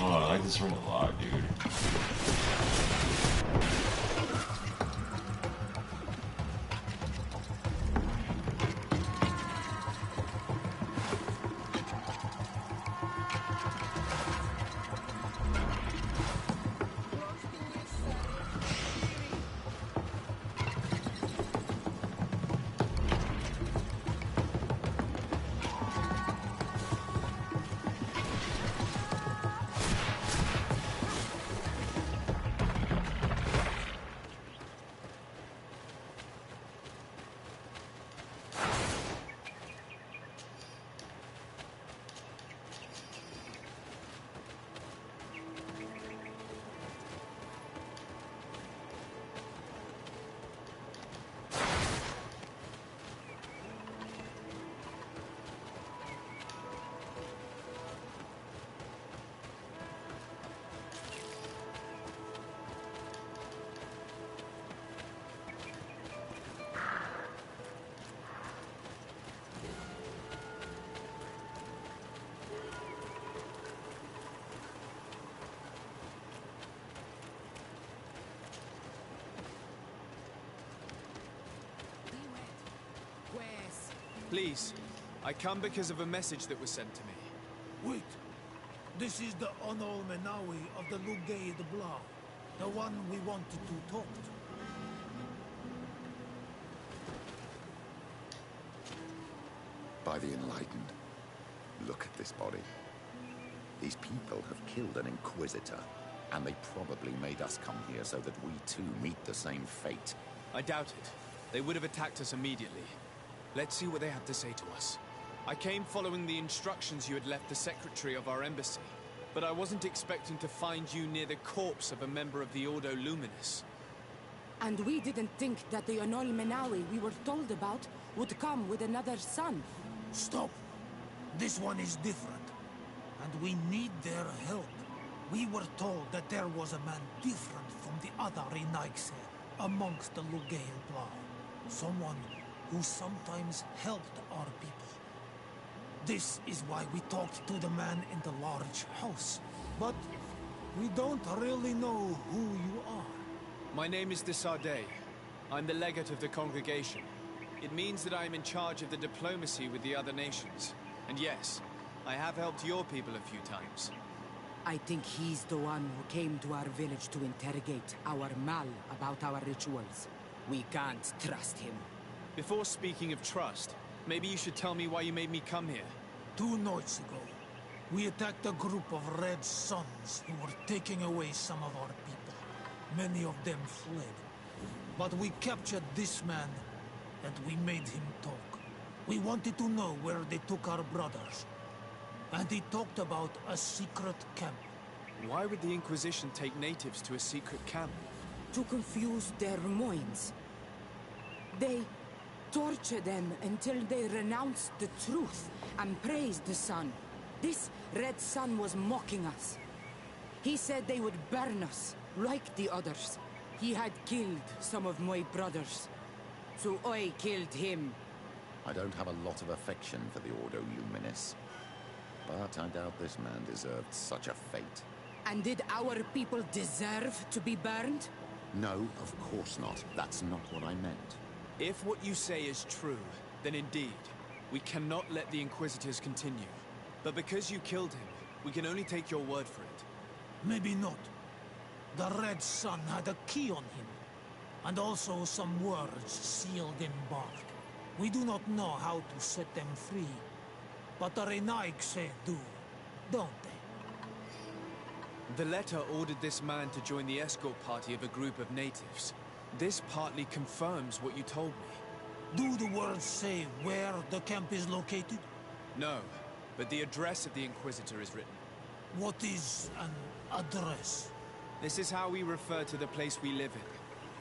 Oh, I like this ring a lot, dude. Please, I come because of a message that was sent to me. Wait. This is the Onol Menawi of the Lugay de Blau. The one we wanted to talk to. By the Enlightened, look at this body. These people have killed an Inquisitor, and they probably made us come here so that we too meet the same fate. I doubt it. They would have attacked us immediately. Let's see what they have to say to us. I came following the instructions you had left the secretary of our embassy, but I wasn't expecting to find you near the corpse of a member of the Ordo Luminis. And we didn't think that the Onol Menawi we were told about would come with another son. Stop! This one is different, and we need their help. We were told that there was a man different from the other Renaigse amongst the Lugay Blau. Someone who sometimes helped our people. This is why we talked to the man in the large house. But we don't really know who you are. My name is de Sardet. I'm the legate of the congregation. It means that I am in charge of the diplomacy with the other nations. And yes, I have helped your people a few times. I think he's the one who came to our village to interrogate our Mal about our rituals. We can't trust him. Before speaking of trust, maybe you should tell me why you made me come here. 2 nights ago, we attacked a group of Red Suns who were taking away some of our people. Many of them fled. But we captured this man, and we made him talk. We wanted to know where they took our brothers. And he talked about a secret camp. Why would the Inquisition take natives to a secret camp? To confuse their minds. They torture them until they renounce the truth and praise the sun. This Red Sun was mocking us. He said they would burn us, like the others. He had killed some of my brothers, so I killed him. I don't have a lot of affection for the Ordo Luminis, but I doubt this man deserved such a fate. And did our people deserve to be burned? No, of course not. That's not what I meant. If what you say is true, then indeed, we cannot let the Inquisitors continue. But because you killed him, we can only take your word for it. Maybe not. The Red Sun had a key on him, and also some words sealed in bark. We do not know how to set them free, but the Renaigse do, don't they? The letter ordered this man to join the escort party of a group of natives. This partly confirms what you told me. Do the words say where the camp is located? No, but the address of the Inquisitor is written. What is an address? This is how we refer to the place we live in.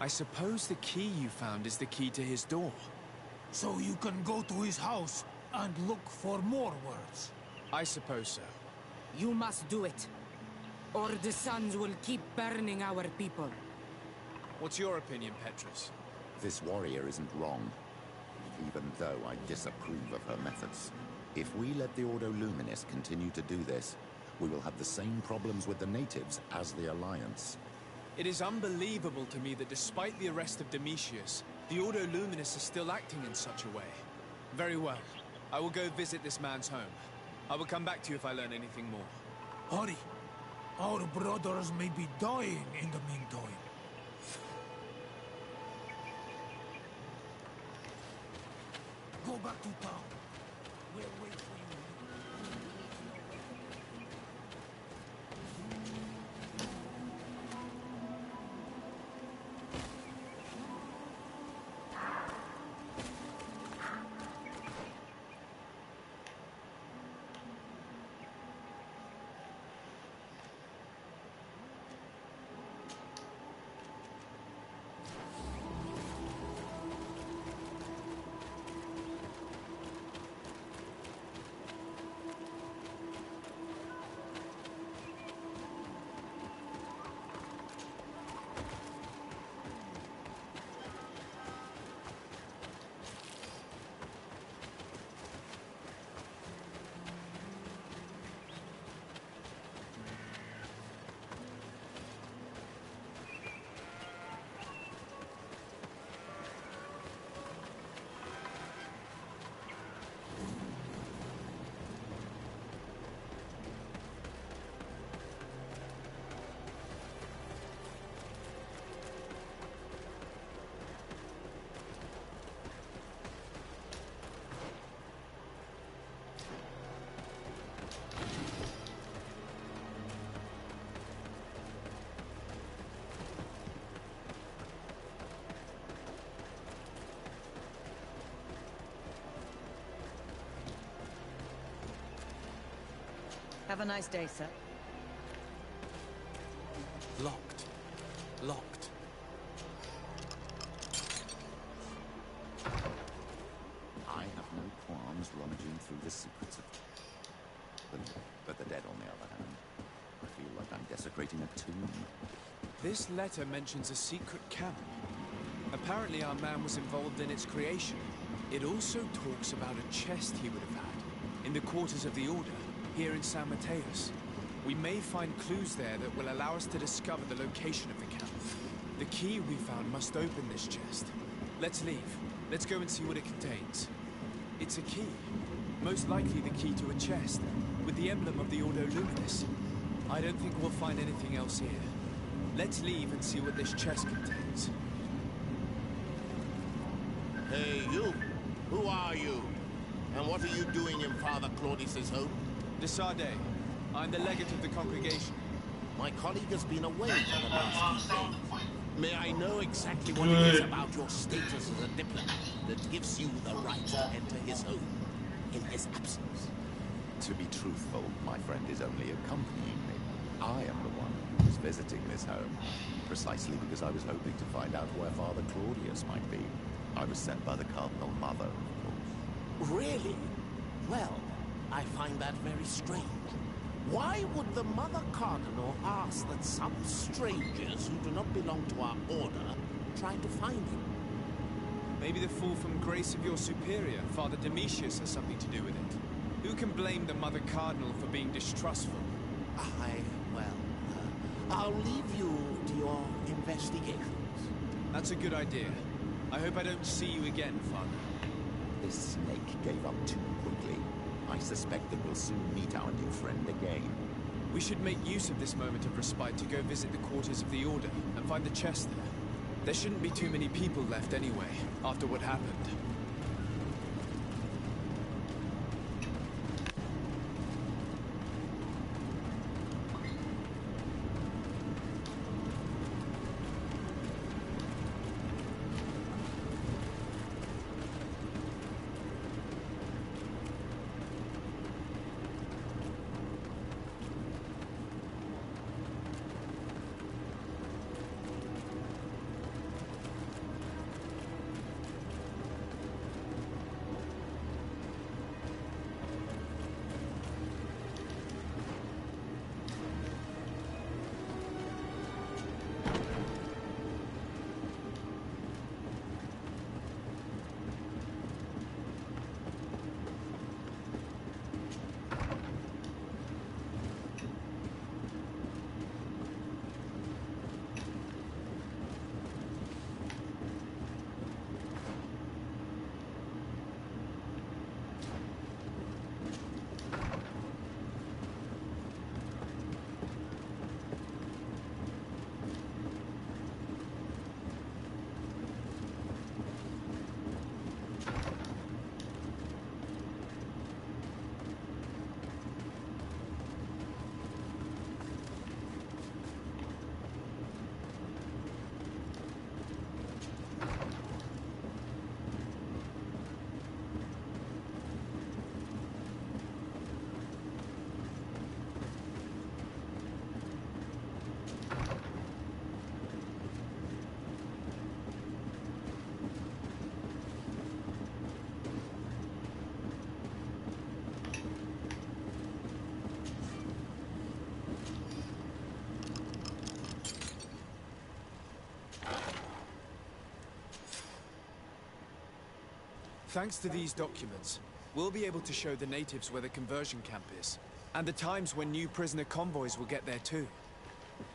I suppose the key you found is the key to his door. So you can go to his house and look for more words? I suppose so. You must do it, or the suns will keep burning our people. What's your opinion, Petrus? This warrior isn't wrong, even though I disapprove of her methods. If we let the Ordo Luminis continue to do this, we will have the same problems with the natives as the Alliance. It is unbelievable to me that despite the arrest of Domitius, the Ordo Luminis is still acting in such a way. Very well. I will go visit this man's home. I will come back to you if I learn anything more. Hurry. Our brothers may be dying in the meantime. Go back to town. We'll wait for you. Have a nice day, sir. Locked. Locked. I have no qualms rummaging through the secrets of... But the dead, on the other hand, I feel like I'm desecrating a tomb. This letter mentions a secret camp. Apparently our man was involved in its creation. It also talks about a chest he would have had in the quarters of the Order, here in San Mateus. We may find clues there that will allow us to discover the location of the camp. The key we found must open this chest. Let's leave. Let's go and see what it contains. It's a key. Most likely the key to a chest, with the emblem of the Ordo Luminis. I don't think we'll find anything else here. Let's leave and see what this chest contains. Hey, you! Who are you? And what are you doing in Father Claudius's home? De Sardet. I'm the legate of the congregation. My colleague has been away for the last few days. May I know exactly what it is about your status as a diplomat that gives you the right to enter his home in his absence? To be truthful, my friend is only accompanying me. I am the one who's visiting this home, precisely because I was hoping to find out where Father Claudius might be. I was sent by the Cardinal Mother, of course. Really? Well, I find that very strange. Why would the Mother Cardinal ask that some strangers who do not belong to our order try to find him? Maybe the fall from grace of your superior, Father Domitius, has something to do with it. Who can blame the Mother Cardinal for being distrustful? I'll leave you to your investigations. That's a good idea. I hope I don't see you again, Father. This snake gave up too quickly. I suspect that we'll soon meet our new friend again. We should make use of this moment of respite to go visit the quarters of the Order and find the chest there. There shouldn't be too many people left anyway, after what happened. Thanks to these documents, we'll be able to show the natives where the conversion camp is, and the times when new prisoner convoys will get there too.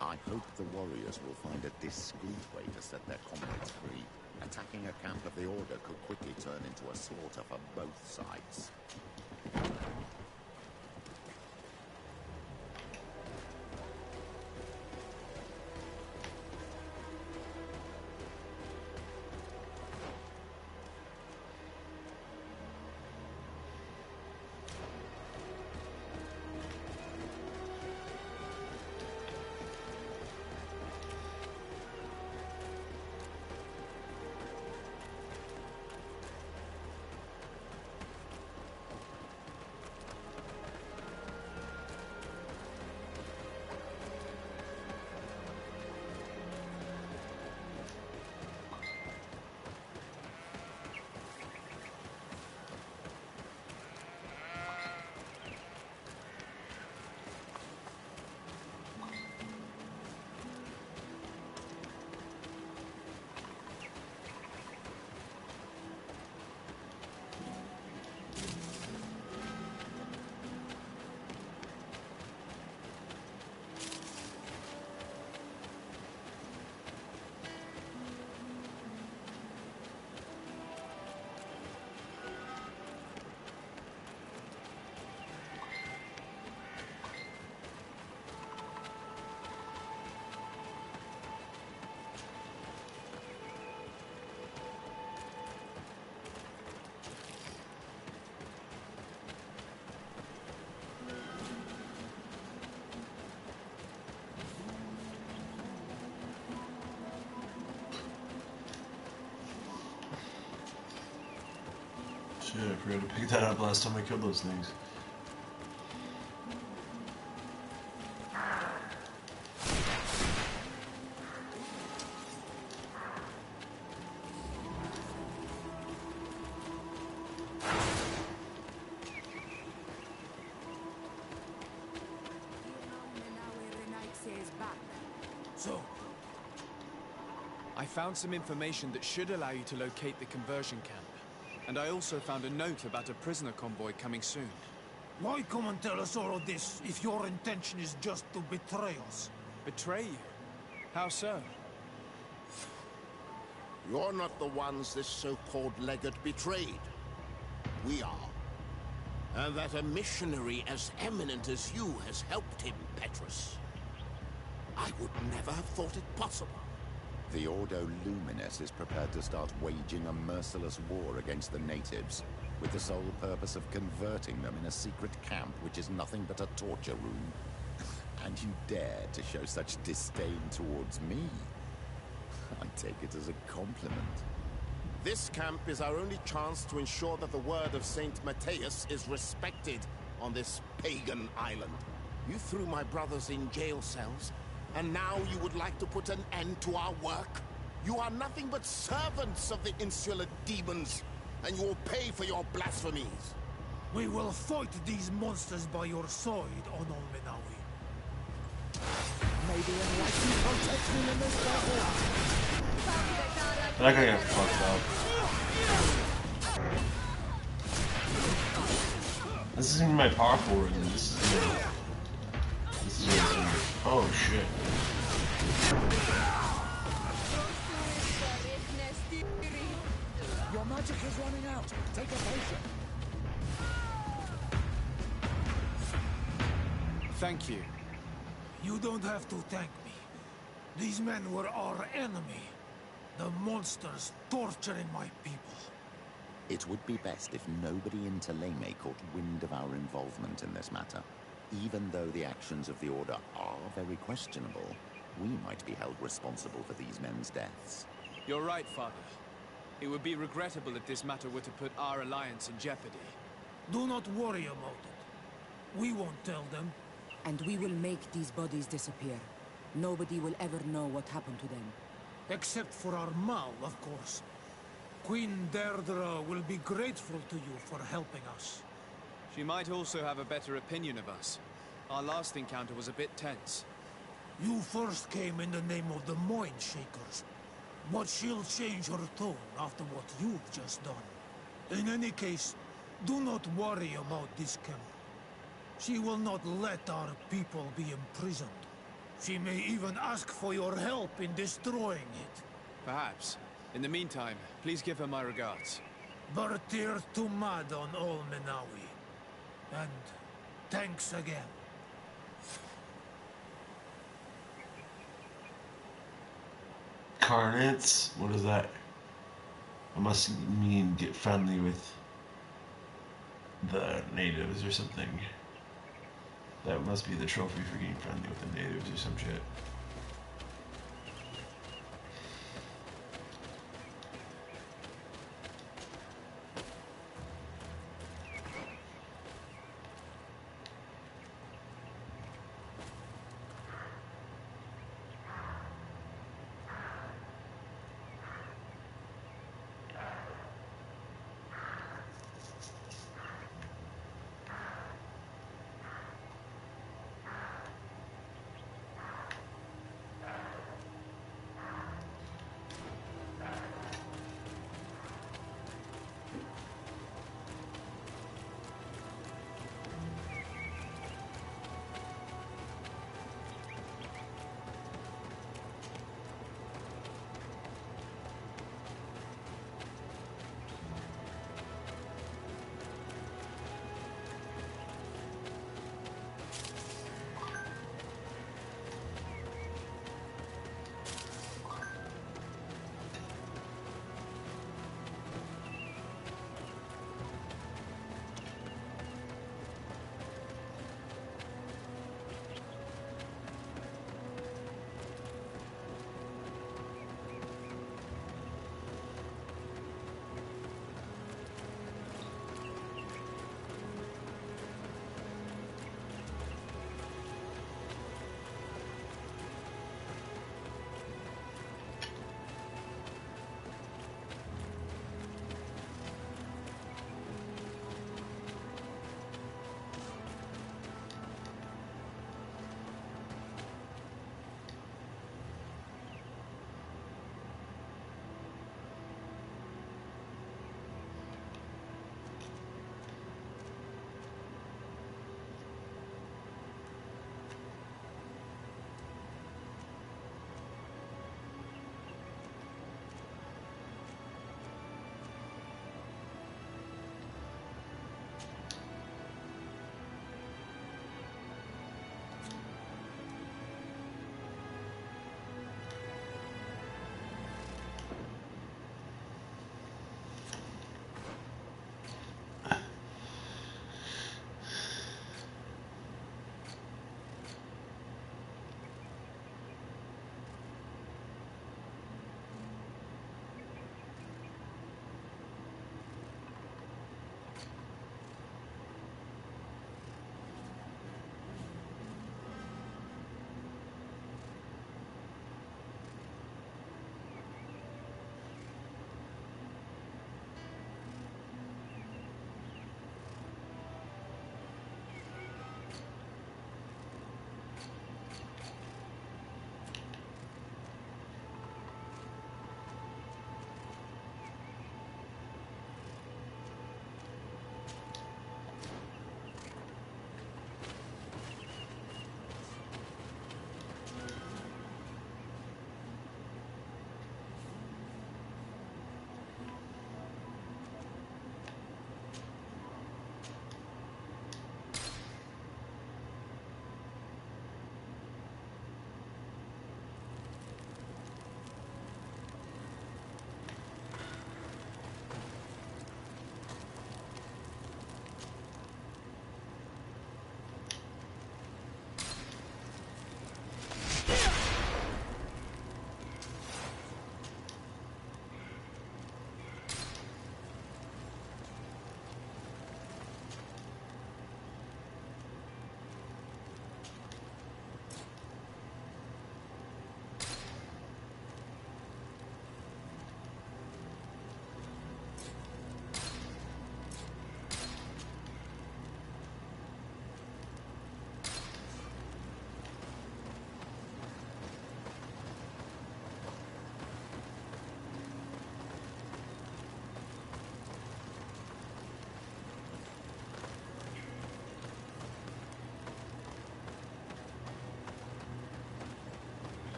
I hope the warriors will find a discreet way to set their comrades free. Attacking a camp of the Order could quickly turn into a slaughter for both sides. Shit, I forgot to pick that up last time I killed those things. So, I found some information that should allow you to locate the conversion camp. And I also found a note about a prisoner convoy coming soon. Why come and tell us all of this if your intention is just to betray us? Betray you? How so? You're not the ones this so-called legate betrayed. We are. And that a missionary as eminent as you has helped him, Petrus. I would never have thought it possible. The Ordo Luminis is prepared to start waging a merciless war against the natives, with the sole purpose of converting them in a secret camp which is nothing but a torture room. And you dare to show such disdain towards me? I take it as a compliment. This camp is our only chance to ensure that the word of Saint Matthias is respected on this pagan island. You threw my brothers in jail cells, and now you would like to put an end to our work? You are nothing but servants of the insular demons, and you will pay for your blasphemies. We will fight these monsters by your side, on Olmenawi. Maybe enlightened protection in this battle. That guy got fucked up. This isn't my power forward. This is oh shit. Your magic is running out. Take a potion. Thank you. You don't have to thank me. These men were our enemy. The monsters torturing my people. It would be best if nobody in Teleme caught wind of our involvement in this matter. Even though the actions of the Order are very questionable, we might be held responsible for these men's deaths. You're right, Father. It would be regrettable if this matter were to put our alliance in jeopardy. Do not worry about it. We won't tell them. And we will make these bodies disappear. Nobody will ever know what happened to them. Except for our Mal, of course. Queen Deirdre will be grateful to you for helping us. She might also have a better opinion of us. Our last encounter was a bit tense. You first came in the name of the Moin Shakers. But she'll change her tone after what you've just done. In any case, do not worry about this camp. She will not let our people be imprisoned. She may even ask for your help in destroying it. Perhaps. In the meantime, please give her my regards. Bartir Tumad on Olmenawi. And thanks again. Carnates? What is that? I must mean get friendly with the natives or something. That must be the trophy for getting friendly with the natives or some shit.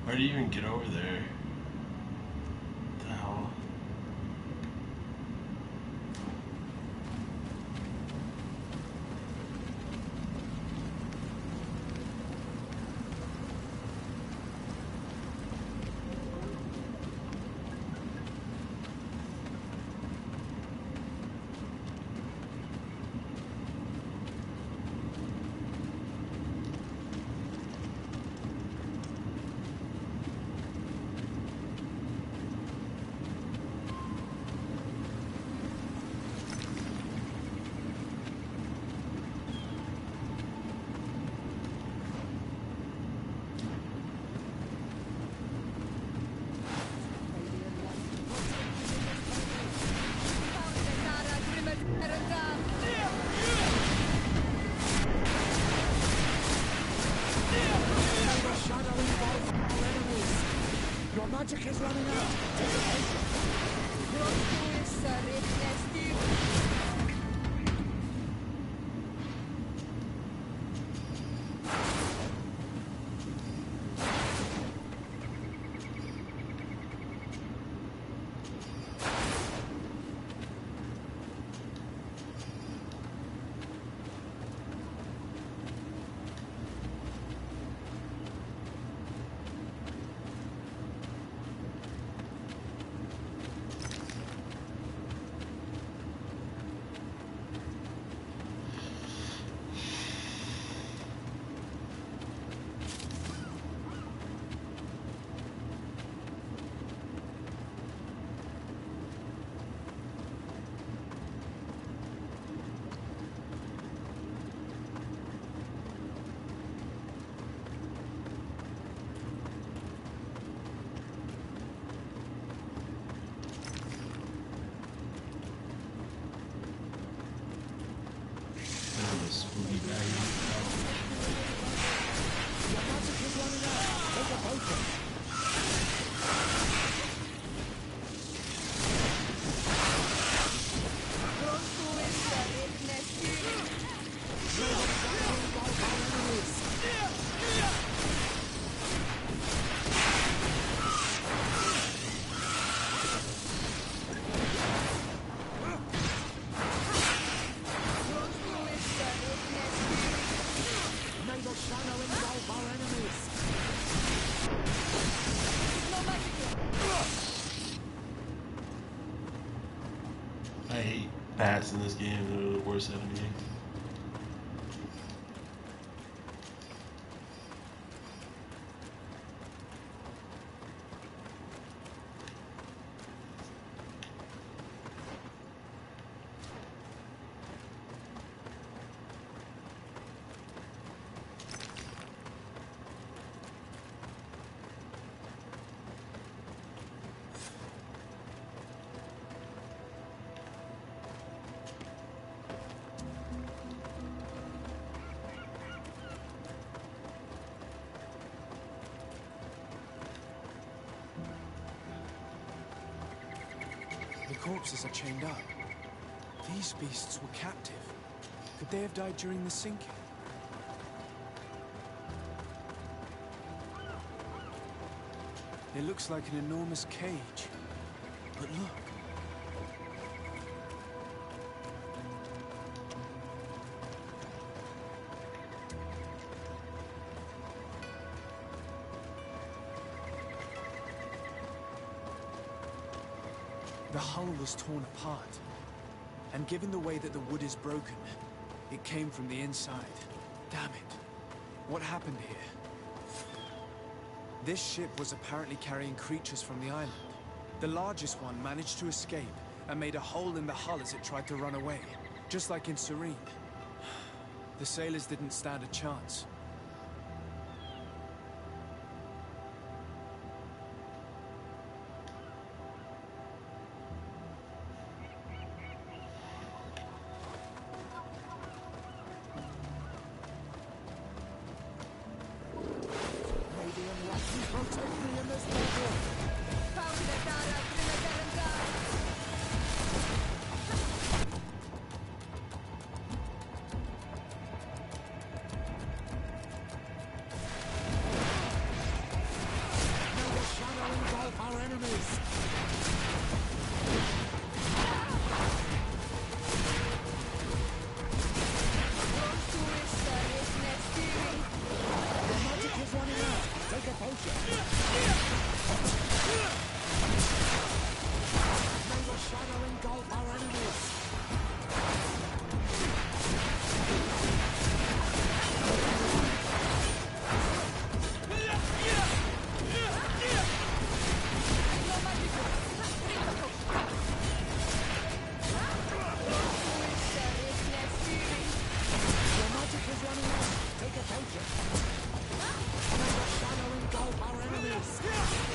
How do you even get over there? What the hell? Your magic is running out. I hate bats in this game. They're the worst enemy. The corpses are chained up. These beasts were captive. Could they have died during the sinking? It looks like an enormous cage. But look. The hull was torn apart. And given the way that the wood is broken, it came from the inside. Damn it. What happened here? This ship was apparently carrying creatures from the island. The largest one managed to escape and made a hole in the hull as it tried to run away, just like in Serene. The sailors didn't stand a chance. potion. May the shadow engulf our enemies. Your magic is running out. Take a potion. May the shadow engulf our enemies. May the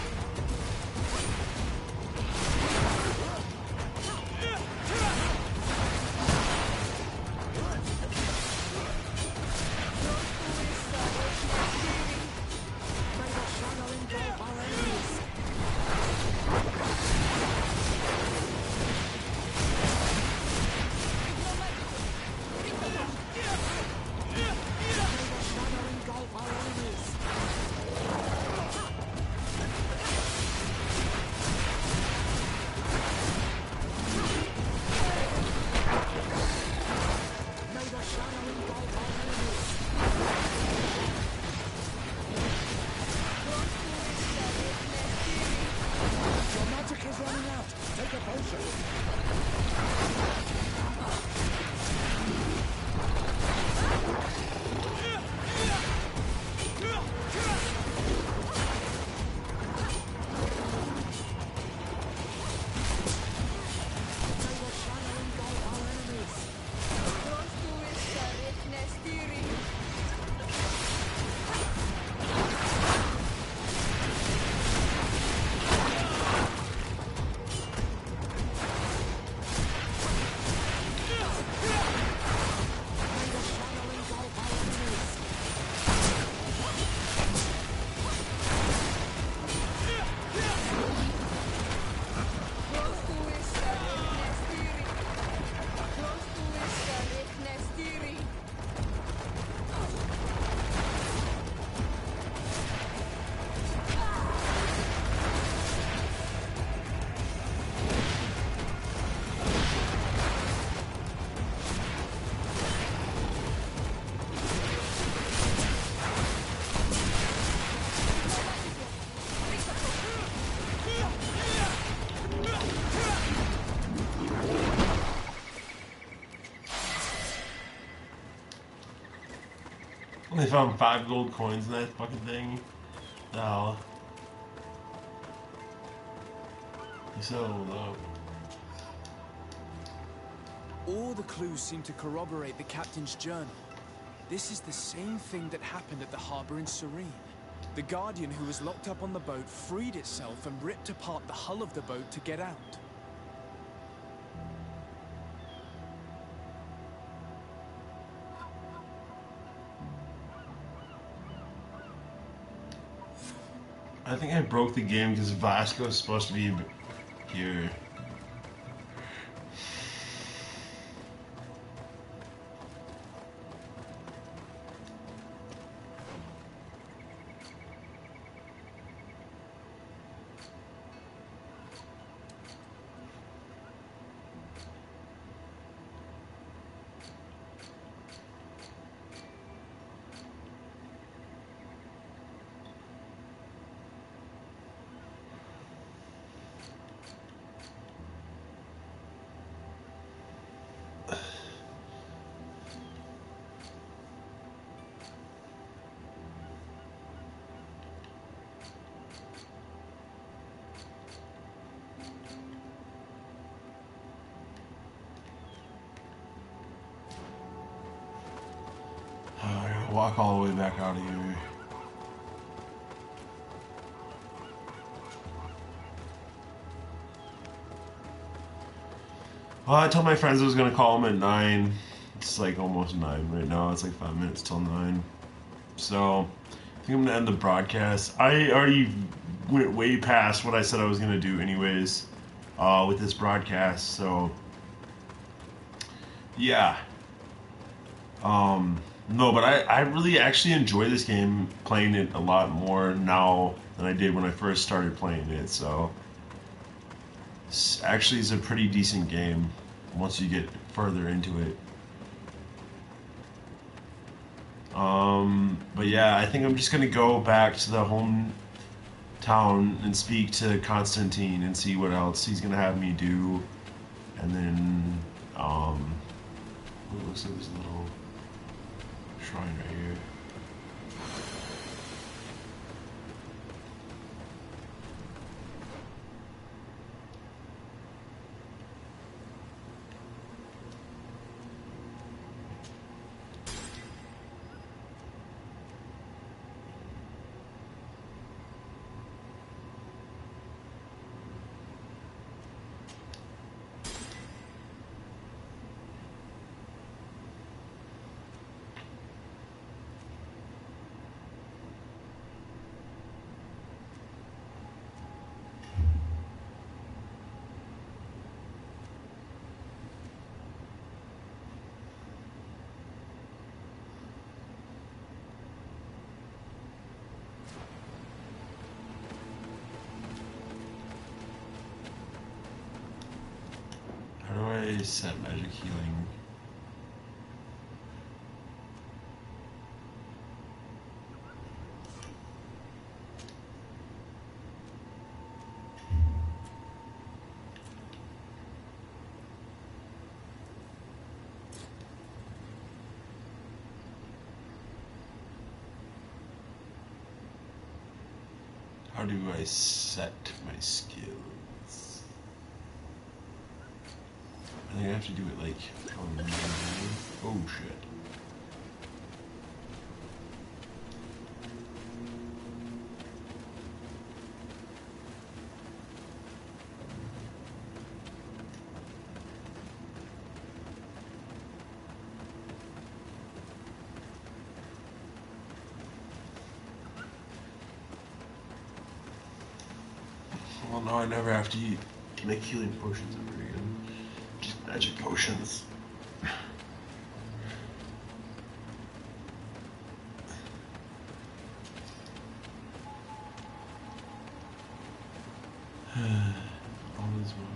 shadow engulf our enemies. May the shadow engulf our enemies. May the shadow engulf our enemies. Your magic is running out. Take a potion. May the shadow engulf our enemies. May the shadow engulf our enemies. Only found 5 gold coins in that fucking thing. The hell? So low. All the clues seem to corroborate the captain's journal. This is the same thing that happened at the harbor in Serene. The Guardian who was locked up on the boat freed itself and ripped apart the hull of the boat to get out. I think I broke the game because Vasco is supposed to be here. I gotta walk all the way back out of here. Well, I told my friends I was gonna call them at 9. It's like almost 9 right now. It's like 5 minutes till 9. So I think I'm gonna end the broadcast. I already went way past what I said I was gonna do anyways with this broadcast. So yeah. No, but I really actually enjoy this game, playing it a lot more now than I did when I first started playing it. So actually it's a pretty decent game once you get further into it. But yeah, I think I'm just gonna go back to the home town and speak to Constantine and see what else he's gonna have me do, and then it looks like there's a little shrine right here. How do I set magic healing? How do I set my skills? I think I have to do it like, oh shit. Well, no, I never have to make healing potions ever again. Just magic potions. All is well.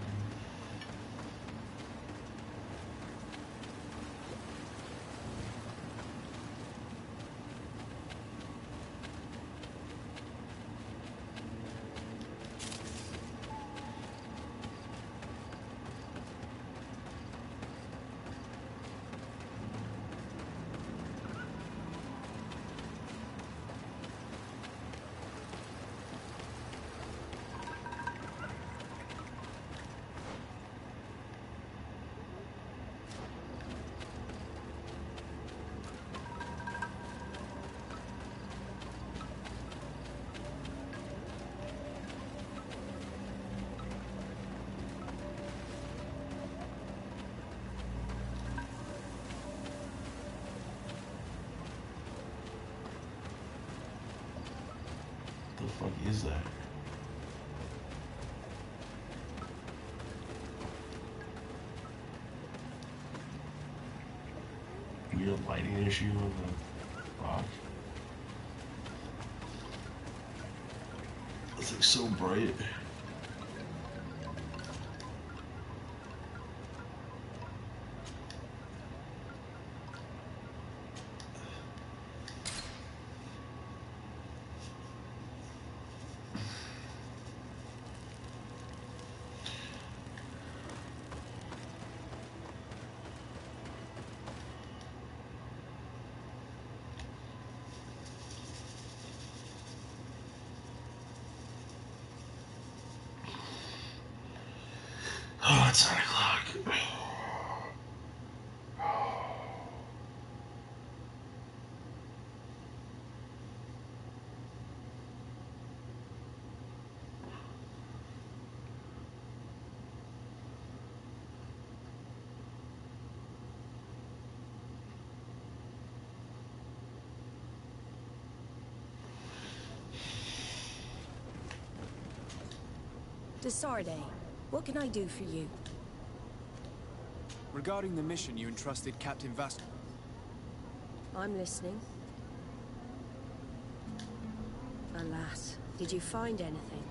The fuck is that? Weird lighting issue on the rock. It's like so bright. Oh, it's 9 o'clock. Desarde, what can I do for you? Regarding the mission you entrusted Captain Vast... I'm listening. Alas, did you find anything?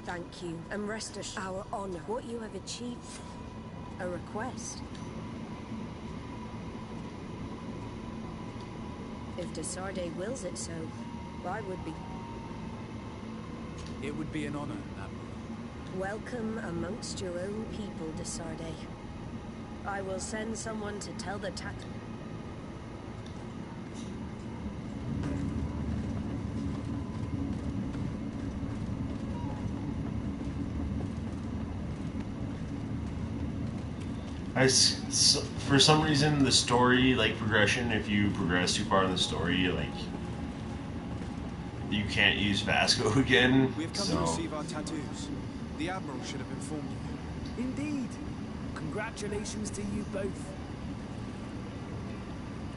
Thank you, and rest assured our honor, what you have achieved. A request. If Desarde wills it so, I would be... It would be an honor, Admiral. Welcome amongst your own people, de Sardet. I will send someone to tell the tat... For some reason, the story, like, progression, if you progress too far in the story, like, you can't use Vasco again. We have come to receive our tattoos. The Admiral should have informed you. Indeed. Congratulations to you both.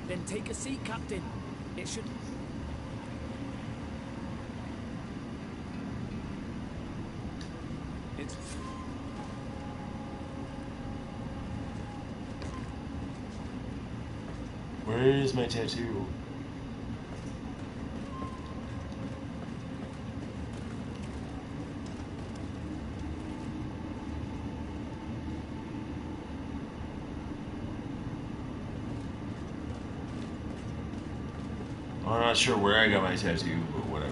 Then take a seat, Captain. It should... It's... Where is my tattoo? I'm not sure where I got my tattoo, but whatever.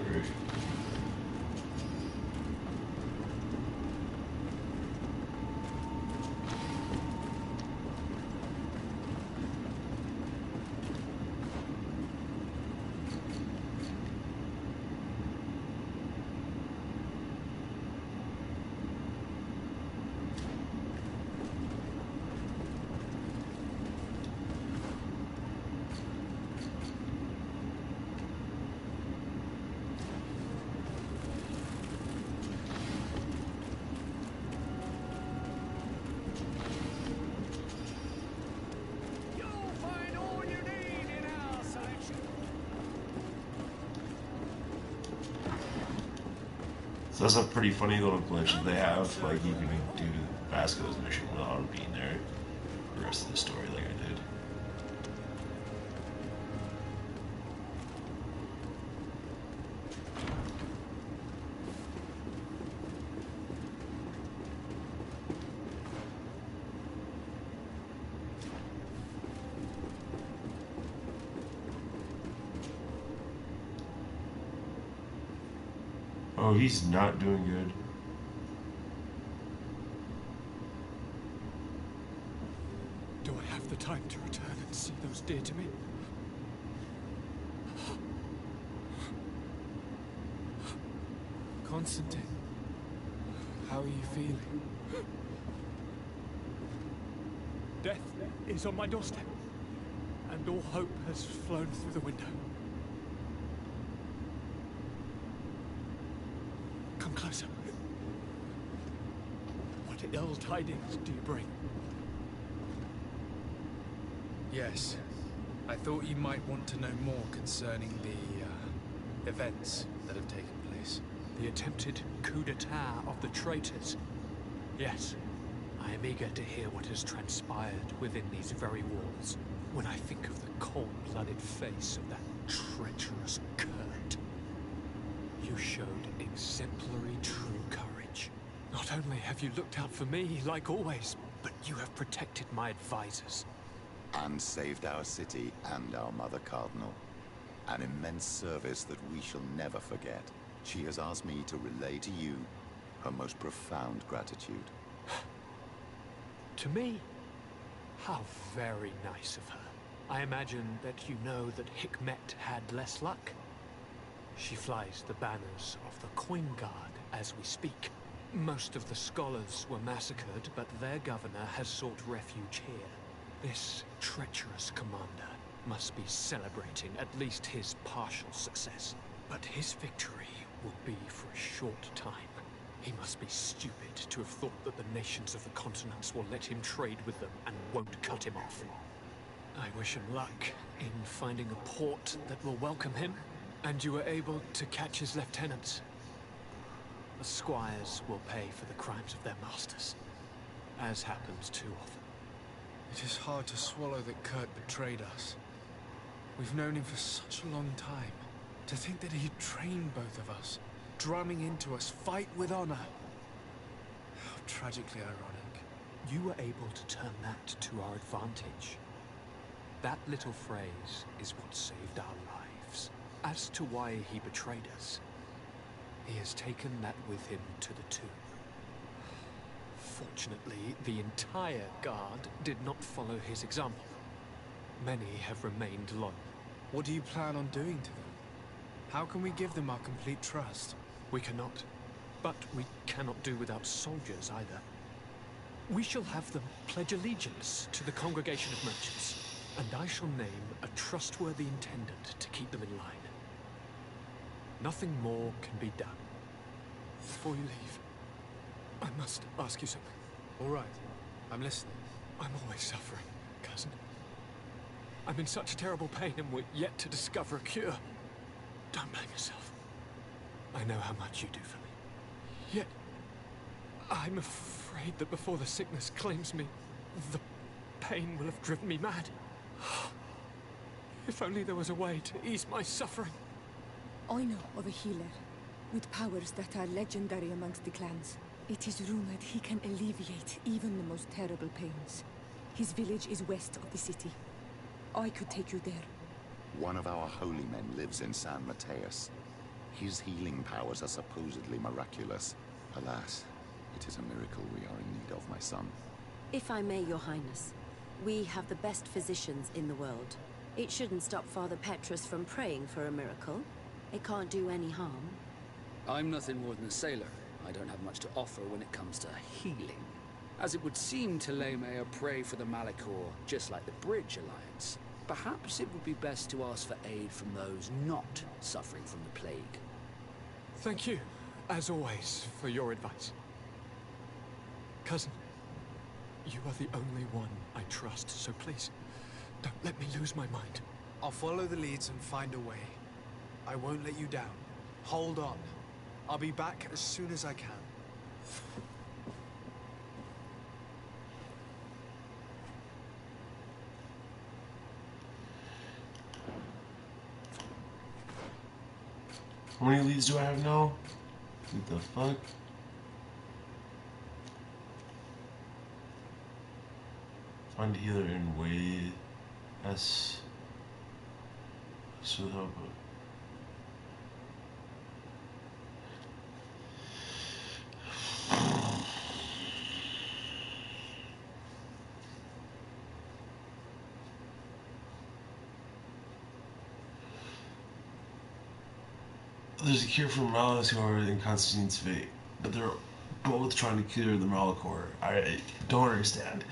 So that's a pretty funny little glitch that they have. Like, you can do Vasco's mission without him being there for the rest of the story, like I did. Oh, he's not doing good. Do I have the time to return and see those dear to me? Constantine, how are you feeling? Death is on my doorstep, and all hope has flown through the window. Come closer. What ill tidings do you bring? Yes. I thought you might want to know more concerning the events that have taken place. The attempted coup d'etat of the traitors. Yes, I am eager to hear what has transpired within these very walls. When I think of the cold-blooded face of that treacherous Kurt, you showed exemplary true courage. Not only have you looked out for me, like always, but you have protected my advisors. And saved our city and our Mother Cardinal. An immense service that we shall never forget. She has asked me to relay to you her most profound gratitude. To me? How very nice of her. I imagine that you know that Hikmet had less luck. She flies the banners of the Coin Guard as we speak. Most of the scholars were massacred, but their governor has sought refuge here. This treacherous commander must be celebrating at least his partial success. But his victory will be for a short time. He must be stupid to have thought that the nations of the continents will let him trade with them and won't cut him off. I wish him luck in finding a port that will welcome him. And you were able to catch his lieutenants. The squires will pay for the crimes of their masters, as happens too often. It is hard to swallow that Kurt betrayed us. We've known him for such a long time. To think that he'd trained both of us, drumming into us, fight with honor. How tragically ironic. You were able to turn that to our advantage. That little phrase is what saved our lives. As to why he betrayed us, he has taken that with him to the tomb. Fortunately, the entire guard did not follow his example. Many have remained loyal. What do you plan on doing to them? How can we give them our complete trust? We cannot. But we cannot do without soldiers either. We shall have them pledge allegiance to the Congregation of Merchants, and I shall name a trustworthy intendant to keep them in line. Nothing more can be done. Before you leave, I must ask you something. All right, I'm listening. I'm always suffering, cousin. I'm in such terrible pain and we're yet to discover a cure. Don't blame yourself. I know how much you do for me. Yet, I'm afraid that before the sickness claims me, the pain will have driven me mad. If only there was a way to ease my suffering. I know of a healer with powers that are legendary amongst the clans. It is rumored he can alleviate even the most terrible pains. His village is west of the city. I could take you there. One of our holy men lives in San Mateus. His healing powers are supposedly miraculous. Alas, it is a miracle we are in need of, my son. If I may, Your Highness, we have the best physicians in the world. It shouldn't stop Father Petrus from praying for a miracle. It can't do any harm. I'm nothing more than a sailor. I don't have much to offer when it comes to healing. As it would seem Teleme are prey for the Malachor, just like the Bridge Alliance. Perhaps it would be best to ask for aid from those not suffering from the plague. Thank you, as always, for your advice. Cousin, you are the only one I trust, so please, don't let me lose my mind. I'll follow the leads and find a way. I won't let you down. Hold on. I'll be back as soon as I can. How many leads do I have now? What the fuck? Find healer in way S. So help. There's a cure for Malachor and Constantine's fate, but they're both trying to cure the Malachor. I don't understand.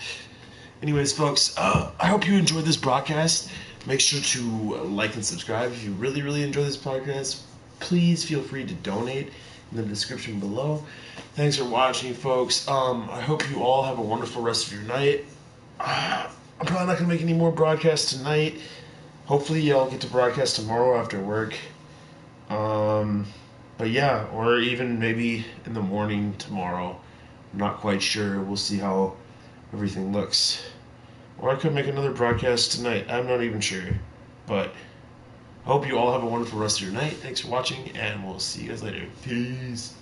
Anyways, folks, I hope you enjoyed this broadcast. Make sure to like and subscribe. If you really, really enjoy this podcast, please feel free to donate in the description below. Thanks for watching, folks. I hope you all have a wonderful rest of your night. I'm probably not going to make any more broadcasts tonight. Hopefully, y'all get to broadcast tomorrow after work. But yeah, or even maybe in the morning tomorrow. I'm not quite sure. We'll see how everything looks. Or I could make another broadcast tonight. I'm not even sure. But I hope you all have a wonderful rest of your night. Thanks for watching, and we'll see you guys later. Peace.